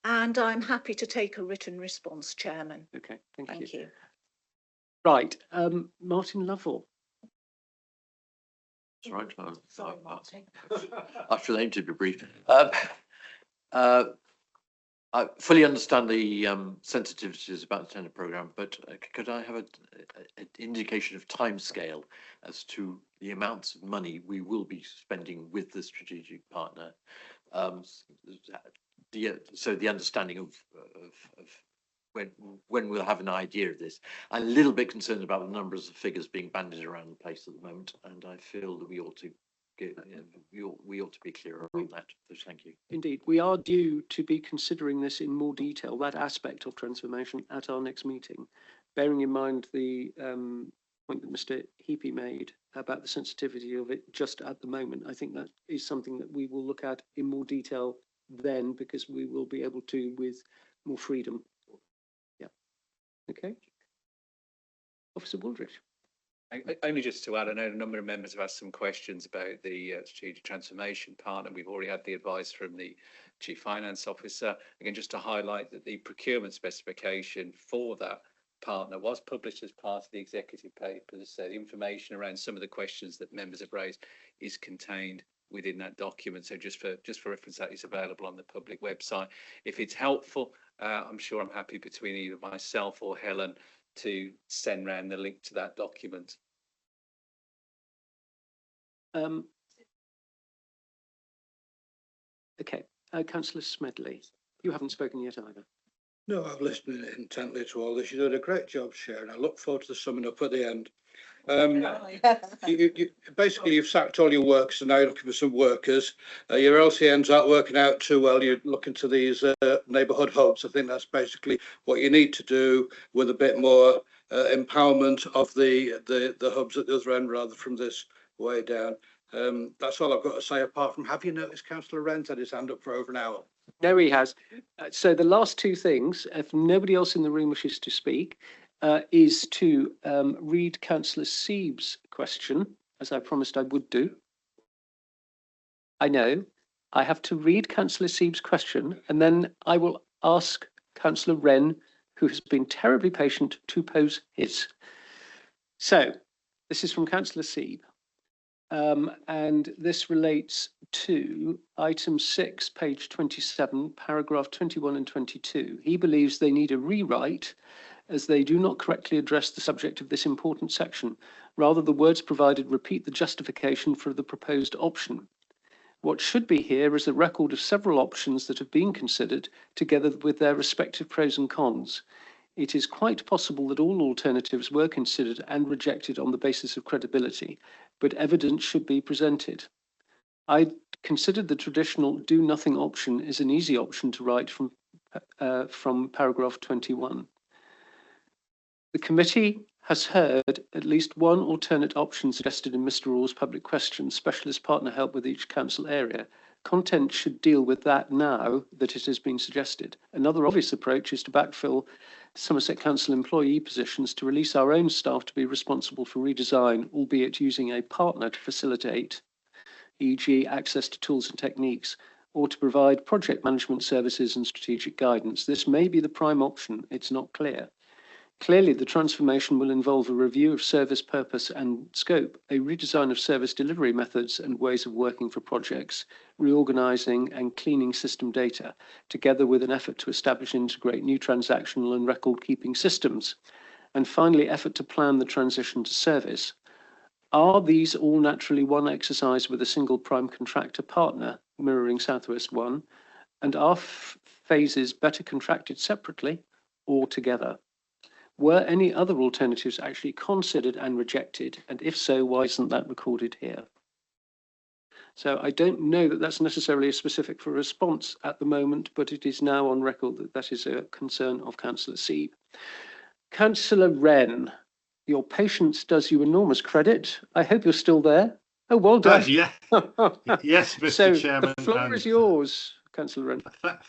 And I'm happy to take a written response, Chairman. Okay, thank you. Thank you. Right, Martin Lovell. right. Sorry, Martin. I shall aim to be brief. I fully understand the sensitivities about the tender programme, but could I have an indication of timescale as to the amounts of money we will be spending with the strategic partner? So the understanding of when we'll have an idea of this. I'm a little bit concerned about the numbers of figures being bandied around the place at the moment, and I feel that we ought to we ought to be clearer on that. So thank you. Indeed, we are due to be considering this in more detail, that aspect of transformation, at our next meeting, bearing in mind the point that Mr. Heapy made about the sensitivity of it just at the moment. I think that is something that we will look at in more detail then, because we will be able to with more freedom. Yeah. Okay. Officer Baldridge. Only just to add, I know a number of members have asked some questions about the strategic transformation partner. We've already had the advice from the Chief Finance Officer. Again, just to highlight that the procurement specification for that partner was published as part of the executive papers. So the information around some of the questions that members have raised is contained within that document. So just for reference, that is available on the public website. If it's helpful, I'm sure I'm happy between either myself or Helen to send round the link to that document. Okay, Councillor Smedley, you haven't spoken yet either. No, I've listened intently to all this. You did a great job, Sharon. I look forward to the summing up at the end. Basically, you've sacked all your workers and now you're looking for some workers. Your LCNs aren't working out too well. You're looking to these neighbourhood hubs. I think that's basically what you need to do, with a bit more empowerment of the hubs at the other end rather from this way down. That's all I've got to say, apart from, have you noticed Councillor Wren's had his hand up for over an hour? No, he has. So the last two things, if nobody else in the room wishes to speak, is to read Councillor Seeb's question, as I promised I would do. I know. I have to read Councillor Seeb's question, and then I will ask Councillor Wren, who has been terribly patient, to pose his. So, this is from Councillor Seeb. And this relates to item 6, page 27, paragraph 21 and 22. He believes they need a rewrite as they do not correctly address the subject of this important section. Rather, the words provided repeat the justification for the proposed option. What should be here is a record of several options that have been considered, together with their respective pros and cons. It is quite possible that all alternatives were considered and rejected on the basis of credibility, but evidence should be presented. I considered the traditional do-nothing option is an easy option to write from paragraph 21. The committee has heard at least one alternate option suggested in Mr. Orr's public question, specialist partner help with each council area. Content should deal with that now that it has been suggested. Another obvious approach is to backfill Somerset Council employee positions to release our own staff to be responsible for redesign, albeit using a partner to facilitate, e.g. access to tools and techniques, or to provide project management services and strategic guidance. This may be the prime option, it's not clear. Clearly, the transformation will involve a review of service purpose and scope, a redesign of service delivery methods and ways of working for projects, reorganising and cleaning system data, together with an effort to establish and integrate new transactional and record-keeping systems, and finally, effort to plan the transition to service. Are these all naturally one exercise with a single prime contractor partner, mirroring Southwest One, and are phases better contracted separately or together? Were any other alternatives actually considered and rejected? And if so, why isn't that recorded here? So I don't know that that's necessarily a specific for response at the moment, but it is now on record that that is a concern of Councillor Seeb. Councillor Wren, your patience does you enormous credit. I hope you're still there. Oh, well done. Yeah. Yes, Mr. So Chairman. The floor is yours, Councillor Wren.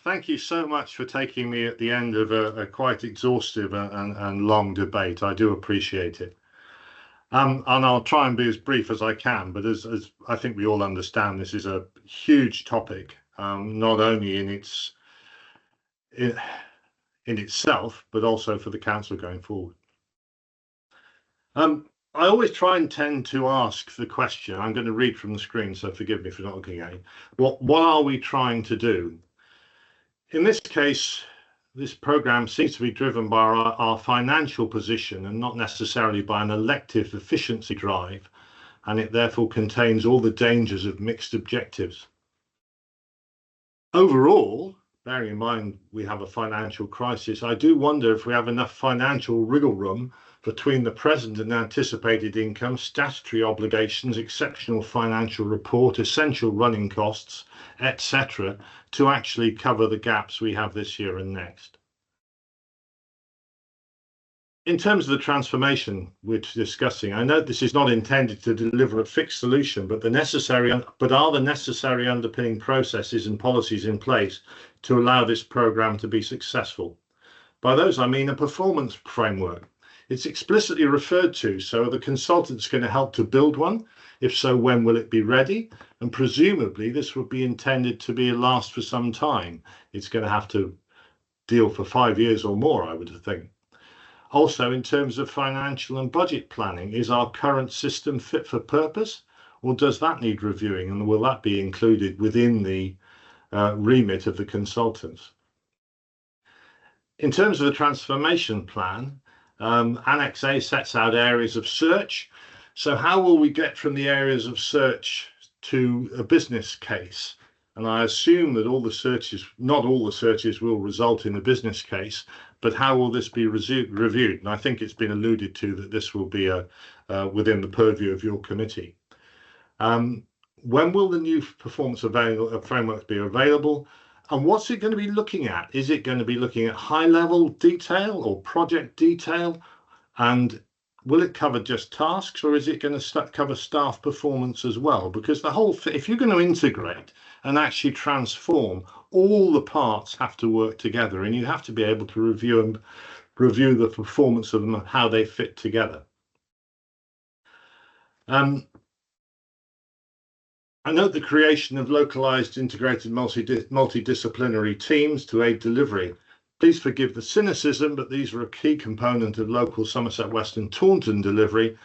Thank you so much for taking me at the end of a quite exhaustive and long debate. I do appreciate it. And I'll try and be as brief as I can, but as I think we all understand, this is a huge topic, not only in itself, but also for the council going forward. I always try and tend to ask the question. I'm going to read from the screen, so forgive me for not looking at it. What are we trying to do? In this case, this programme seems to be driven by our financial position and not necessarily by an elective efficiency drive, and it therefore contains all the dangers of mixed objectives. Overall, bearing in mind we have a financial crisis, I do wonder if we have enough financial wriggle room between the present and anticipated income, statutory obligations, exceptional financial report, essential running costs, etc., to actually cover the gaps we have this year and next. In terms of the transformation we're discussing, I know this is not intended to deliver a fixed solution, but are the necessary underpinning processes and policies in place to allow this programme to be successful? By those, I mean a performance framework. It's explicitly referred to, so are the consultants going to help to build one? If so, when will it be ready? And presumably this would be intended to be last for some time. It's going to have to deal for 5 years or more, I would think. Also, in terms of financial and budget planning, is our current system fit for purpose, or does that need reviewing, and will that be included within the remit of the consultants? In terms of the transformation plan, Annex A sets out areas of search. So how will we get from the areas of search to a business case? And I assume that not all the searches will result in a business case, but how will this be reviewed? And I think it's been alluded to that this will be within the purview of your committee. When will the new performance framework be available? And what's it going to be looking at? Is it going to be looking at high-level detail or project detail? And will it cover just tasks, or is it going to cover staff performance as well? Because if you're going to integrate and actually transform, all the parts have to work together, and you have to be able to review the performance of them and how they fit together. I note the creation of localised integrated multidisciplinary teams to aid delivery. Please forgive the cynicism, but these are a key component of local Somerset West and Taunton delivery,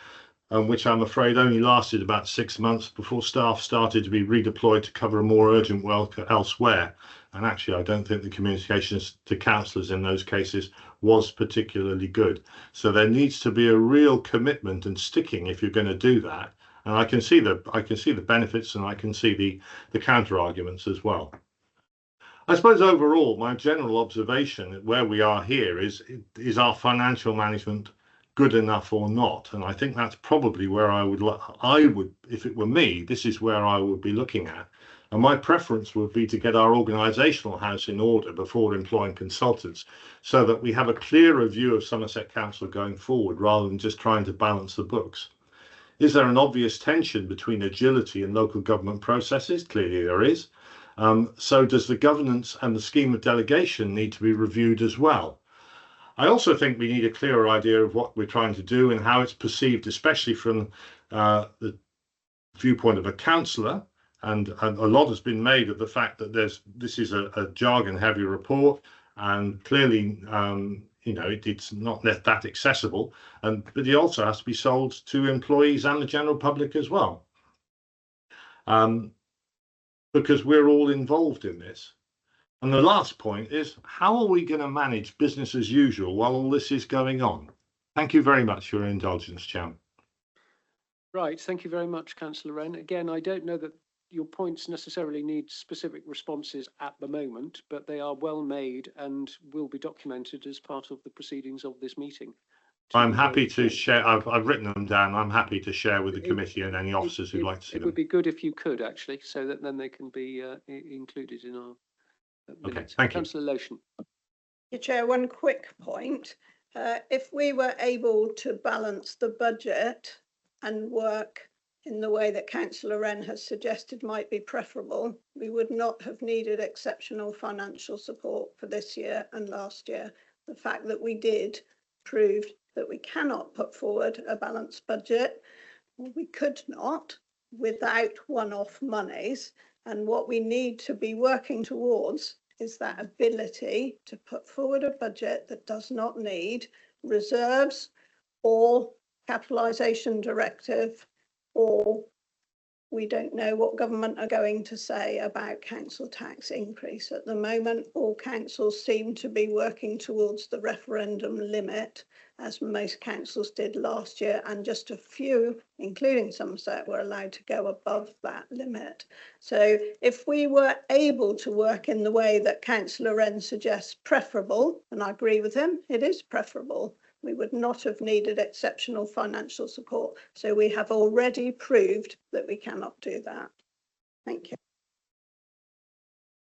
which I'm afraid only lasted about 6 months before staff started to be redeployed to cover a more urgent work elsewhere. And actually, I don't think the communications to councillors in those cases was particularly good. So there needs to be a real commitment and sticking if you're going to do that. And I can see the benefits, and I can see the counter arguments as well. I suppose overall, my general observation at where we are here is our financial management good enough or not? And I think that's probably where I would, if it were me, this is where I would be looking at. And my preference would be to get our organisational house in order before employing consultants, so that we have a clearer view of Somerset Council going forward, rather than just trying to balance the books. Is there an obvious tension between agility and local government processes? Clearly there is. So does the governance and the scheme of delegation need to be reviewed as well? I also think we need a clearer idea of what we're trying to do and how it's perceived, especially from the viewpoint of a councillor. And a lot has been made of the fact that this is a jargon-heavy report, and clearly, it's not that accessible. But it also has to be sold to employees and the general public as well, because we're all involved in this. And the last point is, how are we going to manage business as usual while all this is going on? Thank you very much for your indulgence, Chairman. Right, thank you very much, Councillor Wren. Again, I don't know that your points necessarily need specific responses at the moment, but they are well made and will be documented as part of the proceedings of this meeting. I'm happy to share. I've written them down. I'm happy to share with the committee and any officers who'd like to see them. It would be good if you could, actually, so that then they can be included in our minutes. Okay, thank you. Councillor Lotion. Chair, one quick point. If we were able to balance the budget and work in the way that Councillor Wren has suggested might be preferable, we would not have needed exceptional financial support for this year and last year. The fact that we did proved that we cannot put forward a balanced budget. We could not without one-off monies. And what we need to be working towards is that ability to put forward a budget that does not need reserves or capitalisation directive, or we don't know what government are going to say about council tax increase. At the moment, all councils seem to be working towards the referendum limit, as most councils did last year, and just a few, including Somerset, were allowed to go above that limit. So if we were able to work in the way that Councillor Wren suggests preferable, and I agree with him, it is preferable, we would not have needed exceptional financial support. So we have already proved that we cannot do that. Thank you.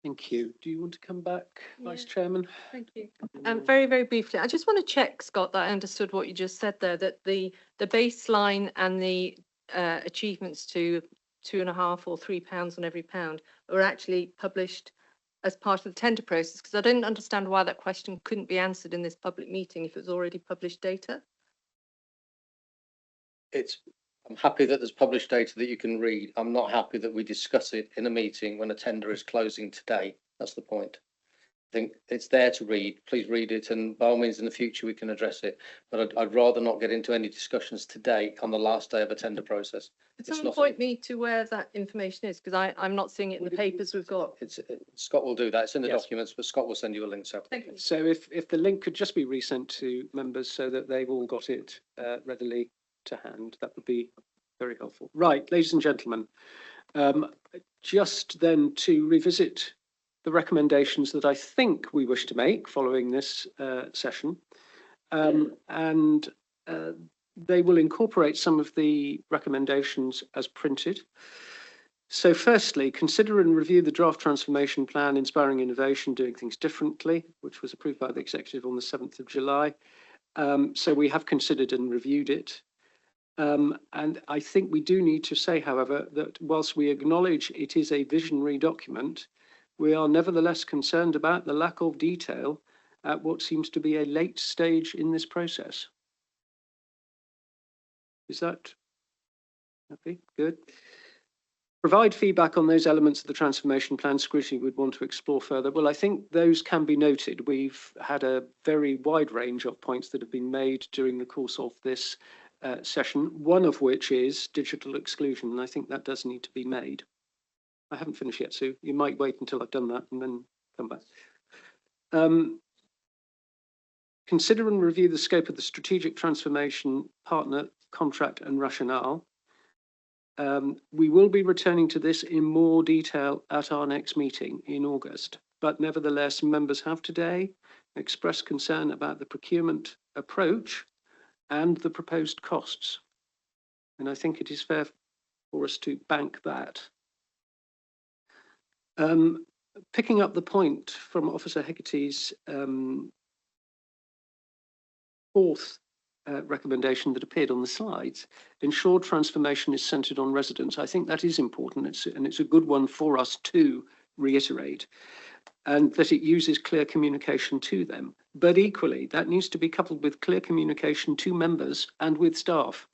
Thank you. Do you want to come back, Vice Chairman? Thank you. Very, very briefly, I just want to check, Scott, that I understood what you just said there, that the baseline and the achievements to £2.5 or £3 on every pound are actually published as part of the tender process, because I didn't understand why that question couldn't be answered in this public meeting if it was already published data. I'm happy that there's published data that you can read. I'm not happy that we discuss it in a meeting when a tender is closing today. That's the point. I think it's there to read. Please read it, and by all means in the future we can address it. But I'd rather not get into any discussions today on the last day of a tender process. Could someone point me to where that information is? Because I'm not seeing it in the papers we've got. Scott will do that. It's in the Yes. documents, but Scott will send you a link. So thank you. So if the link could just be resent to members so that they've all got it readily to hand, that would be very helpful. Right, ladies and gentlemen, just then to revisit the recommendations that I think we wish to make following this session, and they will incorporate some of the recommendations as printed. So firstly, consider and review the draft transformation plan, Inspiring Innovation, Doing Things Differently, which was approved by the Executive on the 7th of July. So we have considered and reviewed it. And I think we do need to say, however, that whilst we acknowledge it is a visionary document, we are nevertheless concerned about the lack of detail at what seems to be a late stage in this process. Is that happy? Good. Provide feedback on those elements of the transformation plan Scrutiny would want to explore further. Well, I think those can be noted. We've had a very wide range of points that have been made during the course of this session, one of which is digital exclusion, and I think that does need to be made. I haven't finished yet, so you might wait until I've done that and then come back. Consider and review the scope of the strategic transformation partner contract and rationale. We will be returning to this in more detail at our next meeting in August, but nevertheless, members have today expressed concern about the procurement approach and the proposed costs. And I think it is fair for us to bank that. Picking up the point from Officer Hegarty's fourth recommendation that appeared on the slides, ensure transformation is centred on residents. I think that is important, and it's a good one for us to reiterate, and that it uses clear communication to them. But equally, that needs to be coupled with clear communication to members and with staff.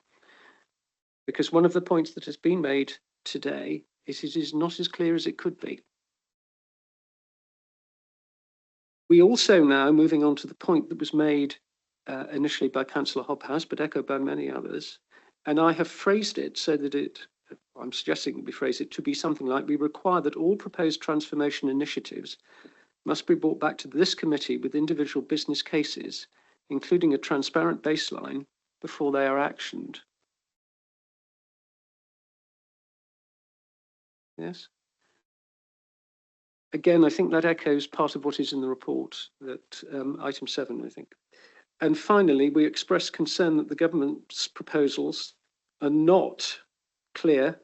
Because one of the points that has been made today is it is not as clear as it could be. We also now, moving on to the point that was made initially by Councillor Hobhouse, but echoed by many others, and I have phrased it so that I'm suggesting we phrase it to be something like, we require that all proposed transformation initiatives must be brought back to this committee with individual business cases, including a transparent baseline before they are actioned. Yes. Again, I think that echoes part of what is in the report, that item 7, I think. And finally, we express concern that the government's proposals are not clear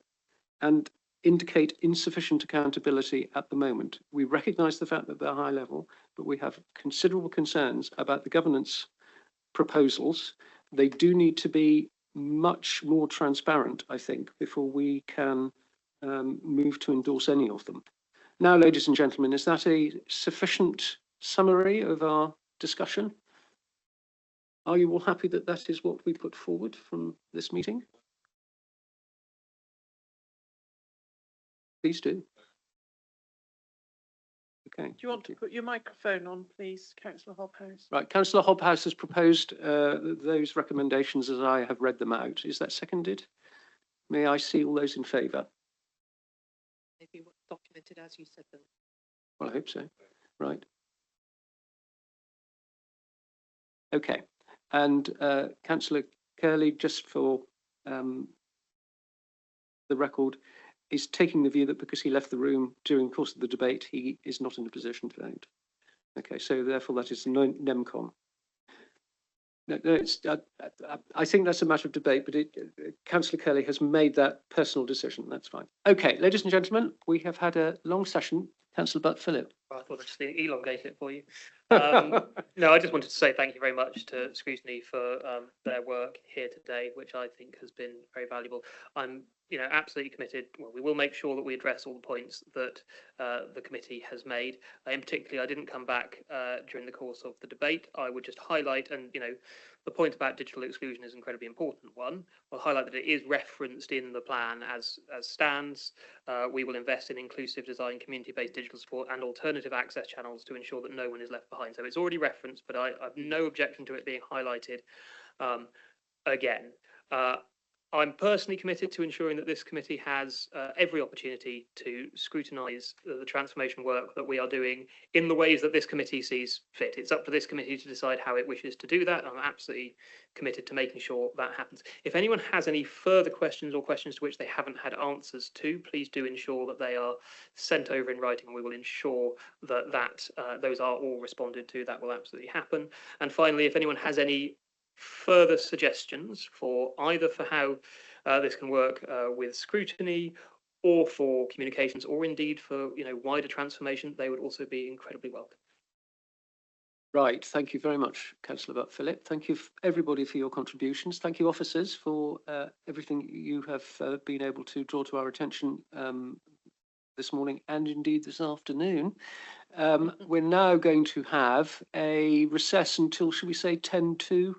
and indicate insufficient accountability at the moment. We recognise the fact that they're high level, but we have considerable concerns about the governance proposals. They do need to be much more transparent, I think, before we can move to endorse any of them. Now, ladies and gentlemen, is that a sufficient summary of our discussion? Are you all happy that that is what we put forward from this meeting? Please do. Okay. Do you want to put your microphone on, please, Councillor Hobhouse? Right, Councillor Hobhouse has proposed those recommendations as I have read them out. Is that seconded? May I see all those in favour? Maybe documented as you said them. Well, I hope so. Right. Okay. And Councillor Curley, just for the record, is taking the view that because he left the room during the course of the debate, he is not in a position to vote. Okay, so therefore that is NEMCOM. No, I think that's a matter of debate, but Councillor Curley has made that personal decision. That's fine. Okay, ladies and gentlemen, we have had a long session. Councillor Butt-Philip. I thought I'd just elongate it for you. No, I just wanted to say thank you very much to Scrutiny for their work here today, which I think has been very valuable. I'm, absolutely committed. Well, we will make sure that we address all the points that the committee has made. In particular, I didn't come back during the course of the debate. I would just highlight, and the point about digital exclusion is an incredibly important one. I'll highlight that it is referenced in the plan as stands. We will invest in inclusive design, community-based digital support and alternative access channels to ensure that no one is left behind. So it's already referenced, but I have no objection to it being highlighted again. I'm personally committed to ensuring that this committee has every opportunity to scrutinise the transformation work that we are doing in the ways that this committee sees fit. It's up to this committee to decide how it wishes to do that. I'm absolutely committed to making sure that happens. If anyone has any further questions or questions to which they haven't had answers to, please do ensure that they are sent over in writing, and we will ensure that those are all responded to. That will absolutely happen. And finally, if anyone has any further suggestions for either for how this can work with Scrutiny or for communications, or indeed for wider transformation, they would also be incredibly welcome. Right, thank you very much, Councillor Butt-Philip. Thank you everybody for your contributions. Thank you, officers, for everything you have been able to draw to our attention this morning and indeed this afternoon. We're now going to have a recess until, should we say, 10 to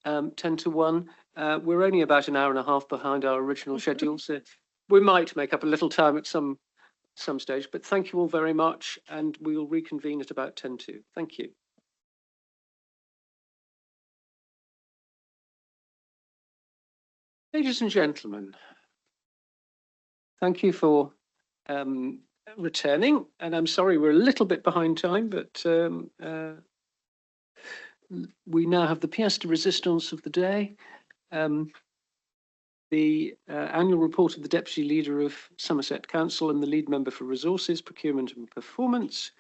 1. We're only about an hour and a half behind our original schedule, so we might make up a little time at some stage. But thank you all very much, and we will reconvene at about 10 to. Thank you. Ladies and gentlemen, thank you for returning, and I'm sorry we're a little bit behind time, but we now have the pièce de résistance of the day, the annual report of the Deputy Leader of Somerset Council and the Lead Member for Resources, Procurement and Performance,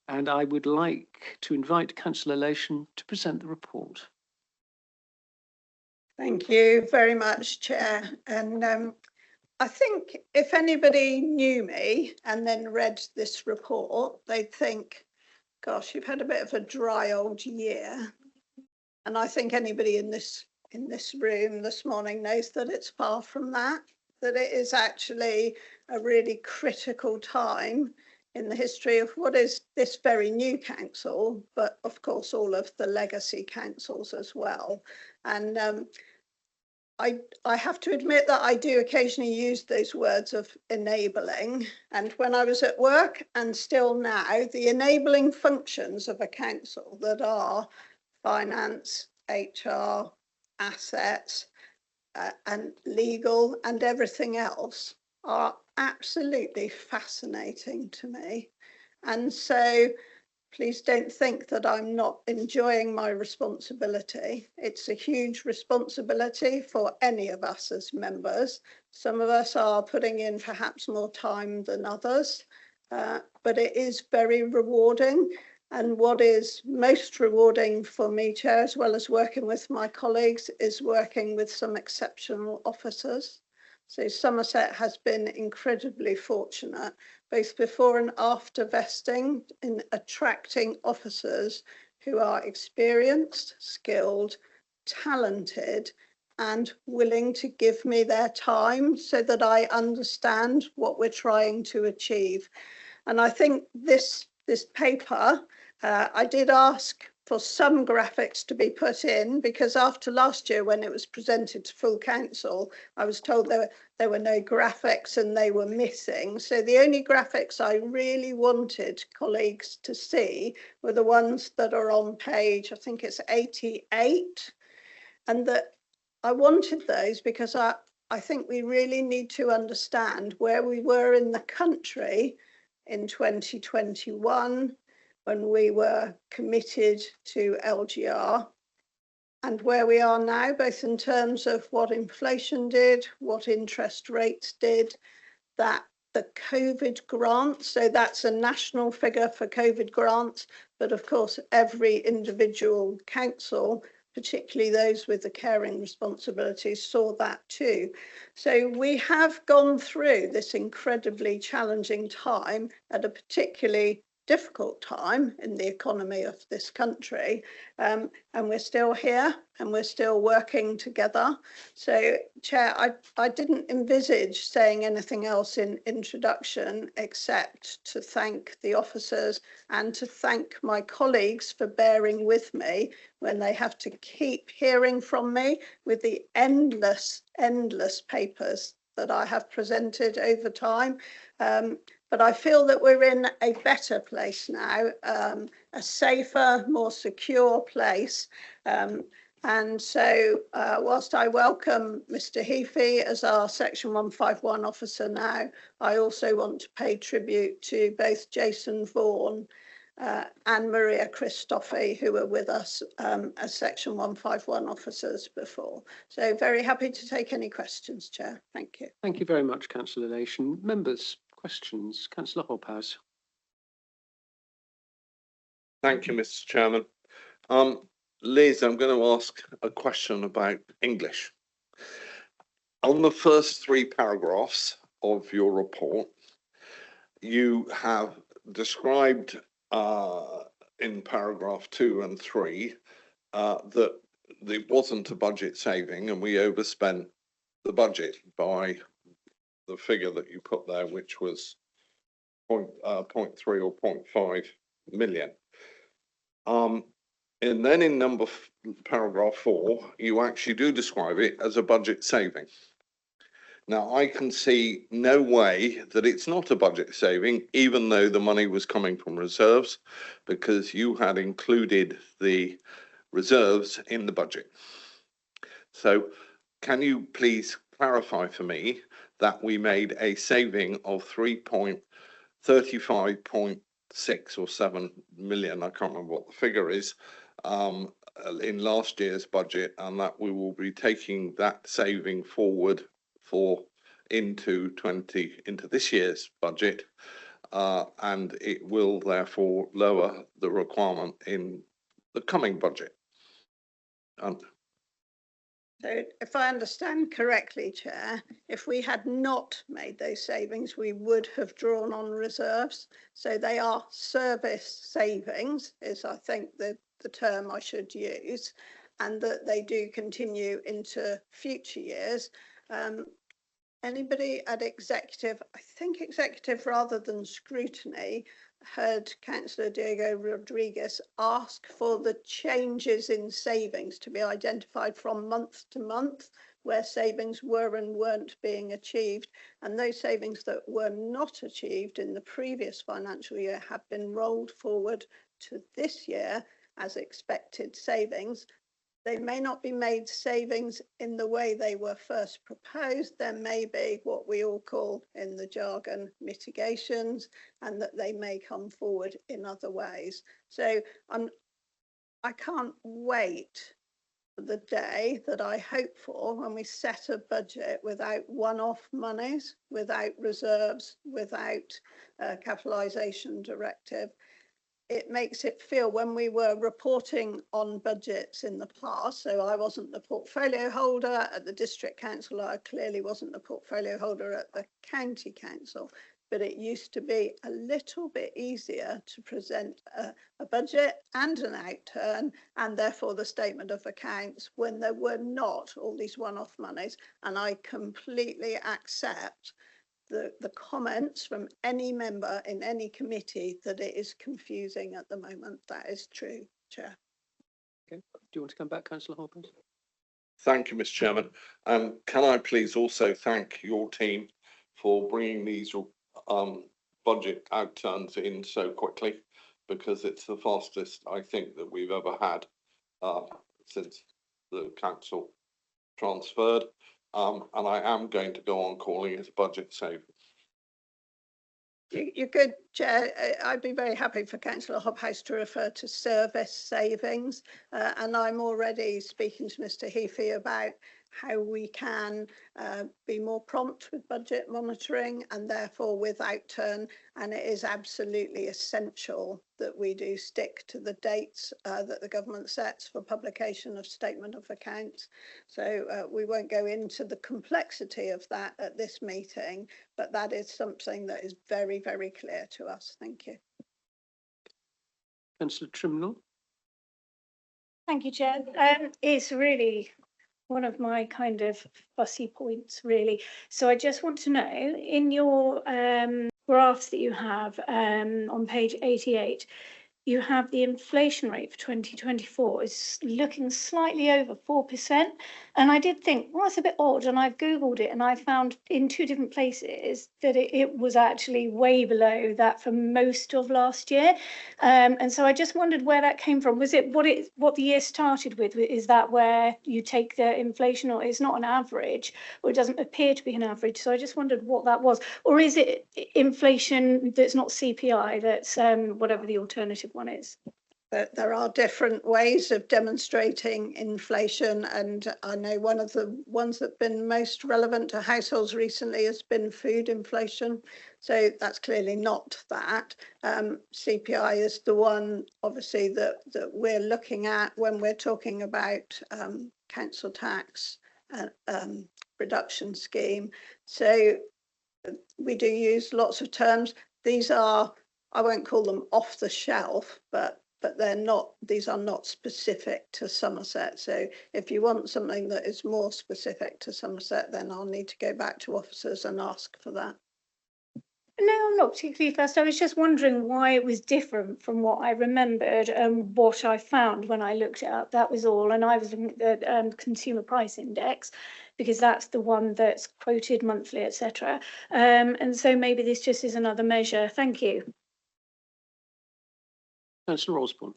and I would like to invite Councillor Lation to present the report. Thank you very much, Chair. And I think if anybody knew me and then read this report, they'd think, gosh, you've had a bit of a dry old year. And I think anybody in this room this morning knows that it's far from that it is actually a really critical time in the history of what is this very new council, but of course all of the legacy councils as well. And I have to admit that I do occasionally use those words of enabling. And when I was at work and still now, the enabling functions of a council that are finance, HR, assets, and legal and everything else are absolutely fascinating to me. And so please don't think that I'm not enjoying my responsibility. It's a huge responsibility for any of us as members. Some of us are putting in perhaps more time than others, but it is very rewarding. And what is most rewarding for me, Chair, as well as working with my colleagues, is working with some exceptional officers. So Somerset has been incredibly fortunate, both before and after vesting, in attracting officers who are experienced, skilled, talented, and willing to give me their time so that I understand what we're trying to achieve. And I think this paper, I did ask for some graphics to be put in, because after last year when it was presented to full council, I was told there were no graphics and they were missing. So the only graphics I really wanted colleagues to see were the ones that are on page, I think it's 88, and that I wanted those because I think we really need to understand where we were in the country in 2021 when we were committed to LGR, and where we are now, both in terms of what inflation did, what interest rates did, that the COVID grants, so that's a national figure for COVID grants, but of course every individual council, particularly those with the caring responsibilities, saw that too. So we have gone through this incredibly challenging time at a particularly difficult time in the economy of this country, and we're still here and we're still working together. So, Chair, I didn't envisage saying anything else in introduction except to thank the officers and to thank my colleagues for bearing with me when they have to keep hearing from me with the endless papers that I have presented over time. But I feel that we're in a better place now, a safer, more secure place. And so whilst I welcome Mr. Heafy as our Section 151 officer now, I also want to pay tribute to both Jason Vaughan and Maria Christophe, who were with us as Section 151 officers before. So very happy to take any questions, Chair. Thank you. Thank you very much, Councillor Nation. Members, questions? Councillor Hobhouse. Thank you, Mr. Chairman. Liz, I'm going to ask a question about English. On the first 3 paragraphs of your report, you have described in paragraph 2 and 3 that there wasn't a budget saving and we overspent the budget by the figure that you put there, which was 0.3 or 0.5 million. And then in paragraph 4, you actually do describe it as a budget saving. Now, I can see no way that it's not a budget saving, even though the money was coming from reserves, because you had included the reserves in the budget. So can you please clarify for me that we made a saving of 3.35.6 or 7 million, I can't remember what the figure is, in last year's budget, and that we will be taking that saving forward into this year's budget, and it will therefore lower the requirement in the coming budget. So if I understand correctly, Chair, if we had not made those savings, we would have drawn on reserves. So they are service savings, is I think the term I should use, and that they do continue into future years. Anybody at executive, I think executive rather than scrutiny, heard Councillor Diego Rodriguez ask for the changes in savings to be identified from month to month, where savings were and weren't being achieved. And those savings that were not achieved in the previous financial year have been rolled forward to this year as expected savings. They may not be made savings in the way they were first proposed. There may be what we all call in the jargon mitigations, and that they may come forward in other ways. So I can't wait for the day that I hope for when we set a budget without one-off monies, without reserves, without capitalisation directive. It makes it feel, when we were reporting on budgets in the past, so I wasn't the portfolio holder at the district council, I clearly wasn't the portfolio holder at the county council, but it used to be a little bit easier to present a budget and an outturn, and therefore the statement of accounts, when there were not all these one-off monies. And I completely accept the comments from any member in any committee that it is confusing at the moment. That is true, Chair. Okay. Do you want to come back, Councillor Hawkins? Thank you, Mr. Chairman. Can I please also thank your team for bringing these budget outturns in so quickly, because it's the fastest I think that we've ever had since the council transferred. And I am going to go on calling it a budget save. You're good, Chair. I'd be very happy for Councillor Hobhouse to refer to service savings. And I'm already speaking to Mr Heafy about how we can be more prompt with budget monitoring and therefore with outturn. And it is absolutely essential that we do stick to the dates that the government sets for publication of statement of accounts. So we won't go into the complexity of that at this meeting, but that is something that is very, very clear to us. Thank you. Councillor Trimnell. Thank you, Chair. It's really one of my kind of fussy points, really. So I just want to know, in your graphs that you have on page 88, you have the inflation rate for 2024 is looking slightly over 4%. And I did think, well, that's a bit odd. And I've Googled it and I found in two different places that it was actually way below that for most of last year. And so I just wondered where that came from. Was it what the year started with? Is that where you take the inflation, or it's not an average, or it doesn't appear to be an average? So I just wondered what that was. Or is it inflation that's not CPI, that's whatever the alternative one is? There are different ways of demonstrating inflation, and I know one of the ones that have been most relevant to households recently has been food inflation. So that's clearly not that. CPI is the one, obviously, that we're looking at when we're talking about council tax reduction scheme. So we do use lots of terms. These are, I won't call them off the shelf, but they're not, these are not specific to Somerset. So if you want something that is more specific to Somerset, then I'll need to go back to officers and ask for that. No, I'm not particularly fussed. I was just wondering why it was different from what I remembered and what I found when I looked it up. That was all. And I was looking at the consumer price index, because that's the one that's quoted monthly, etc. And so maybe this just is another measure. Thank you. Councillor Osborne.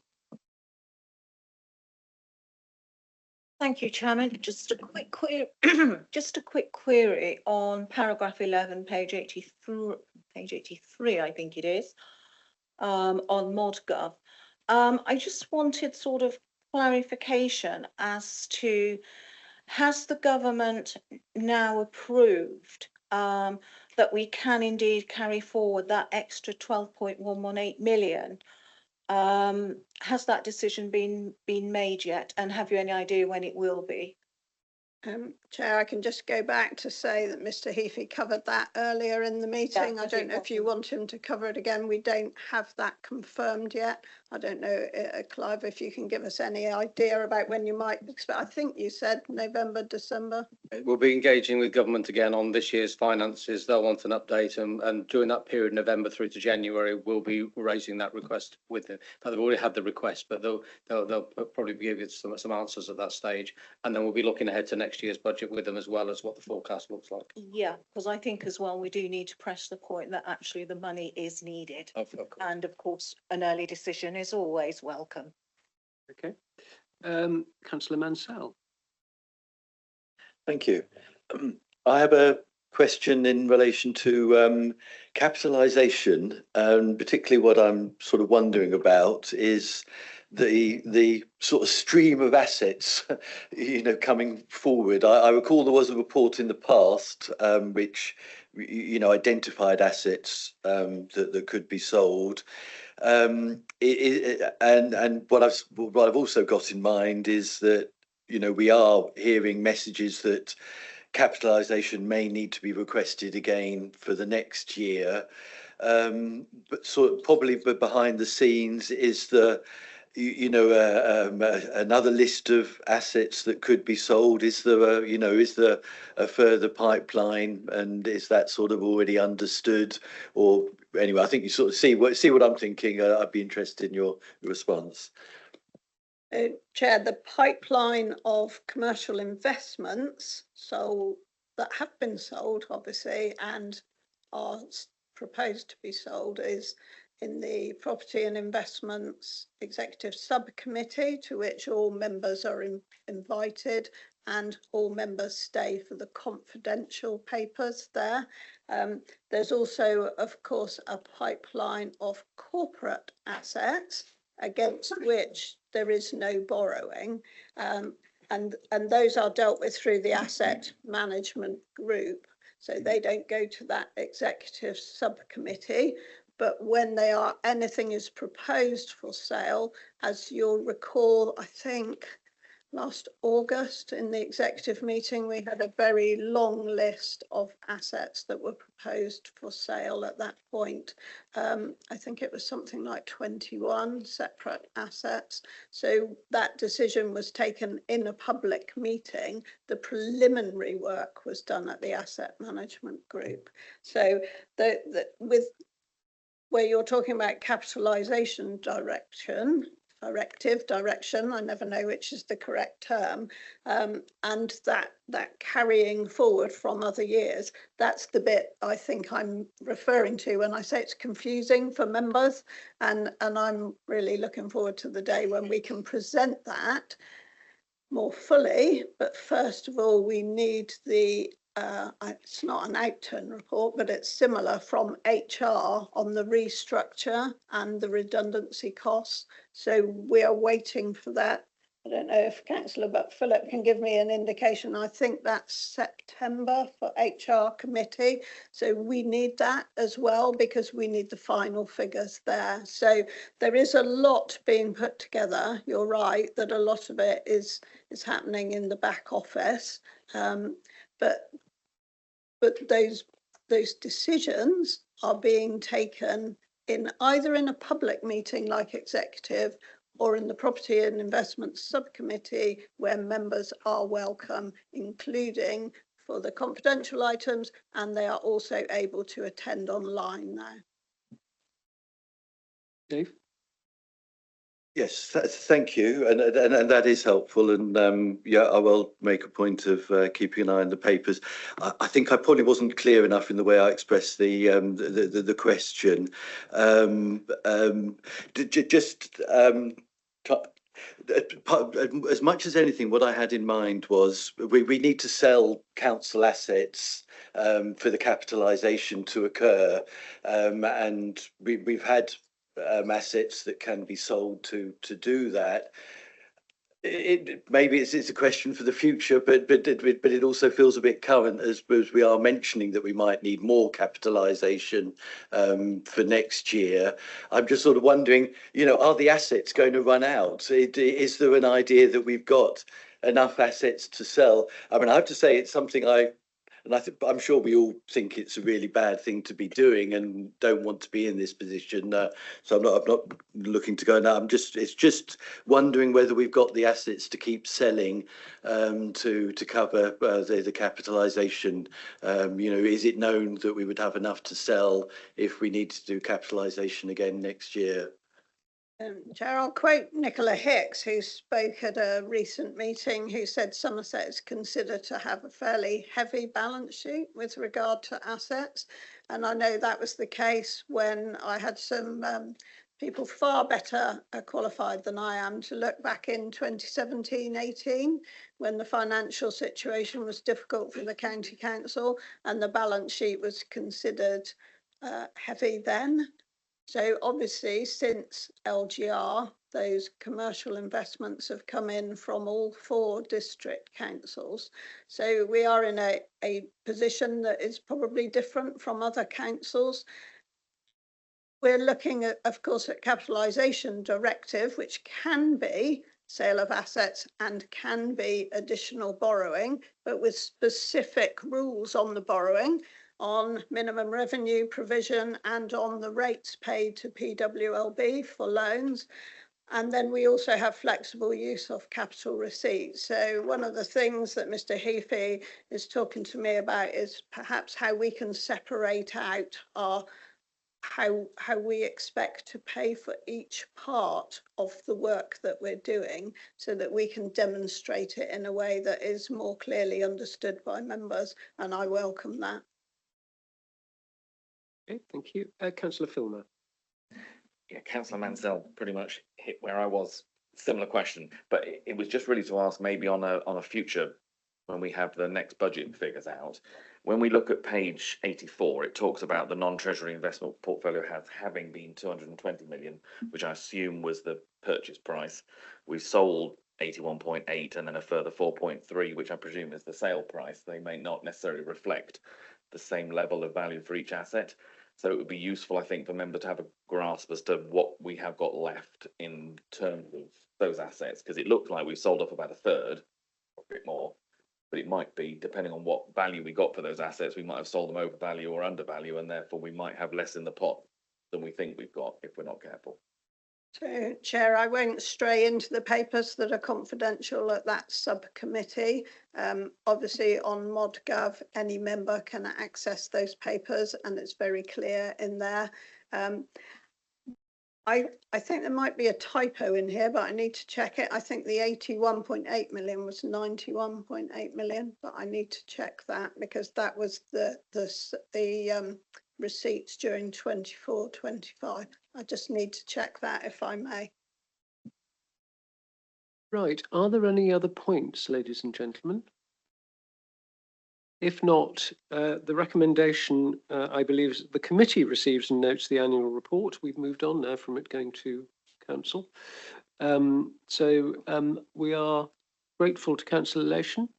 Thank you, Chairman. Just a quick query, just a quick query on paragraph 11, page 83, I think it is, on ModGov. I just wanted sort of clarification as to, has the government now approved that we can indeed carry forward that extra 12.118 million? Has that decision been made yet, and have you any idea when it will be? Chair, I can just go back to say that Mr Heafy covered that earlier in the meeting. Yeah, I don't know if you want him to cover it again. We don't have that confirmed yet. I don't know, Clive, if you can give us any idea about when you might expect. I think you said November, December. We'll be engaging with government again on this year's finances. They'll want an update, and during that period, November through to January, we'll be raising that request with them. They've already had the request, but they'll probably give it some answers at that stage, and then we'll be looking ahead to next year's budget with them, as well as what the forecast looks like. Yeah, because I think as well we do need to press the point that actually the money is needed, and of course an early decision is always welcome. Okay. Councillor Mansell. Thank you. I have a question in relation to capitalisation, and particularly what I'm sort of wondering about is the sort of stream of assets, you know, coming forward. I recall there was a report in the past which, you know, identified assets that could be sold. And what I've also got in mind is that, you know, we are hearing messages that capitalisation may need to be requested again for the next year. But sort of probably behind the scenes is the, you know, another list of assets that could be sold. Is there you know, is there a further pipeline, and is that sort of already understood? Or anyway, I think you sort of see what I'm thinking. I'd be interested in your response. Chair, the pipeline of commercial investments that have been sold, obviously, and are proposed to be sold is in the Property and Investments Executive Subcommittee, to which all members are invited, and all members stay for the confidential papers there. There's also, of course, a pipeline of corporate assets against which there is no borrowing, and those are dealt with through the asset management group, so they don't go to that executive subcommittee. But when anything is proposed for sale, as you'll recall, I think last August in the executive meeting, we had a very long list of assets that were proposed for sale at that point. I think it was something like 21 separate assets. So that decision was taken in a public meeting. The preliminary work was done at the asset management group. So with where you're talking about capitalisation direction, I never know which is the correct term, and that carrying forward from other years, that's the bit I think I'm referring to when I say it's confusing for members, and I'm really looking forward to the day when we can present that more fully. But first of all, we need the it's not an outturn report, but it's similar from HR on the restructure and the redundancy costs. So we are waiting for that. I don't know if Councillor Philip can give me an indication. I think that's September for HR committee. So we need that as well, because we need the final figures there. So there is a lot being put together. You're right that a lot of it is happening in the back office. But those decisions are being taken either in a public meeting like executive, or in the Property and Investment Subcommittee, where members are welcome, including for the confidential items, and they are also able to attend online now. Dave? Yes, thank you, and that is helpful. And yeah, I will make a point of keeping an eye on the papers. I think I probably wasn't clear enough in the way I expressed the question. As much as anything, what I had in mind was we need to sell council assets for the capitalisation to occur, and we've had assets that can be sold to do that. Maybe it's a question for the future, but it also feels a bit current as we are mentioning that we might need more capitalisation for next year. I'm just sort of wondering, are the assets going to run out? Is there an idea that we've got enough assets to sell? I mean, I have to say it's something I'm sure we all think it's a really bad thing to be doing and don't want to be in this position. So I'm not looking to go now. It's just wondering whether we've got the assets to keep selling to cover the capitalisation. Is it known that we would have enough to sell if we need to do capitalisation again next year? Chair, I'll quote Nicola Hicks, who spoke at a recent meeting, who said Somerset is considered to have a fairly heavy balance sheet with regard to assets. And I know that was the case when I had some people far better qualified than I am to look back in 2017-18, when the financial situation was difficult for the county council and the balance sheet was considered heavy then. So obviously, since LGR, those commercial investments have come in from all 4 district councils. So we are in a position that is probably different from other councils. We're looking at, of course, at capitalisation directive, which can be sale of assets and can be additional borrowing, but with specific rules on the borrowing, on minimum revenue provision, and on the rates paid to PWLB for loans. And then we also have flexible use of capital receipts. So one of the things that Mr. Heafy is talking to me about is perhaps how we can separate out our how we expect to pay for each part of the work that we're doing, so that we can demonstrate it in a way that is more clearly understood by members, and I welcome that. Okay, thank you. Councillor Filmer. Yeah, Councillor Mansell pretty much hit where I was. Similar question, but it was just really to ask maybe on a future, when we have the next budget figures out, when we look at page 84, it talks about the non-treasury investment portfolio having been 220 million, which I assume was the purchase price. We've sold 81.8 and then a further 4.3, which I presume is the sale price. They may not necessarily reflect the same level of value for each asset. So it would be useful, I think, for members to have a grasp as to what we have got left in terms of those assets, because it looks like we've sold off about a third, or a bit more, but it might be, depending on what value we got for those assets, we might have sold them over value or under value, and therefore we might have less in the pot than we think we've got if we're not careful. So, Chair, I won't stray into the papers that are confidential at that subcommittee. Obviously, on ModGov, any member can access those papers, and it's very clear in there. I think there might be a typo in here, but I need to check it. I think the 81.8 million was 91.8 million, but I need to check that because that was the receipts during 24-25. I just need to check that if I may. Right, are there any other points, ladies and gentlemen? If not, the recommendation, I believe, is the committee receives and notes the annual report. We've moved on now from it going to council. We are grateful to Councillor Lation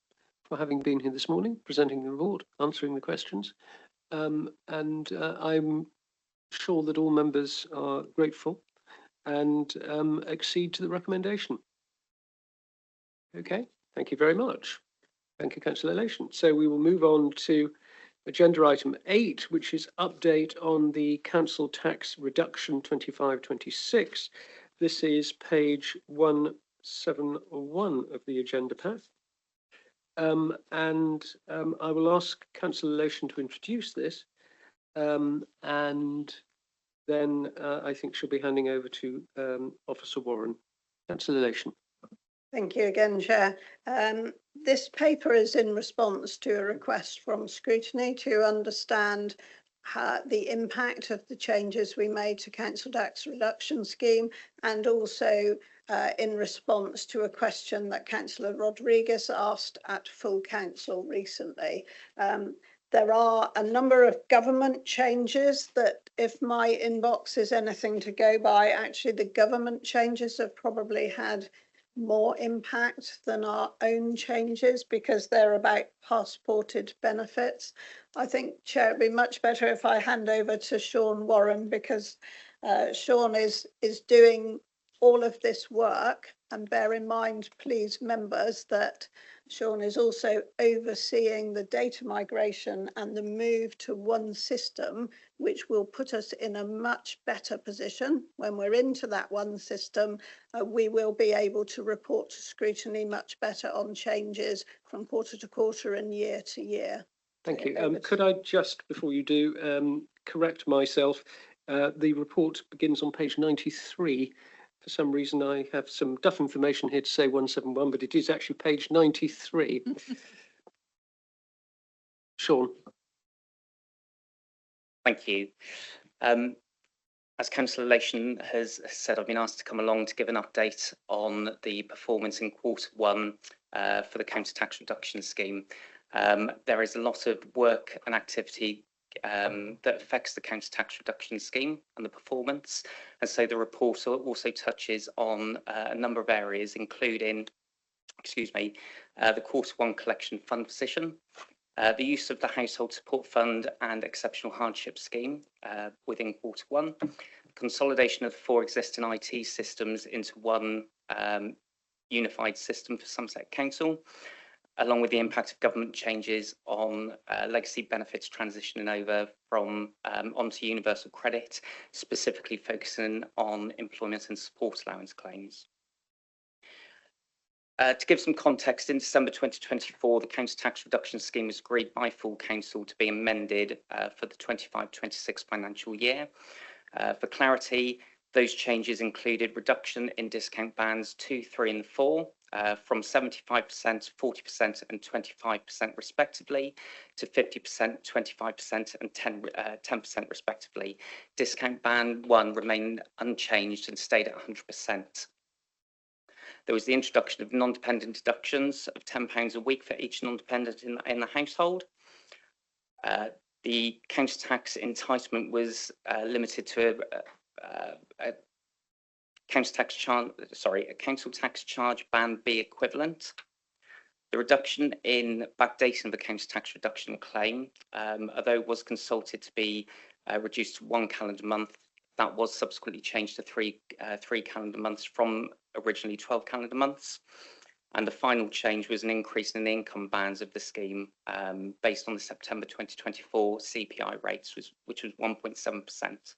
for having been here this morning, presenting the report, answering the questions. I'm sure that all members are grateful and accede to the recommendation. Okay, thank you very much. Thank you, Councillor Lation. So we will move on to agenda item 8, which is update on the council tax reduction 25-26. This is page 171 of the agenda pack. I will ask Councillor Lation to introduce this, and then I think she'll be handing over to Officer Warren. Councillor Lation. Thank you again, Chair. This paper is in response to a request from Scrutiny to understand the impact of the changes we made to council tax reduction scheme, and also in response to a question that Councillor Rodriguez asked at full council recently. There are a number of government changes that, if my inbox is anything to go by, actually the government changes have probably had more impact than our own changes because they're about passported benefits. I think, Chair, it'd be much better if I hand over to Sean Warren, because Sean is doing all of this work. And bear in mind, please, members, that Sean is also overseeing the data migration and the move to one system, which will put us in a much better position. When we're into that one system, we will be able to report to Scrutiny much better on changes from quarter to quarter and year to year. Thank you. Could I just, before you do, correct myself? The report begins on page 93. For some reason, I have some duff information here to say 171, but it is actually page 93. Sean. Thank you. As Councillor Lation has said, I've been asked to come along to give an update on the performance in Q1 for the council tax reduction scheme. There is a lot of work and activity that affects the council tax reduction scheme and the performance, and so the report also touches on a number of areas, including, the Q1 collection fund position, the use of the household support fund and exceptional hardship scheme within Q1, consolidation of 4 existing IT systems into one unified system for Somerset Council, along with the impact of government changes on legacy benefits transitioning over from onto universal credit, specifically focusing on employment and support allowance claims. To give some context, in December 2024, the council tax reduction scheme was agreed by full council to be amended for the 25-26 financial year. For clarity, those changes included reduction in discount bands 2, 3 and 4 from 75%, 40% and 25% respectively to 50%, 25% and 10% respectively. Discount band 1 remained unchanged and stayed at 100%. There was the introduction of non-dependent deductions of £10 a week for each non-dependent in the household. The council tax entitlement was limited to a council tax charge band B equivalent. The reduction in backdating of the council tax reduction claim, although it was consulted to be reduced to 1 calendar month, that was subsequently changed to three calendar months from originally 12 calendar months. And the final change was an increase in the income bands of the scheme based on the September 2024 CPI rates, which was 1.7%.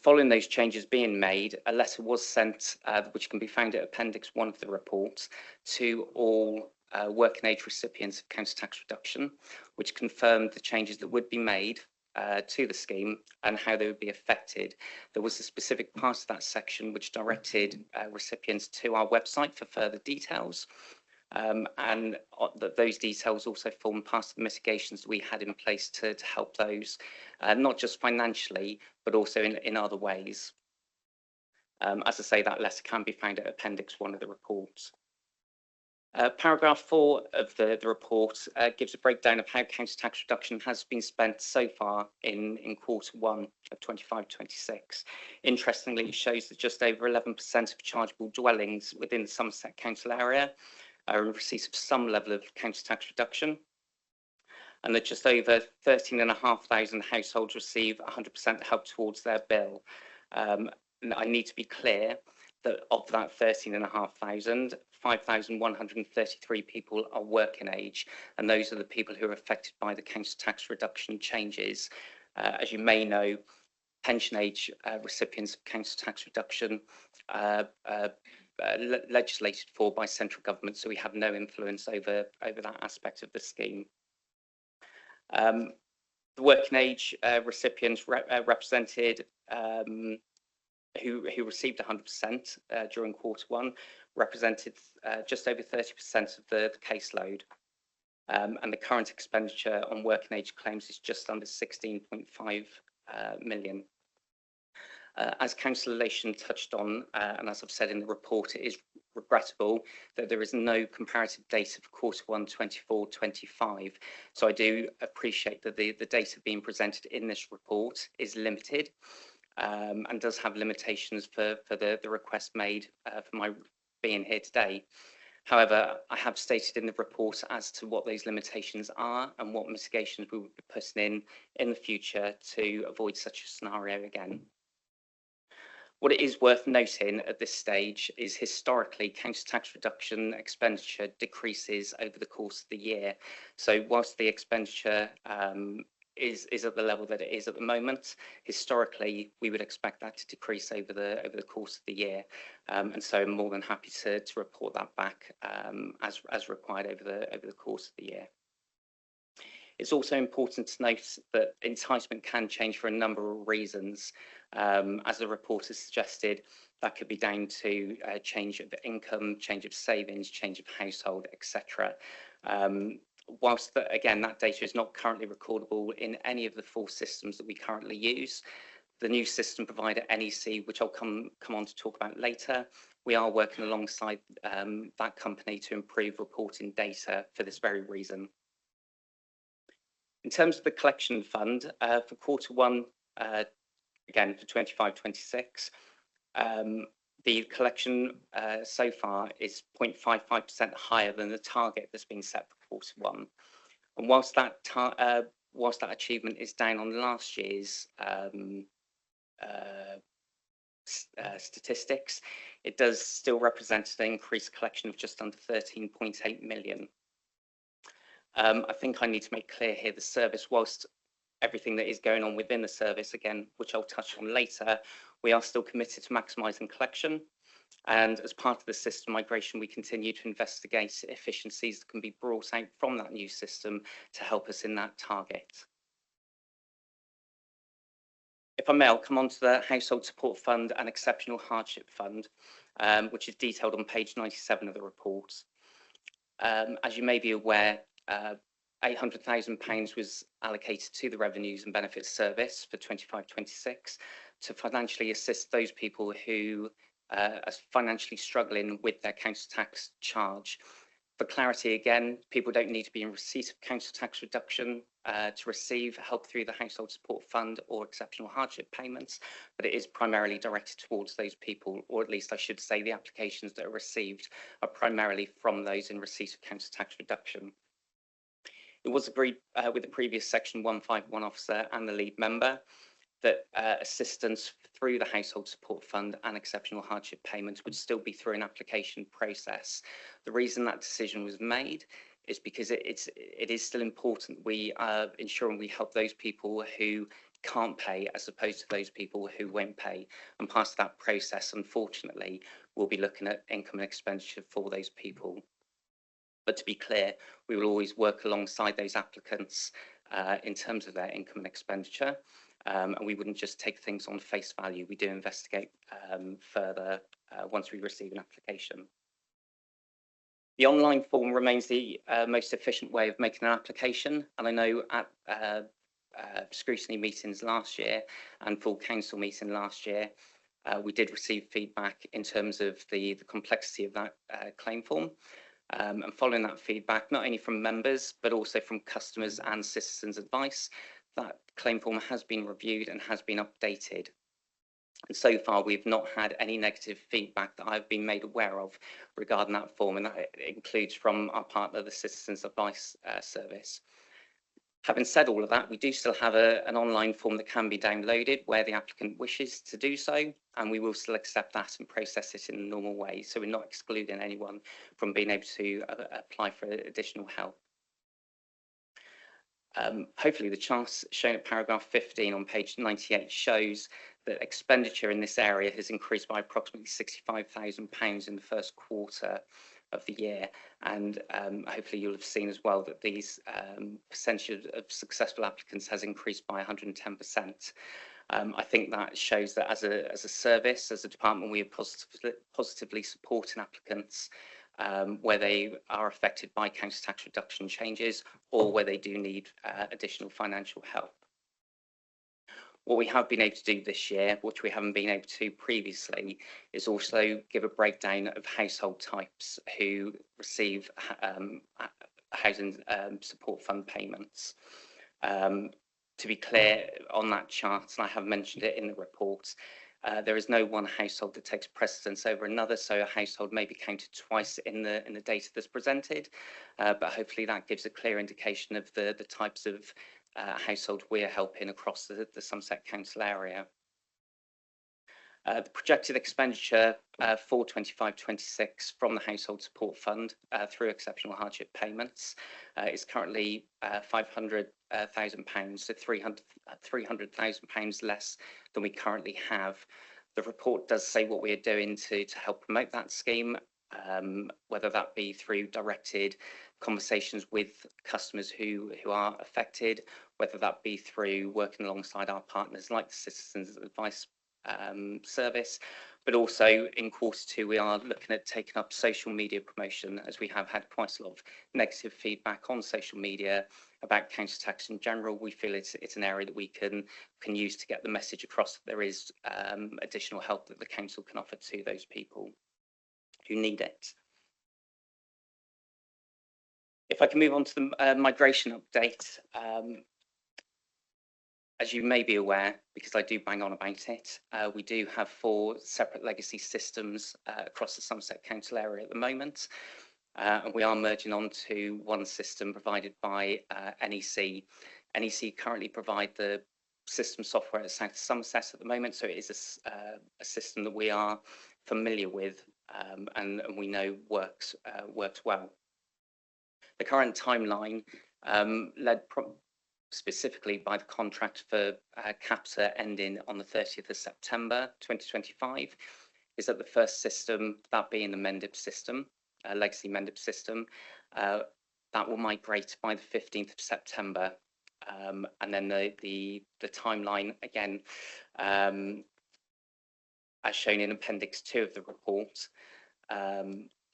Following those changes being made, a letter was sent, which can be found at Appendix 1 of the report, to all working age recipients of council tax reduction, which confirmed the changes that would be made to the scheme and how they would be affected. There was a specific part of that section which directed recipients to our website for further details. And those details also form part of the mitigations that we had in place to help those, not just financially, but also in other ways. As I say, that letter can be found at Appendix 1 of the report. Paragraph 4 of the report gives a breakdown of how council tax reduction has been spent so far in Q1 of 25-26. Interestingly, it shows that just over 11% of chargeable dwellings within the Somerset Council area are in receipt of some level of council tax reduction, and that just over 13,500 households receive 100% help towards their bill. And I need to be clear that of that 13,500, 5,133 people are working age, and those are the people who are affected by the council tax reduction changes. As you may know, pension age recipients of council tax reduction legislated for by central government, so we have no influence over that aspect of the scheme. The working age recipients represented who received 100% during Q1 represented just over 30% of the caseload, and the current expenditure on working age claims is just under 16.5 million. As Councillor Lation touched on, and as I've said in the report, it is regrettable that there is no comparative data for Q1 24-25. So I do appreciate that the data being presented in this report is limited and does have limitations for the request made for my being here today. However, I have stated in the report as to what those limitations are and what mitigations we will be putting in the future to avoid such a scenario again. What it is worth noting at this stage is historically council tax reduction expenditure decreases over the course of the year. So whilst the expenditure is at the level that it is at the moment, historically we would expect that to decrease over the course of the year, and so I'm more than happy to report that back as required over the course of the year. It's also important to note that entitlement can change for a number of reasons. As the report has suggested, that could be down to change of income, change of savings, change of household, etc. Whilst again, that data is not currently recordable in any of the 4 systems that we currently use, the new system provider NEC, which I'll come on to talk about later, we are working alongside that company to improve reporting data for this very reason. In terms of the collection fund, for Q1, again for 25-26, the collection so far is 0.55% higher than the target that's been set for Q1. And whilst that achievement is down on last year's statistics, it does still represent an increased collection of just under 13.8 million. I think I need to make clear here the service, whilst everything that is going on within the service, again, which I'll touch on later, we are still committed to maximising collection. And as part of the system migration, we continue to investigate efficiencies that can be brought out from that new system to help us in that target. If I may, I'll come on to the Household Support Fund and Exceptional Hardship Fund, which is detailed on page 97 of the report. As you may be aware, £800,000 was allocated to the Revenues and Benefits Service for 25-26 to financially assist those people who are financially struggling with their council tax charge. For clarity, again, people don't need to be in receipt of council tax reduction to receive help through the Household Support Fund or exceptional hardship payments, but it is primarily directed towards those people, or at least I should say the applications that are received are primarily from those in receipt of council tax reduction. It was agreed with the previous Section 151 officer and the lead member that assistance through the Household Support Fund and exceptional hardship payments would still be through an application process. The reason that decision was made is because it is still important we ensuring we help those people who can't pay as opposed to those people who won't pay. And part of that process, unfortunately, we'll be looking at income and expenditure for those people. But to be clear, we will always work alongside those applicants in terms of their income and expenditure. And we wouldn't just take things on face value. We do investigate further once we receive an application. The online form remains the most efficient way of making an application. And I know at scrutiny meetings last year and full council meeting last year, we did receive feedback in terms of the complexity of that claim form. And following that feedback, not only from members, but also from customers and citizens' advice, that claim form has been reviewed and has been updated. And so far, we've not had any negative feedback that I've been made aware of regarding that form, and that includes from our partner, the Citizens' Advice Service. Having said all of that, we do still have an online form that can be downloaded where the applicant wishes to do so, and we will still accept that and process it in the normal way. So we're not excluding anyone from being able to apply for additional help. Hopefully the chart shown at paragraph 15 on page 98 shows that expenditure in this area has increased by approximately £65,000 in the first quarter of the year, and hopefully you'll have seen as well that these percentage of successful applicants has increased by 110%. I think that shows that as a service, as a department, we are positively supporting applicants where they are affected by council tax reduction changes or where they do need additional financial help. What we have been able to do this year, which we haven't been able to previously, is also give a breakdown of household types who receive housing support fund payments. To be clear on that chart, and I have mentioned it in the report, there is no one household that takes precedence over another, so a household may be counted twice in the data that's presented, but hopefully that gives a clear indication of the types of household we're helping across the Somerset Council area. The projected expenditure for 25-26 from the Household Support Fund through exceptional hardship payments is currently £500,000, so £300,000 less than we currently have. The report does say what we are doing to help promote that scheme, whether that be through directed conversations with customers who are affected, whether that be through working alongside our partners like the Citizens Advice Service, but also in quarter two we are looking at taking up social media promotion, as we have had quite a lot of negative feedback on social media about council tax in general. We feel it's an area that we can use to get the message across that there is additional help that the council can offer to those people who need it. If I can move on to the migration update. As you may be aware, because I do bang on about it, we do have 4 separate legacy systems across the Somerset Council area at the moment. And we are merging onto one system provided by NEC. NEC currently provide the system software at South Somerset at the moment, so it is a system that we are familiar with and we know works well. The current timeline led specifically by the contract for CAPSA ending on the 30th of September 2025 is that the first system, that being the Mendip system, legacy Mendip system, that will migrate by the 15th of September. And then the timeline, again, as shown in Appendix 2 of the report,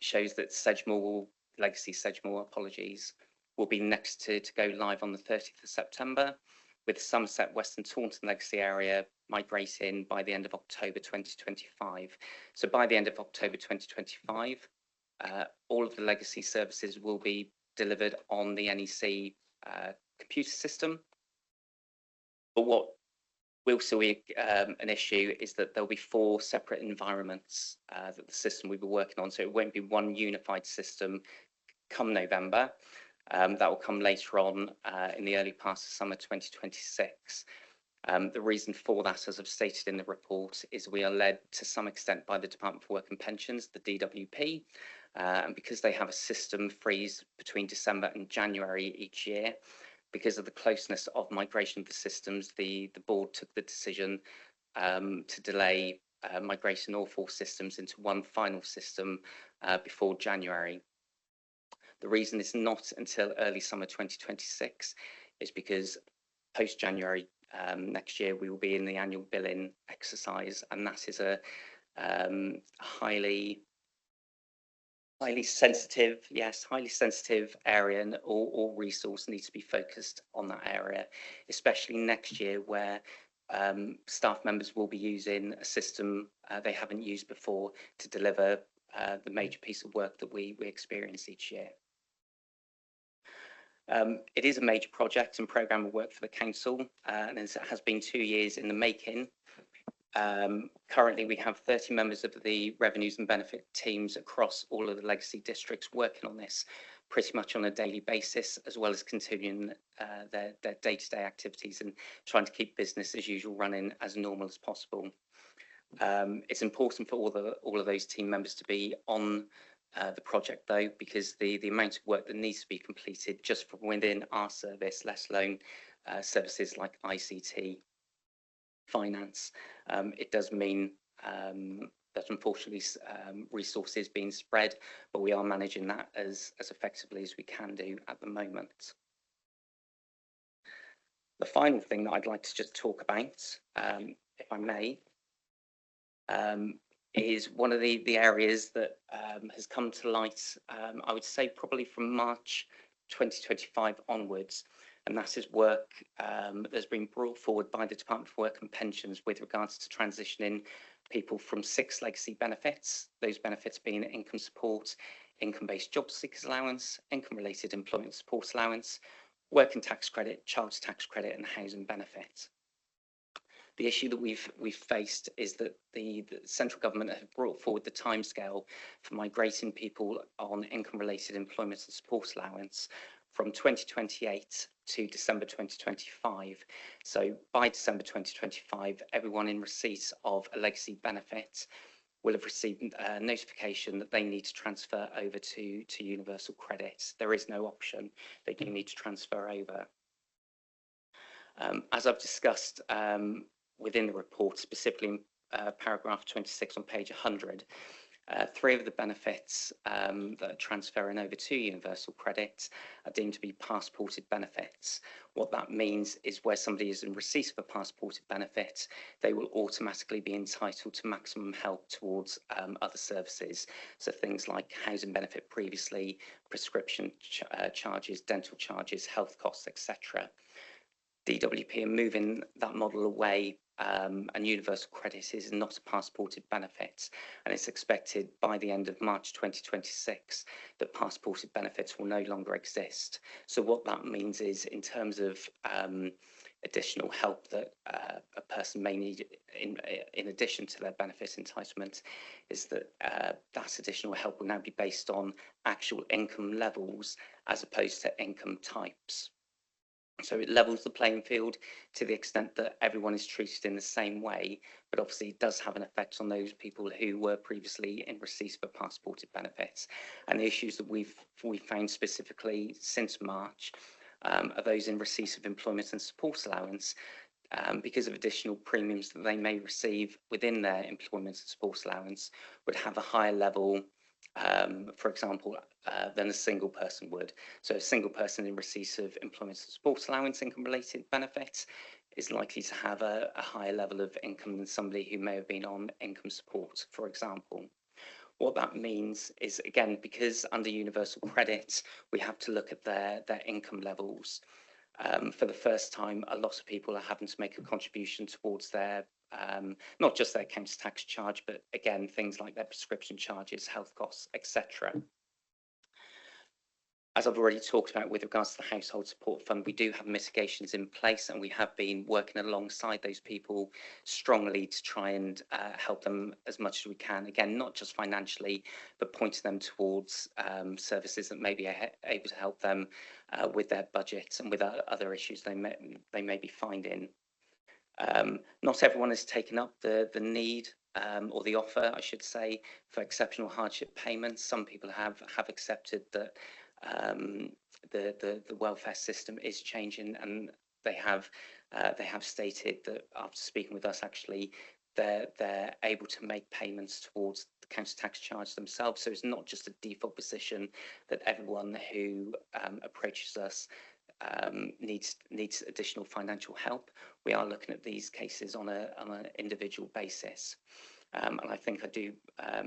shows that legacy Sedgemoor, apologies, will be next to go live on the 30th of September, with Somerset Western Taunton legacy area migrating by the end of October 2025. So by the end of October 2025, all of the legacy services will be delivered on the NEC computer system. But what will still be an issue is that there'll be 4 separate environments that the system will be working on. So it won't be one unified system come November. That will come later on in the early part of summer 2026. The reason for that, as I've stated in the report, is we are led to some extent by the Department for Work and Pensions, the DWP, and because they have a system freeze between December and January each year, because of the closeness of migration of the systems, the board took the decision to delay migrating all 4 systems into one final system before January. The reason it's not until early summer 2026 is because post-January next year, we will be in the annual billing exercise, and that is a highly sensitive, highly sensitive area, and all resource needs to be focused on that area, especially next year where staff members will be using a system they haven't used before to deliver the major piece of work that we experience each year. It is a major project and programme of work for the council, and it has been 2 years in the making. Currently, we have 30 members of the revenues and benefit teams across all of the legacy districts working on this pretty much on a daily basis, as well as continuing their day-to-day activities and trying to keep business as usual running as normal as possible. It's important for all of those team members to be on the project, though, because the amount of work that needs to be completed just from within our service, let alone services like ICT, finance, it does mean that unfortunately resources being spread, but we are managing that as effectively as we can do at the moment. The final thing that I'd like to just talk about, if I may, is one of the areas that has come to light, I would say probably from March 2025 onwards, and that is work that's been brought forward by the Department for Work and Pensions with regards to transitioning people from 6 legacy benefits, those benefits being income support, income-based job seekers allowance, income-related employment support allowance, working tax credit, child tax credit, and housing benefit. The issue that we've faced is that the central government have brought forward the timescale for migrating people on income-related employment and support allowance from 2028 to December 2025. So by December 2025, everyone in receipt of a legacy benefit will have received a notification that they need to transfer over to universal credit. There is no option. They do need to transfer over. As I've discussed within the report, specifically in paragraph 26 on page 100, 3 of the benefits that are transferring over to universal credit are deemed to be passported benefits. What that means is where somebody is in receipt of a passported benefit, they will automatically be entitled to maximum help towards other services. So things like housing benefit previously, prescription charges, dental charges, health costs, etc. DWP are moving that model away, and universal credit is not a passported benefit, and it's expected by the end of March 2026 that passported benefits will no longer exist. So what that means is, in terms of additional help that a person may need in addition to their benefit entitlement, is that that additional help will now be based on actual income levels as opposed to income types. So it levels the playing field to the extent that everyone is treated in the same way, but obviously it does have an effect on those people who were previously in receipt of passported benefits. And the issues that we've found specifically since March are those in receipt of employment and support allowance. because of additional premiums that they may receive within their employment and sports allowance, would have a higher level, for example, than a single person would. So a single person in receipt of employment and sports allowance income related benefits is likely to have a higher level of income than somebody who may have been on income support, for example. What that means is, again, because under universal credit, we have to look at their income levels. For the first time, a lot of people are having to make a contribution towards their, not just their council tax charge, but again, things like their prescription charges, health costs, etc. As I've already talked about with regards to the Household Support Fund, we do have mitigations in place, and we have been working alongside those people strongly to try and help them as much as we can. Again, not just financially, but pointing them towards services that may be able to help them with their budgets and with other issues they may be finding. Not everyone has taken up the need or the offer, I should say, for exceptional hardship payments. Some people have accepted that the welfare system is changing, and they have stated that after speaking with us, actually, they're able to make payments towards the council tax charge themselves. So it's not just a default position that everyone who approaches us needs additional financial help. We are looking at these cases on an individual basis. And I think I do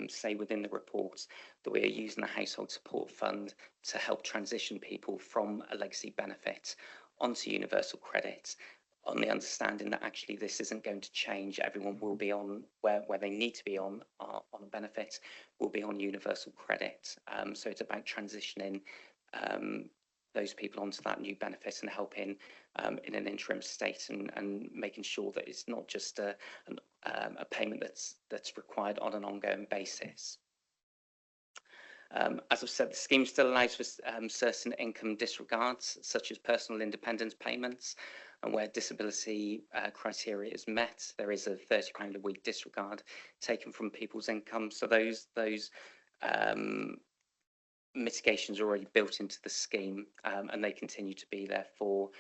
say within the report that we are using the Household Support Fund to help transition people from a legacy benefit onto universal credit, on the understanding that actually this isn't going to change. Everyone will be on where they need to be on a benefit, will be on universal credit. So it's about transitioning those people onto that new benefit and helping in an interim state and making sure that it's not just a payment that's required on an ongoing basis. As I've said, the scheme still allows for certain income disregards, such as personal independence payments, and where disability criteria is met, there is a £30 a week disregard taken from people's income. So those mitigations are already built into the scheme, and they continue to be there for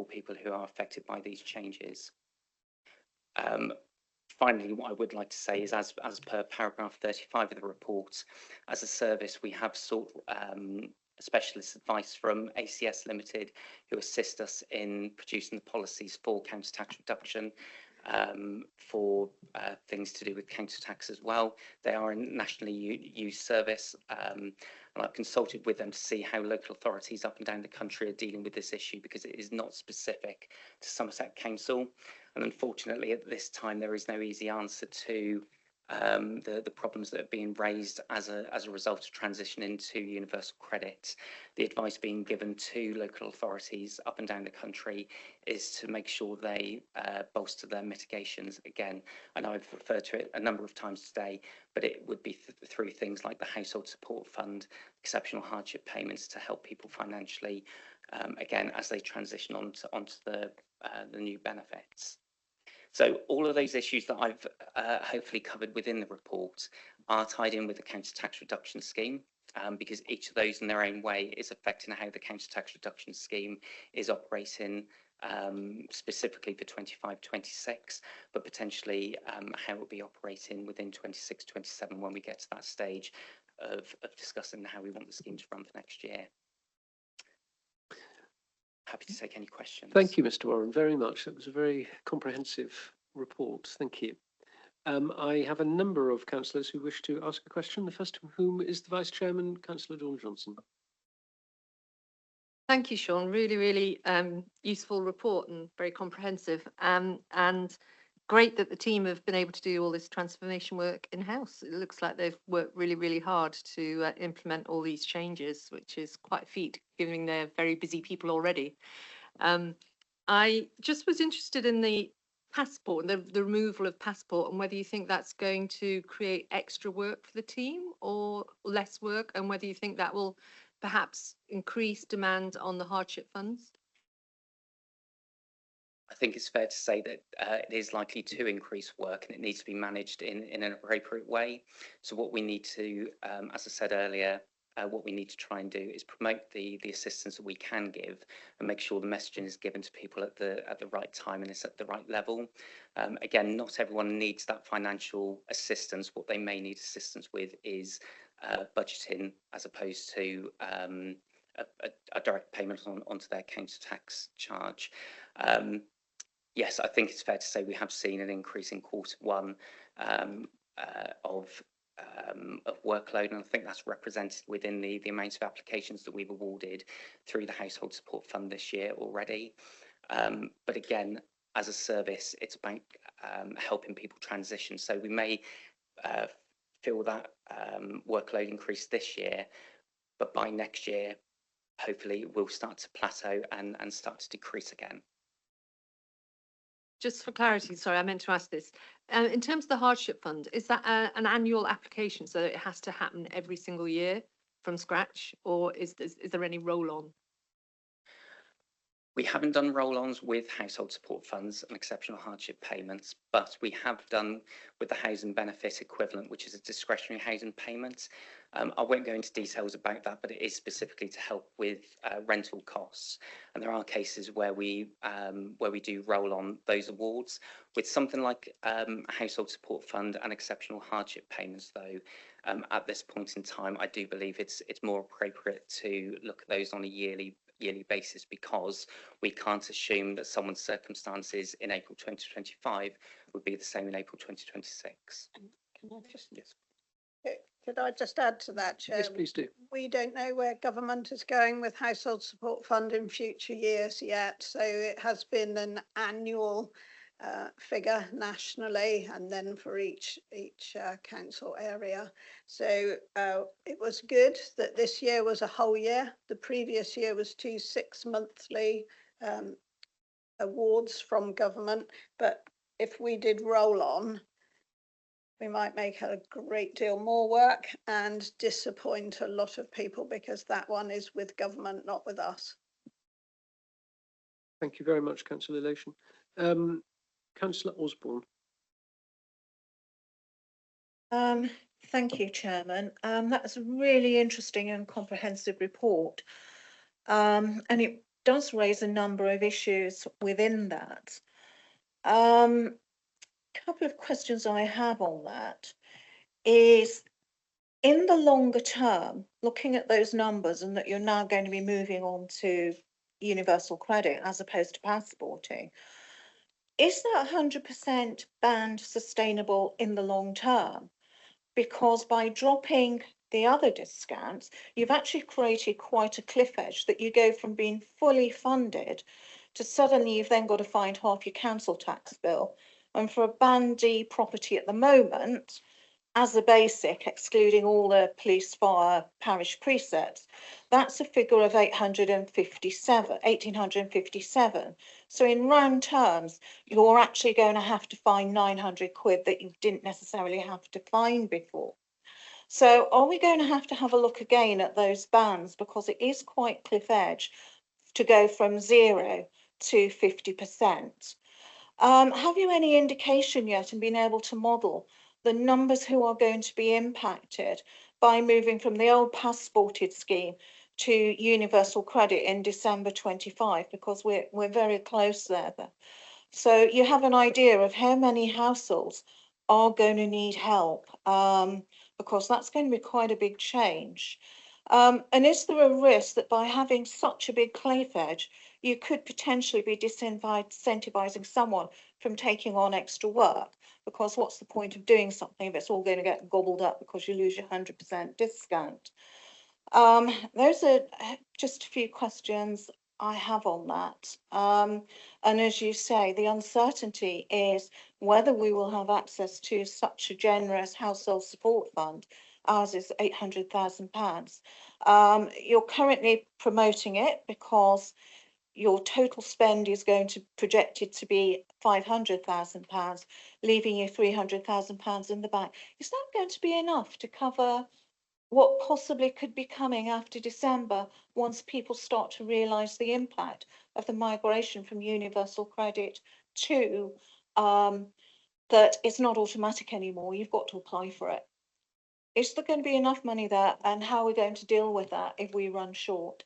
people who are affected by these changes. Finally, what I would like to say is, as per paragraph 35 of the report, as a service, we have sought specialist advice from ACS Limited, who assist us in producing the policies for council tax reduction, for things to do with council tax as well. They are a nationally used service, and I've consulted with them to see how local authorities up and down the country are dealing with this issue, because it is not specific to Somerset Council. And unfortunately, at this time, there is no easy answer to the problems that are being raised as a result of transition into universal credit. The advice being given to local authorities up and down the country is to make sure they bolster their mitigations. Again, I know I've referred to it a number of times today, but it would be through things like the Household Support Fund, exceptional hardship payments to help people financially, again, as they transition onto the new benefits. So all of those issues that I've hopefully covered within the report are tied in with the council tax reduction scheme, because each of those in their own way is affecting how the council tax reduction scheme is operating, specifically for 25-26, but potentially how it will be operating within 26-27 when we get to that stage of discussing how we want the scheme to run for next year. Happy to take any questions. Thank you, Mr. Warren, very much. That was a very comprehensive report. Thank you. I have a number of councillors who wish to ask a question. The first of whom is the Vice Chairman, Councillor Dawn Johnson. Thank you, Sean. Really useful report and very comprehensive. And great that the team have been able to do all this transformation work in-house. It looks like they've worked really hard to implement all these changes, which is quite a feat, given they're very busy people already. I just was interested in the passport, the removal of passport, and whether you think that's going to create extra work for the team or less work, and whether you think that will perhaps increase demand on the hardship funds. I think it's fair to say that it is likely to increase work, and it needs to be managed in an appropriate way. So what we need to, as I said earlier, what we need to try and do is promote the assistance that we can give and make sure the messaging is given to people at the right time and it's at the right level. Again, not everyone needs that financial assistance. What they may need assistance with is budgeting as opposed to a direct payment onto their council tax charge. Yes, I think it's fair to say we have seen an increase in Q1 of workload, and I think that's represented within the amount of applications that we've awarded through the Household Support Fund this year already. But again, as a service, it's about helping people transition. So we may feel that workload increase this year, but by next year, hopefully it will start to plateau and start to decrease again. Just for clarity, sorry, I meant to ask this. In terms of the hardship fund, is that an annual application, so it has to happen every single year from scratch, or is there any roll-on? We haven't done roll-ons with household support funds and exceptional hardship payments, but we have done with the housing benefit equivalent, which is a discretionary housing payment. I won't go into details about that, but it is specifically to help with rental costs. And there are cases where we do roll on those awards. With something like a household support fund and exceptional hardship payments, though, at this point in time, I do believe it's more appropriate to look at those on a yearly basis, because we can't assume that someone's circumstances in April 2025 would be the same in April 2026. Can I just, yes. Could I just add to that, Chair? Yes, please do. We don't know where government is going with household support fund in future years yet, so it has been an annual figure nationally and then for each council area. So it was good that this year was a whole year. The previous year was 2 6-monthly awards from government, but if we did roll on, we might make a great deal more work and disappoint a lot of people, because that one is with government, not with us. Thank you very much, Councillor Lation. Councillor Osborne. Thank you, Chairman. That's a really interesting and comprehensive report. And it does raise a number of issues within that. Couple of questions I have on that is, in the longer term, looking at those numbers and that you're now going to be moving on to universal credit as opposed to passporting, is that 100% band sustainable in the long term? Because by dropping the other discounts, you've actually created quite a cliff edge that you go from being fully funded to suddenly you've then got to find half your council tax bill. And for a Band D property at the moment, as a basic, excluding all the police, fire, parish presets, that's a figure of 1,857. So in round terms, you're actually going to have to find 900 quid that you didn't necessarily have to find before. So are we going to have a look again at those bands, because it is quite cliff edge to go from 0 to 50%. Have you any indication yet and been able to model the numbers who are going to be impacted by moving from the old passported scheme to universal credit in December 25? Because we're very close there. So you have an idea of how many households are going to need help, because that's going to be quite a big change. And is there a risk that by having such a big cliff edge, you could potentially be disincentivizing someone from taking on extra work? Because what's the point of doing something if it's all going to get gobbled up because you lose your 100% discount? Those are just a few questions I have on that. And as you say, the uncertainty is whether we will have access to such a generous household support fund. Ours is £800,000. You're currently promoting it because your total spend is going to projected to be £500,000, leaving you £300,000 in the bank. Is that going to be enough to cover what possibly could be coming after December, once people start to realise the impact of the migration from universal credit to that it's not automatic anymore, you've got to apply for it? Is there going to be enough money there, and how are we going to deal with that if we run short?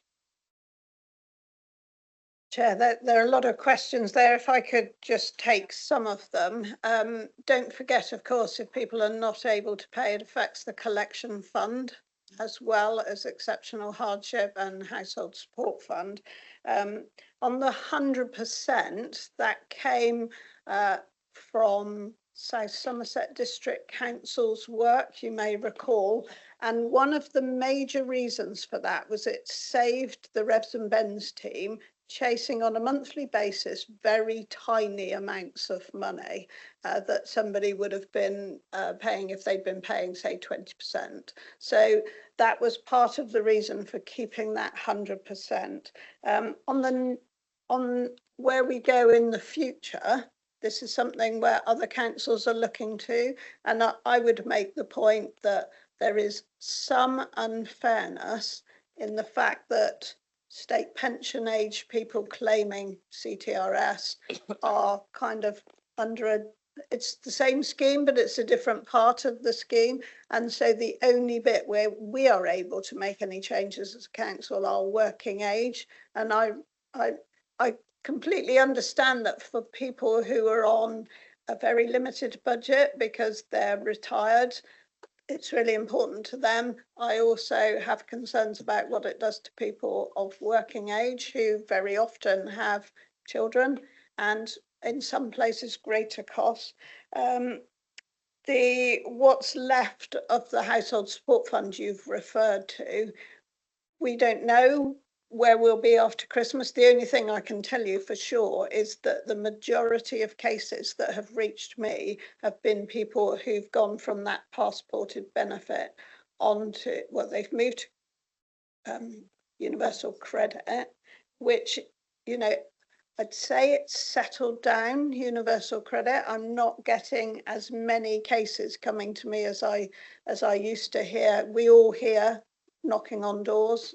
Chair, there are a lot of questions there. If I could just take some of them. Don't forget, of course, if people are not able to pay, it affects the collection fund as well as exceptional hardship and household support fund. On the 100%, that came from South Somerset District Council's work, you may recall. And one of the major reasons for that was it saved the Revs and Bens team chasing on a monthly basis very tiny amounts of money that somebody would have been paying if they'd been paying, say, 20%. So that was part of the reason for keeping that 100%. On where we go in the future, this is something where other councils are looking to, and I would make the point that there is some unfairness in the fact that state pension age people claiming CTRS are kind of under it's the same scheme, but it's a different part of the scheme. And so the only bit where we are able to make any changes as a council are working age. And I completely understand that for people who are on a very limited budget because they're retired, it's really important to them. I also have concerns about what it does to people of working age who very often have children and in some places greater costs. What's left of the household support fund you've referred to, we don't know where we'll be after Christmas. The only thing I can tell you for sure is that the majority of cases that have reached me have been people who've gone from that passported benefit onto, well, they've moved universal credit, which, you know, I'd say it's settled down, universal credit. I'm not getting as many cases coming to me as I used to hear. We all hear knocking on doors.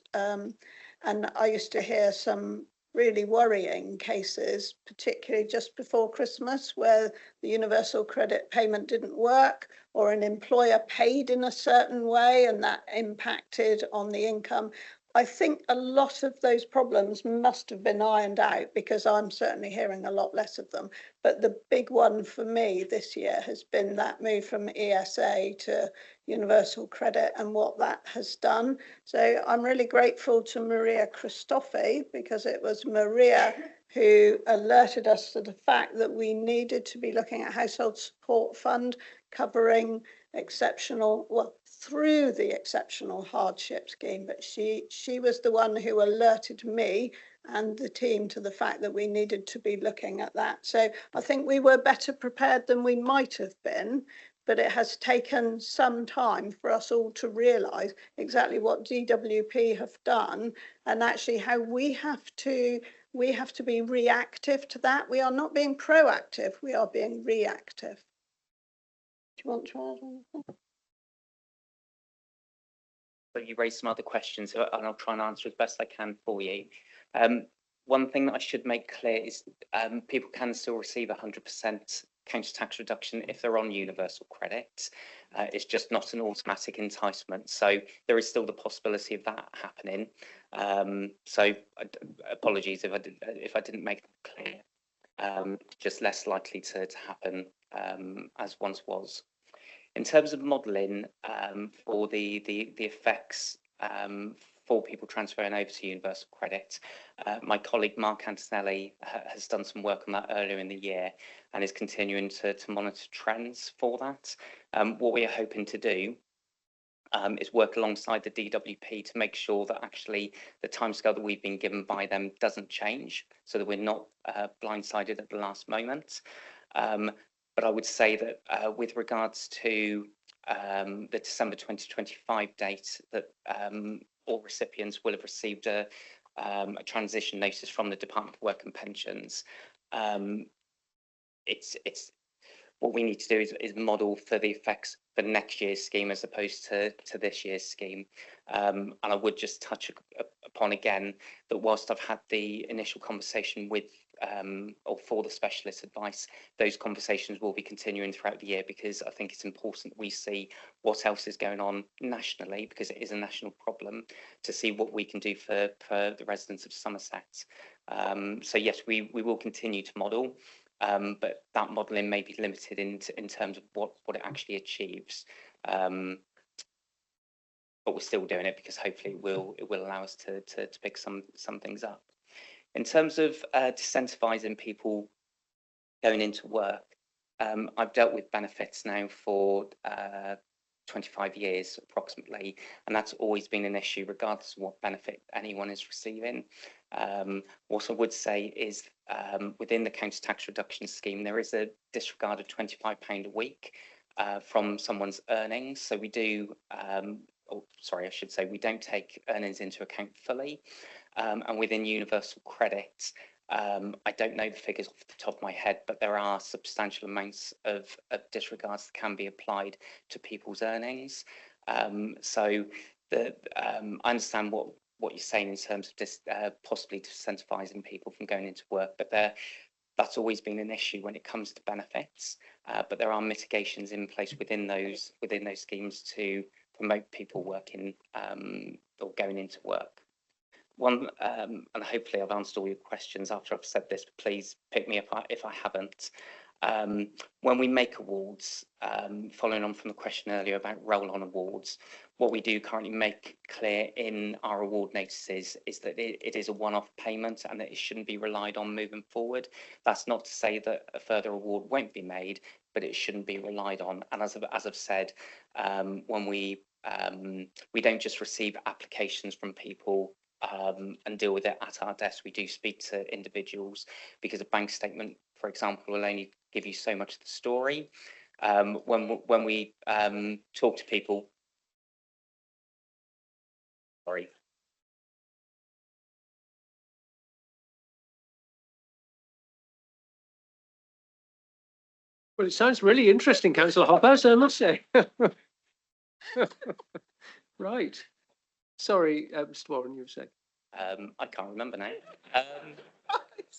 And I used to hear some really worrying cases, particularly just before Christmas, where the universal credit payment didn't work or an employer paid in a certain way and that impacted on the income. I think a lot of those problems must have been ironed out because I'm certainly hearing a lot less of them. But the big one for me this year has been that move from ESA to universal credit and what that has done. So I'm really grateful to Maria Christofi because it was Maria who alerted us to the fact that we needed to be looking at household support fund covering exceptional, well, through the exceptional hardship scheme, but she was the one who alerted me and the team to the fact that we needed to be looking at that. So I think we were better prepared than we might have been, but it has taken some time for us all to realise exactly what DWP have done and actually how we have to be reactive to that. We are not being proactive, we are being reactive. Do you want to add anything? But you raised some other questions, and I'll try and answer as best I can for you. One thing that I should make clear is people can still receive 100% counter tax reduction if they're on universal credit. It's just not an automatic enticement. So there is still the possibility of that happening. So apologies if I didn't make that clear. Just less likely to happen as once was. In terms of modelling for the effects for people transferring over to universal credit, my colleague Mark Antonelli has done some work on that earlier in the year and is continuing to monitor trends for that. What we are hoping to do is work alongside the DWP to make sure that actually the timescale that we've been given by them doesn't change so that we're not blindsided at the last moment. But I would say that with regards to the December 2025 date, that all recipients will have received a transition notice from the Department for Work and Pensions. It's what we need to do is model for the effects for next year's scheme as opposed to this year's scheme. And I would just touch upon again that whilst I've had the initial conversation with or for the specialist advice, those conversations will be continuing throughout the year, because I think it's important that we see what else is going on nationally, because it is a national problem, to see what we can do for the residents of Somerset. So yes, we will continue to model, but that modelling may be limited in terms of what it actually achieves. But we're still doing it because hopefully it will allow us to pick some things up. In terms of disincentivising people going into work, I've dealt with benefits now for 25 years approximately, and that's always been an issue regardless of what benefit anyone is receiving. What I would say is within the county tax reduction scheme, there is a disregard of £25 a week from someone's earnings. So we do, sorry, I should say we don't take earnings into account fully. And within universal credit, I don't know the figures off the top of my head, but there are substantial amounts of disregards that can be applied to people's earnings. So I understand what you're saying in terms of possibly disincentivising people from going into work, but that's always been an issue when it comes to benefits. But there are mitigations in place within those schemes to promote people working or going into work. One, and hopefully I've answered all your questions after I've said this, but please pick me up if I haven't. When we make awards, following on from the question earlier about roll-on awards, what we do currently make clear in our award notices is that it is a one-off payment and that it shouldn't be relied on moving forward. That's not to say that a further award won't be made, but it shouldn't be relied on. And as I've said, when we don't just receive applications from people and deal with it at our desk. We do speak to individuals, because a bank statement, for example, will only give you so much of the story. When we talk to people, sorry. Well, it sounds really interesting, Councillor Hopper, so I must say. Right. Sorry, Mr. Warren, you were saying. I can't remember now.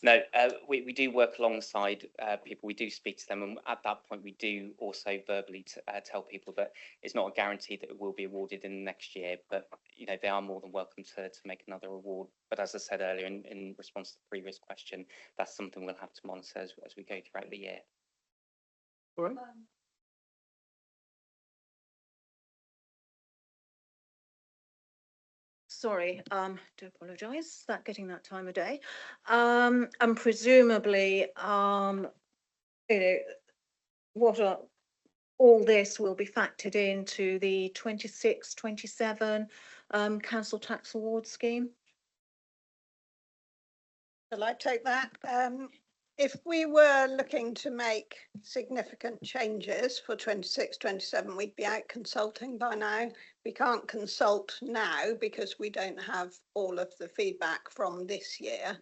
No, we do work alongside people. We do speak to them, and at that point, we do also verbally tell people that it's not a guarantee that it will be awarded in the next year. But you know, they are more than welcome to make another award. But as I said earlier, in response to the previous question, that's something we'll have to monitor as we go throughout the year. All right. Sorry, do apologise, getting that time of day. And presumably, you know, all this will be factored into the 26-27 council tax award scheme. Shall I take that? If we were looking to make significant changes for 26-27, we'd be out consulting by now. We can't consult now because we don't have all of the feedback from this year.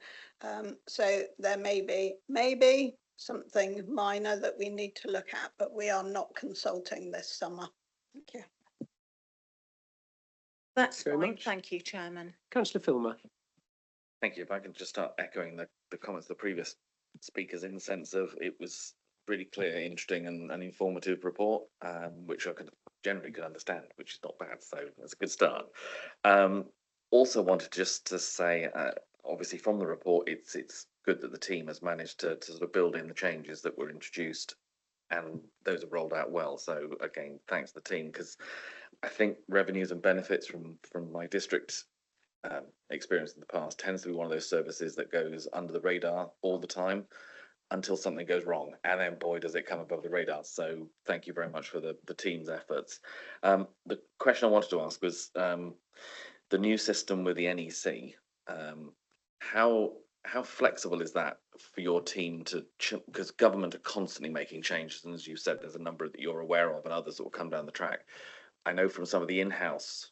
So there may be something minor that we need to look at, but we are not consulting this summer. Thank you. That's fine. Thank you, Chairman. Councillor Filmer. Thank you. If I can just start echoing the comments of the previous speakers, in the sense of it was really clear, interesting and informative report, which I generally could understand, which is not bad. So that's a good start. Also wanted just to say, obviously from the report, it's good that the team has managed to sort of build in the changes that were introduced, and those have rolled out well. So again, thanks to the team, because I think revenues and benefits from my district experience in the past tends to be one of those services that goes under the radar all the time until something goes wrong, and then boy does it come above the radar. So thank you very much for the team's efforts. The question I wanted to ask was the new system with the NEC. How flexible is that for your team to, because government are constantly making changes, and as you said, there's a number that you're aware of and others that will come down the track. I know from some of the in-house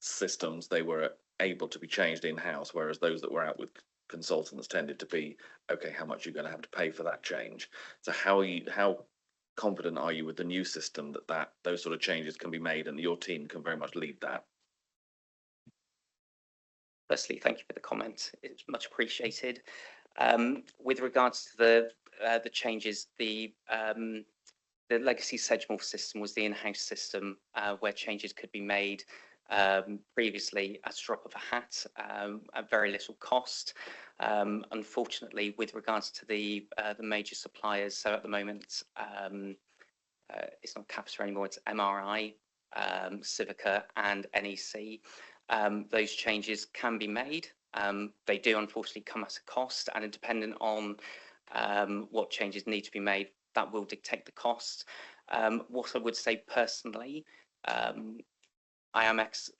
systems they were able to be changed in-house, whereas those that were out with consultants tended to be, okay, how much you're going to have to pay for that change. So how confident are you with the new system that those sort of changes can be made and your team can very much lead that? Firstly, thank you for the comment. It's much appreciated. With regards to the changes, the legacy Sedgemoor system was the in-house system where changes could be made previously at a drop of a hat at very little cost. Unfortunately, with regards to the major suppliers, so at the moment it's not Capita anymore, it's MRI, Civica and NEC. Those changes can be made. They do unfortunately come at a cost, and dependent on what changes need to be made, that will dictate the cost. What I would say personally, I am ex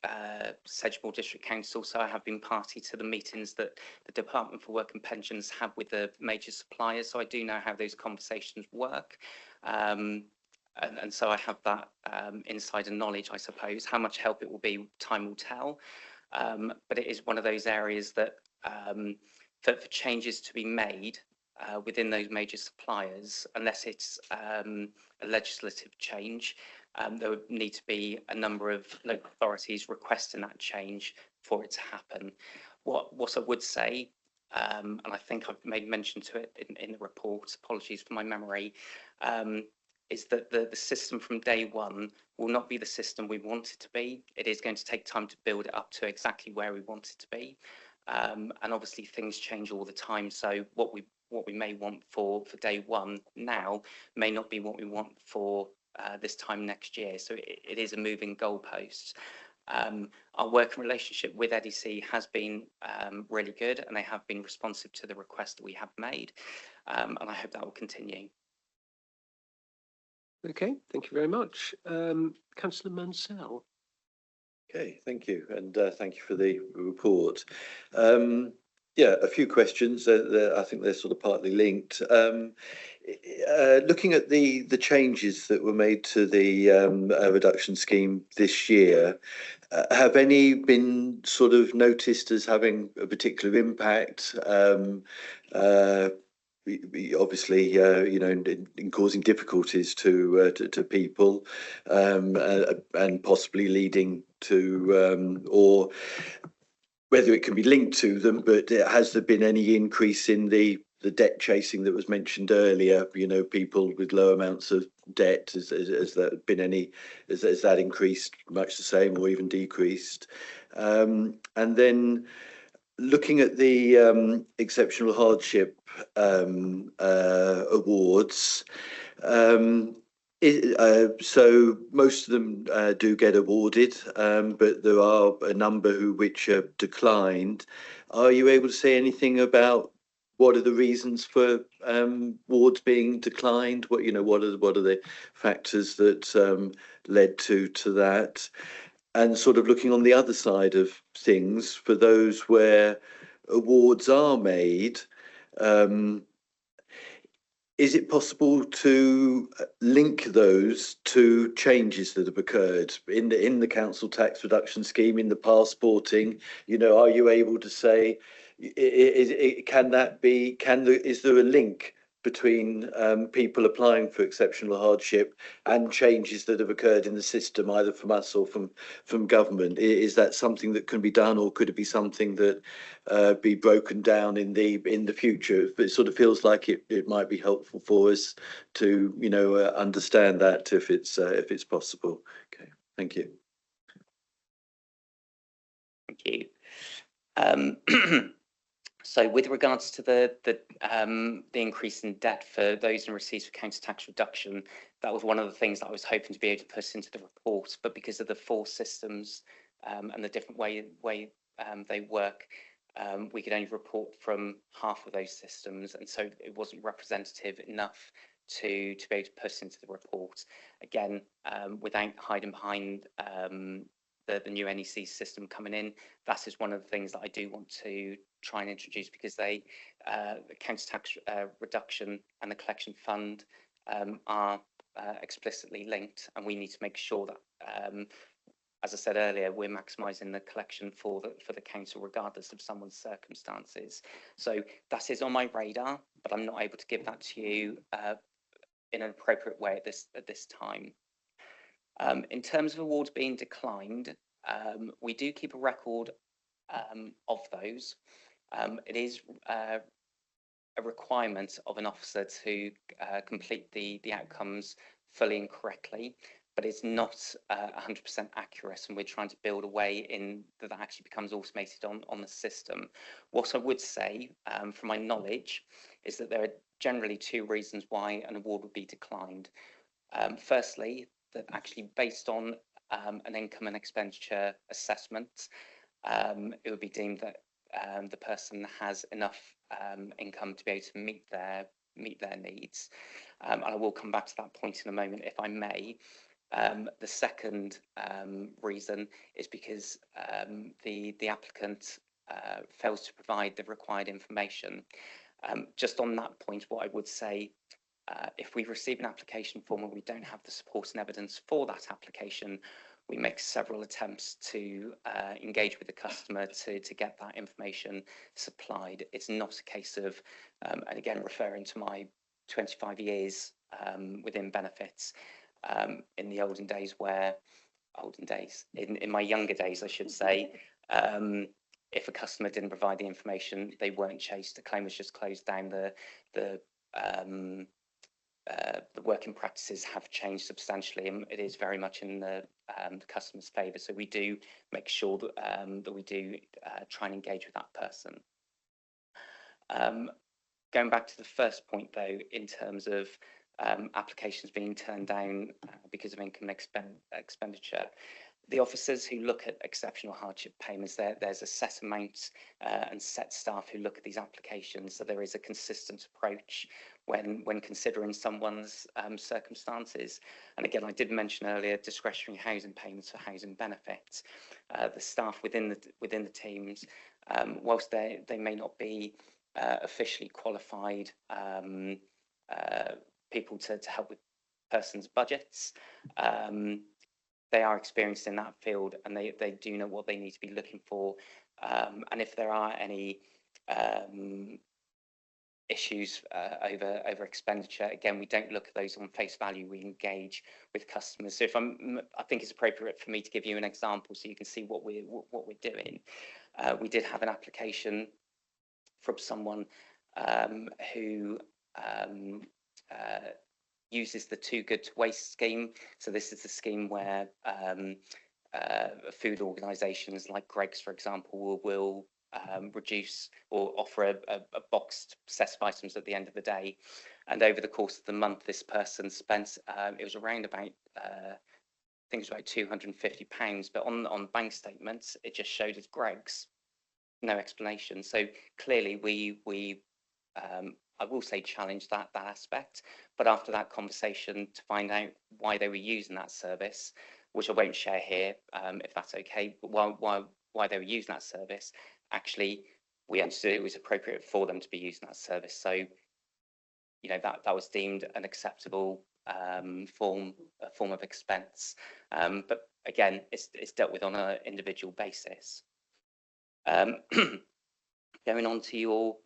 Sedgemoor District Council, so I have been party to the meetings that the Department for Work and Pensions have with the major suppliers, so I do know how those conversations work. And so I have that insider knowledge, I suppose. How much help it will be, time will tell. But it is one of those areas that for changes to be made within those major suppliers, unless it's a legislative change, there would need to be a number of local authorities requesting that change for it to happen. What I would say, and I think I've made mention to it in the report, apologies for my memory, is that the system from day one will not be the system we want it to be. It is going to take time to build it up to exactly where we want it to be. And obviously things change all the time. So what we may want for day one now may not be what we want for this time next year. So it is a moving goalpost. Our working relationship with EDC has been really good, and they have been responsive to the request that we have made. And I hope that will continue. Okay, thank you very much. Councillor Mansell. Okay, thank you, and thank you for the report. Yeah, a few questions. I think they're sort of partly linked. Looking at the changes that were made to the reduction scheme this year, have any been sort of noticed as having a particular impact? Obviously, you know, in causing difficulties to people, and possibly leading to, or whether it can be linked to them, but has there been any increase in the debt chasing that was mentioned earlier? You know, people with low amounts of debt, has that been any? Has that increased much the same or even decreased? And then looking at the exceptional hardship awards, so most of them do get awarded, but there are a number which are declined. Are you able to say anything about what are the reasons for awards being declined? What what are the factors that led to that? And sort of looking on the other side of things, for those where awards are made, is it possible to link those to changes that have occurred in the council tax reduction scheme, in the passporting? You know, are you able to say, is there a link between people applying for exceptional hardship and changes that have occurred in the system, either from us or from government? Is that something that can be done, or could it be something that be broken down in the future? It sort of feels like it might be helpful for us to understand that if it's possible. Okay, thank you. Thank you. So with regards to the increase in debt for those in receipts for counter tax reduction, that was one of the things that I was hoping to be able to put into the report, but because of the four systems and the different way they work, we could only report from half of those systems, and so it wasn't representative enough to be able to put into the report. Again, without hiding behind the new NEC system coming in, that is one of the things that I do want to try and introduce, because the counter tax reduction and the collection fund are explicitly linked, and we need to make sure that, as I said earlier, we're maximising the collection for the council regardless of someone's circumstances. So that is on my radar, but I'm not able to give that to you in an appropriate way at this time. In terms of awards being declined, we do keep a record of those. It is a requirement of an officer to complete the outcomes fully and correctly, but it's not 100% accurate, and we're trying to build a way in that actually becomes automated on the system. What I would say, from my knowledge, is that there are generally two reasons why an award would be declined. Firstly, that actually based on an income and expenditure assessment, it would be deemed that the person has enough income to be able to meet their needs. And I will come back to that point in a moment, if I may. The second reason is because the applicant fails to provide the required information. Just on that point, what I would say, if we receive an application form and we don't have the support and evidence for that application, we make several attempts to engage with the customer to get that information supplied. It's not a case of, and again, referring to my 25 years within benefits, in the olden days in my younger days, I should say, if a customer didn't provide the information, they weren't chased. The claim was just closed down. The working practices have changed substantially, and it is very much in the customer's favour. So we do make sure that that we do try and engage with that person. Going back to the first point, though, in terms of applications being turned down because of income expenditure, the officers who look at exceptional hardship payments, there's a set amount and set staff who look at these applications. So there is a consistent approach when considering someone's circumstances. And again, I did mention earlier discretionary housing payments for housing benefits. The staff within the teams, whilst they may not be officially qualified people to help with persons' budgets, they are experienced in that field, and they do know what they need to be looking for. And if there are any issues over expenditure, again, we don't look at those on face value. We engage with customers. So I think it's appropriate for me to give you an example so you can see what we're doing. We did have an application from someone who uses the Too Good to Waste scheme. So this is the scheme where food organisations like Greggs, for example, will reduce or offer a boxed set of items at the end of the day. And over the course of the month, this person spent, it was around about, I think it was about £250, but on bank statements, it just showed as Greggs, no explanation. So clearly we I will say challenge that aspect, but after that conversation to find out why they were using that service, which I won't share here, if that's okay, but why they were using that service, actually we understood it was appropriate for them to be using that service. So, you know, that was deemed an acceptable form of expense. But again, it's dealt with on an individual basis. Going on to your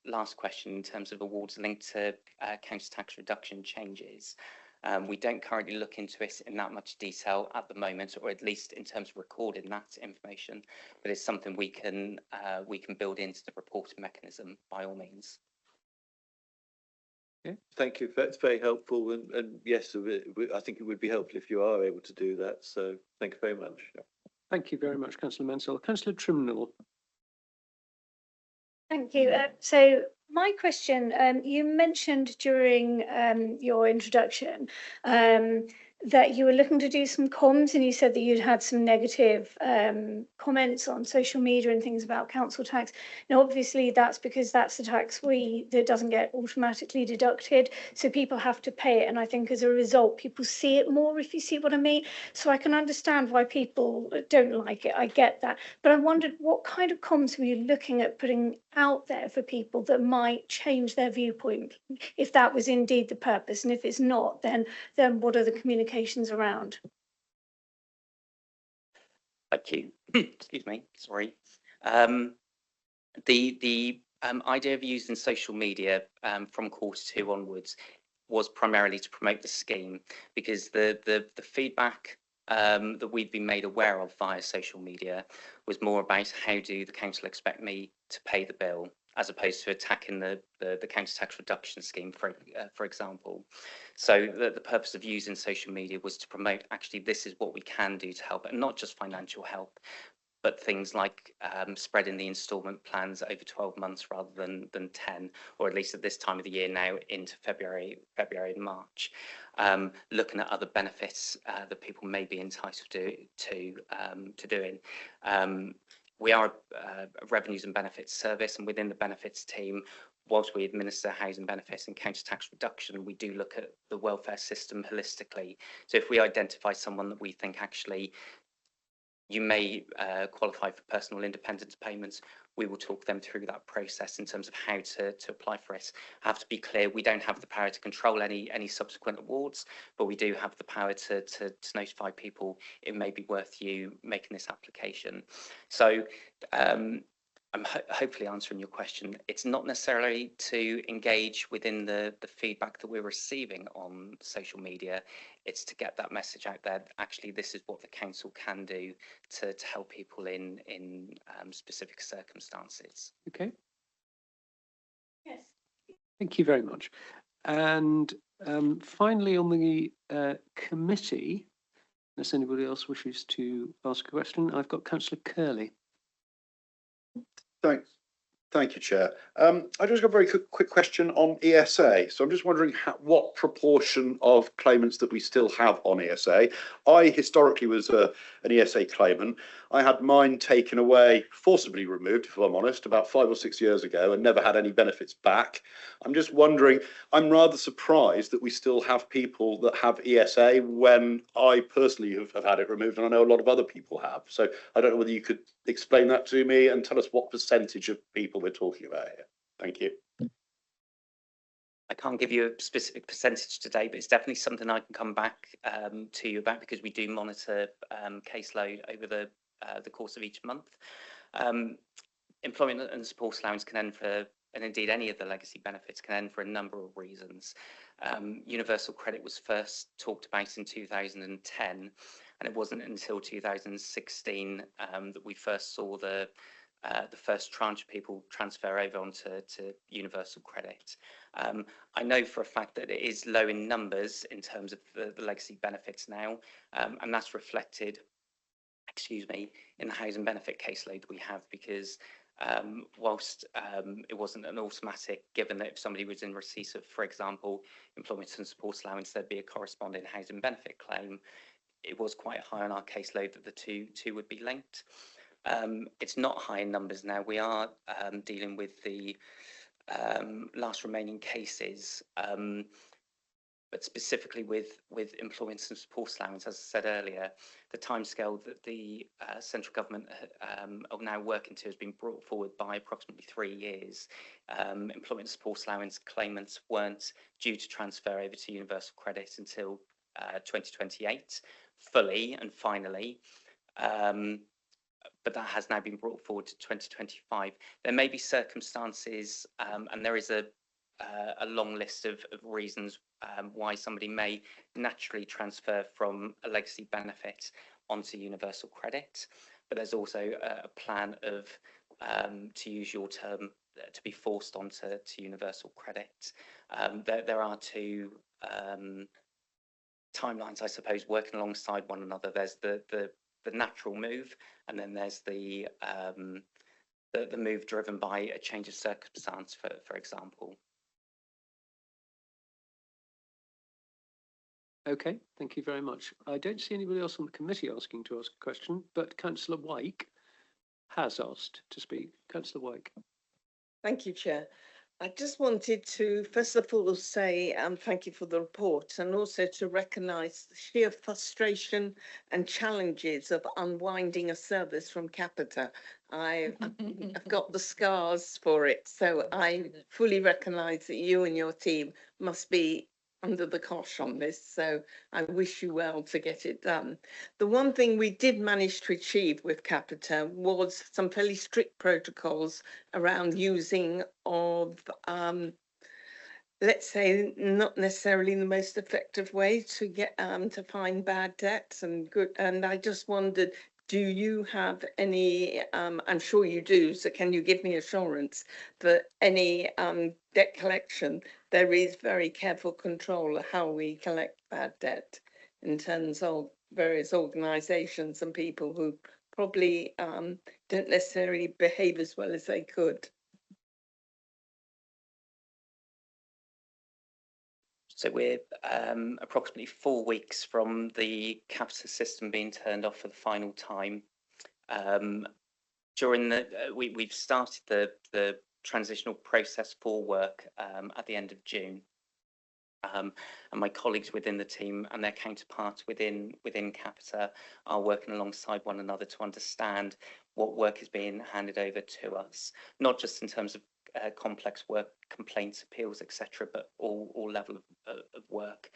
last question in terms of awards linked to council tax reduction changes, we don't currently look into it in that much detail at the moment, or at least in terms of recording that information, but it's something we can build into the reporting mechanism by all means. Yeah, thank you. That's very helpful, and yes, I think it would be helpful if you are able to do that. So thank you very much. Thank you very much, Councillor Mansell. Councillor Trimnell. Thank you. So my question, you mentioned during your introduction that you were looking to do some comms, and you said that you'd had some negative comments on social media and things about council tax. Now, obviously, that's because that's the tax that doesn't get automatically deducted, so people have to pay it. And I think as a result, people see it more, if you see what I mean. So I can understand why people don't like it. I get that. But I wondered what kind of comms were you looking at putting out there for people that might change their viewpoint, if that was indeed the purpose, and if it's not, then what are the communications around? Thank you. Excuse me. Sorry. The idea of using social media from Q2 onwards was primarily to promote the scheme, because the feedback that we've been made aware of via social media was more about how do the council expect me to pay the bill. as opposed to attacking the counter tax reduction scheme, for example. So the purpose of using social media was to promote actually this is what we can do to help, and not just financial help, but things like spreading the instalment plans over 12 months rather than 10, or at least at this time of the year now into February and March. Looking at other benefits that people may be entitled to doing. We are a revenues and benefits service, and within the benefits team, whilst we administer housing benefits and counter tax reduction, we do look at the welfare system holistically. So if we identify someone that we think actually you may qualify for personal independence payments, we will talk them through that process in terms of how to apply for it. I have to be clear, we don't have the power to control any subsequent awards, but we do have the power to notify people it may be worth you making this application. So I'm hopefully answering your question. It's not necessarily to engage within the feedback that we're receiving on social media. It's to get that message out there. Actually, this is what the council can do to help people in specific circumstances. Okay. Yes. Thank you very much. And finally, on the committee, unless anybody else wishes to ask a question, I've got Councillor Curley. Thanks. Thank you, Chair. I just got a very quick question on ESA. So I'm just wondering what proportion of claimants that we still have on ESA. I historically was an ESA claimant. I had mine taken away, forcibly removed, if I'm honest, about 5 or 6 years ago, and never had any benefits back. I'm just wondering, I'm rather surprised that we still have people that have ESA when I personally have had it removed, and I know a lot of other people have. So I don't know whether you could explain that to me and tell us what percentage of people we're talking about here. Thank you. I can't give you a specific percentage today, but it's definitely something I can come back to you about, because we do monitor caseload over the course of each month. Employment and support allowance can end for, and indeed any of the legacy benefits can end for a number of reasons. Universal credit was first talked about in 2010, and it wasn't until 2016 that we first saw the first tranche of people transfer over onto universal credit. I know for a fact that it is low in numbers in terms of the legacy benefits now, and that's reflected, in the housing benefit caseload we have, because whilst it wasn't an automatic, given that if somebody was in receipt of, for example, employment and support allowance, there'd be a corresponding housing benefit claim, it was quite high on our caseload that the two would be linked. It's not high in numbers now. We are dealing with the last remaining cases, but specifically with employment and support allowance, as I said earlier, the timescale that the central government are now working to has been brought forward by approximately 3 years. Employment and support allowance claimants weren't due to transfer over to universal credit until 2028, fully and finally. But that has now been brought forward to 2025. There may be circumstances, and there is a long list of reasons why somebody may naturally transfer from a legacy benefit onto universal credit. But there's also a plan of, to use your term, to be forced onto universal credit. There are two timelines, I suppose, working alongside one another. There's the natural move, and then there's the move driven by a change of circumstance, for example. Okay, thank you very much. I don't see anybody else on the committee asking to ask a question, but Councillor Wyke has asked to speak. Councillor Wyke. Thank you, Chair. I just wanted to, first of all, say thank you for the report, and also to recognise the sheer frustration and challenges of unwinding a service from Capita. I've got the scars for it, so I fully recognise that you and your team must be under the cosh on this, so I wish you well to get it done. The one thing we did manage to achieve with Capita was some fairly strict protocols around using of, let's say, not necessarily the most effective way to get to find bad debts and good. And I just wondered, do you have any, I'm sure you do, so can you give me assurance that any debt collection, there is very careful control of how we collect bad debt in terms of various organisations and people who probably don't necessarily behave as well as they could? So we're approximately 4 weeks from the Capita system being turned off for the final time. During the we've started the transitional process for work at the end of June. And my colleagues within the team and their counterparts within Capita are working alongside one another to understand what work is being handed over to us, not just in terms of complex work, complaints, appeals, etc., but all level of work.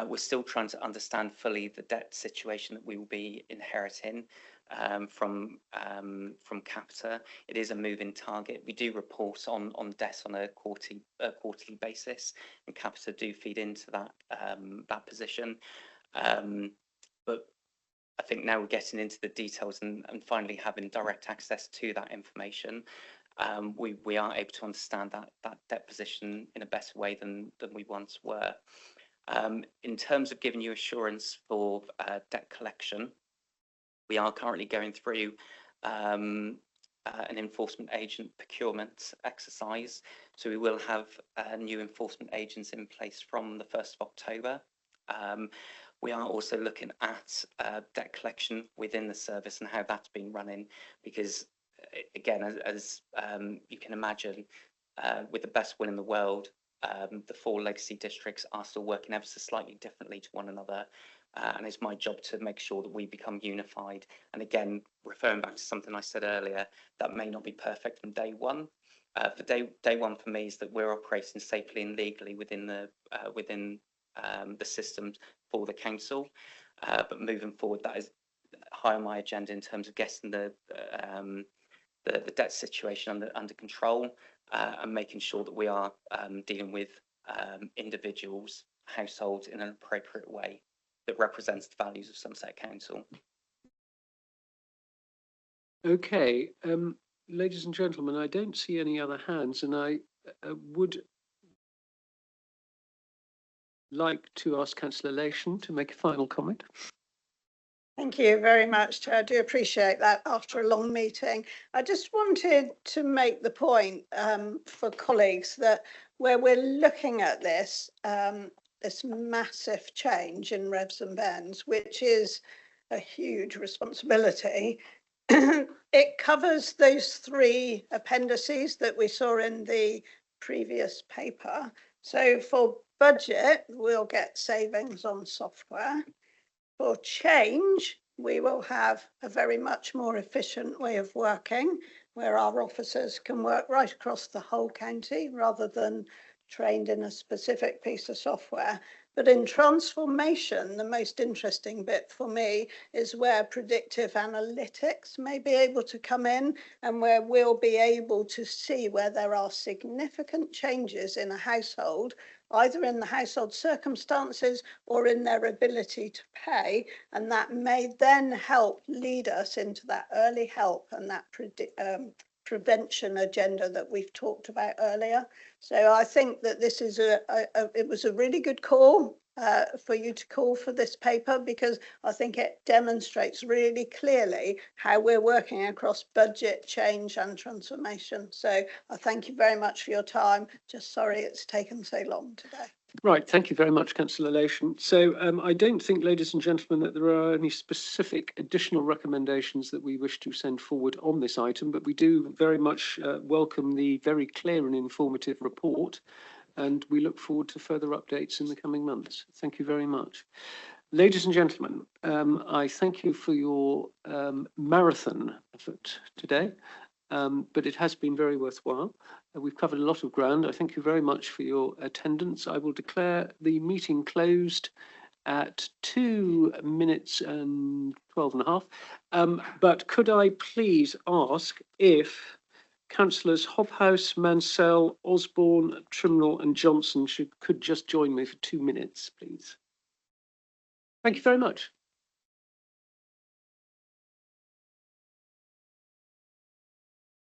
We're still trying to understand fully the debt situation that we will be inheriting from Capita. It is a moving target. We do report on debt on a quarterly basis, and Capita do feed into that that position. But I think now we're getting into the details and finally having direct access to that information. We are able to understand that debt position in a better way than we once were. In terms of giving you assurance for debt collection, we are currently going through an enforcement agent procurement exercise. So we will have new enforcement agents in place from the 1st of October. We are also looking at debt collection within the service and how that's been running, because again, as you can imagine, with the best will in the world, the 4 legacy districts are still working ever so slightly differently to one another. And it's my job to make sure that we become unified. And again, referring back to something I said earlier, that may not be perfect from day one. For day one for me is that we're operating safely and legally within the systems for the council. But moving forward, that is high on my agenda in terms of getting the debt situation under control and making sure that we are dealing with individuals, households in an appropriate way that represents the values of Somerset Council. Okay, ladies and gentlemen, I don't see any other hands, and I would like to ask Councillor Lation to make a final comment. Thank you very much, Chair. I do appreciate that after a long meeting. I just wanted to make the point for colleagues that where we're looking at this, this massive change in revs and bends, which is a huge responsibility, it covers those 3 appendices that we saw in the previous paper. So for budget, we'll get savings on software. For change, we will have a very much more efficient way of working, where our officers can work right across the whole county rather than trained in a specific piece of software. But in transformation, the most interesting bit for me is where predictive analytics may be able to come in, and where we'll be able to see where there are significant changes in a household, either in the household circumstances or in their ability to pay, and that may then help lead us into that early help and that prevention agenda that we've talked about earlier. So I think that this is it was a really good call for you to call for this paper, because I think it demonstrates really clearly how we're working across budget, change and transformation. So I thank you very much for your time. Just sorry it's taken so long today. Right, thank you very much, Councillor Lation. So I don't think, ladies and gentlemen, that there are any specific additional recommendations that we wish to send forward on this item, but we do very much welcome the very clear and informative report, and we look forward to further updates in the coming months. Thank you very much. Ladies and gentlemen, I thank you for your marathon effort today. But it has been very worthwhile. We've covered a lot of ground. I thank you very much for your attendance. I will declare the meeting closed at 2 minutes and 12 and a half. But could I please ask if Councillors Hobhouse, Mansell, Osborne, Trimnell and Johnson could just join me for 2 minutes, please. Thank you very much.